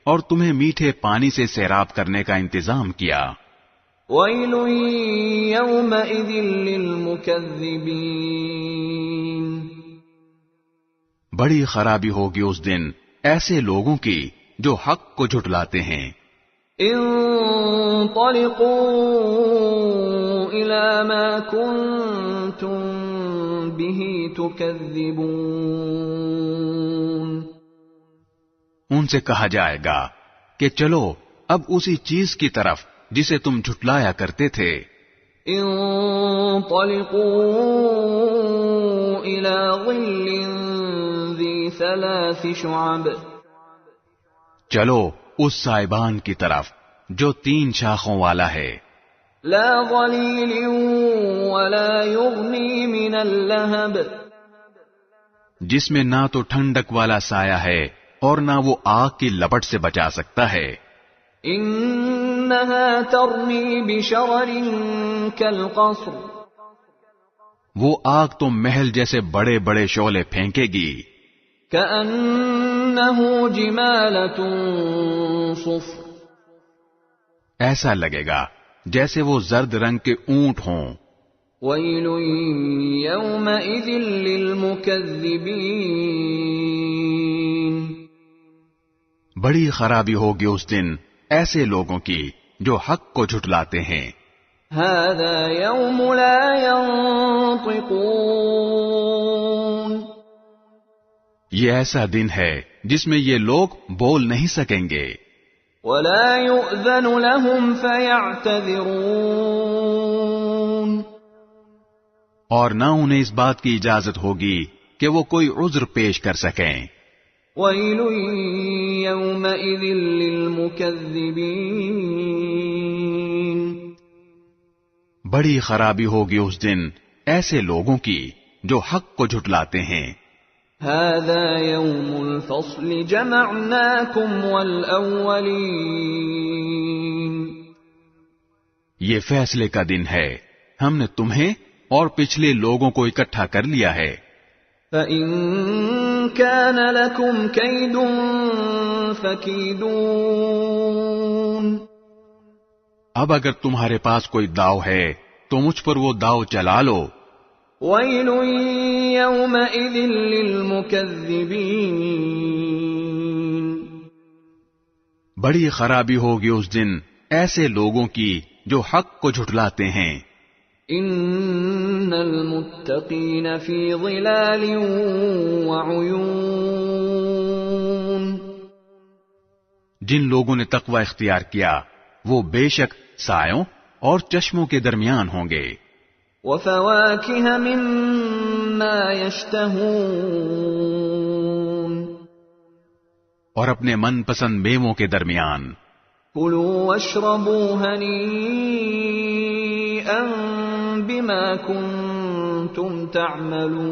S2: اور تمہیں میٹھے پانی سے سیراب کرنے کا انتظام کیا۔
S1: ويل يومئذ للمكذبين،
S2: بڑی خرابی ہوگی اس دن ایسے لوگوں کی جو حق کو جھٹلاتے ہیں۔
S1: انطلقوا إلى ما كنتم به تكذبون،
S2: ان سے کہا جائے گا کہ چلو اب اسی چیز کی طرف جسے تم جھٹلایا کرتے تھے۔
S1: انطلقوا إلى ظل ذي 3 شعب،
S2: چلو اس سائبان کی طرف جو 3 شاخوں والا ہے،
S1: لا ظليل ولا يغني من اللهب،
S2: جس میں نہ تو ٹھنڈک والا سایہ ہے اور نہ وہ آگ کی لپٹ سے بچا سکتا ہے۔
S1: انها ترمي بشرر كالقصر،
S2: وہ آگ تو محل جیسے بڑے بڑے شعلے پھینکے گی،
S1: كأنه جمالة صفر،
S2: ایسا لگے گا جیسے وہ زرد رنگ کے اونٹ ہوں۔
S1: ويل يومئذ للمكذبين،
S2: بڑی خرابی ہوگی اس دن ایسے لوگوں کی جو حق کو جھٹلاتے ہیں۔
S1: هذا يوم لا ينطقون،
S2: یہ ایسا دن ہے جس میں یہ لوگ بول نہیں سکیں گے۔
S1: ولا يؤذن لهم فيعتذرون،
S2: اور نہ انہیں اس بات کی اجازت ہوگی کہ وہ کوئی عذر پیش کر سکیں۔
S1: ويل يومئذ للمكذبين،
S2: بڑی خرابی ہوگی اس دن ایسے لوگوں کی جو حق کو جھٹلاتے ہیں۔
S1: هذا يوم الفصل جمعناكم والأولين،
S2: یہ فیصلے کا دن ہے، ہم نے تمہیں اور پچھلے لوگوں کو اکٹھا کر لیا ہے۔
S1: فَإِن كَانَ لَكُمْ كَيْدٌ فَكِيدُونِ،
S2: اب اگر تمہارے پاس کوئی داؤ ہے تو مجھ پر وہ داؤ چلا لو۔
S1: وَيْلٌ يَوْمَئِذٍ لِّلْمُكَذِّبِينَ،
S2: بڑی خرابی ہوگی اس دن ایسے لوگوں کی جو حق کو جھٹلاتے ہیں۔
S1: ان المتقین فی ظلال وعیون،
S2: جن لوگوں نے تقوی اختیار کیا وہ بے شک سایوں اور چشموں کے درمیان ہوں گے۔
S1: وفواکہ مما یشتہون،
S2: اور اپنے من پسند میووں کے درمیان۔
S1: کلوا واشربوا ہنیئا بما کنتم تعملون،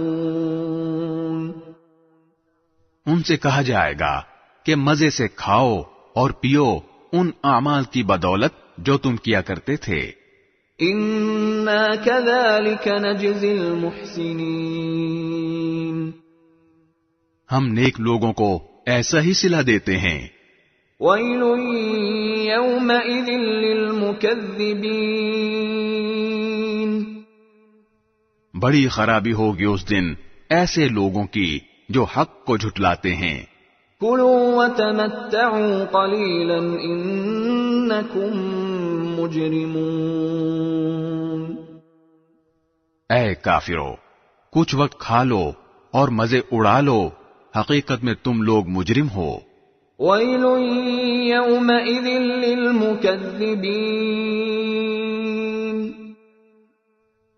S2: ان سے کہا جائے گا کہ مزے سے کھاؤ اور پیو ان اعمال کی بدولت جو تم کیا کرتے تھے۔
S1: انا کذالک نجزی المحسنین،
S2: ہم نیک لوگوں کو ایسا ہی صلہ دیتے ہیں۔
S1: ویل یومئذ للمکذبین،
S2: بڑی خرابی ہوگی اس دن ایسے لوگوں کی جو حق کو جھٹلاتے ہیں۔
S1: کلوا وتمتعوا قلیلا انکم مجرمون،
S2: اے کافرو، کچھ وقت کھا لو اور مزے اڑا لو، حقیقت میں تم لوگ مجرم ہو۔
S1: ویل یومئذ للمکذبین،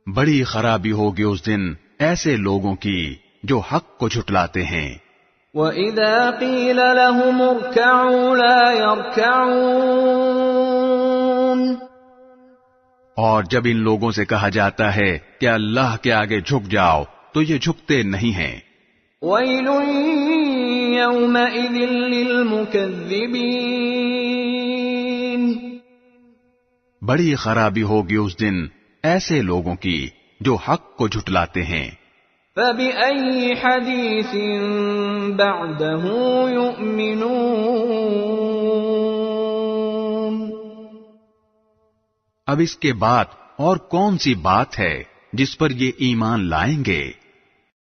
S2: بڑی خرابی ہوگی اس دن ایسے لوگوں کی جو حق کو جھٹلاتے ہیں۔
S1: وَإِذَا قِيلَ لَهُمُ ارْكَعُوا لَا يَرْكَعُونَ،
S2: اور جب ان لوگوں سے کہا جاتا ہے کہ اللہ کے آگے جھک جاؤ تو یہ جھکتے نہیں ہیں۔
S1: وَيْلٌ يَوْمَئِذٍ لِّلْمُكَذِّبِينَ،
S2: بڑی خرابی ہوگی اس دن ایسے لوگوں کی جو حق کو جھٹلاتے ہیں۔
S1: فَبِأَيِّ حَدِيثٍ بَعْدَهُ يُؤْمِنُونَ،
S2: اب اس کے بعد اور کون سی بات ہے جس پر یہ ایمان لائیں گے؟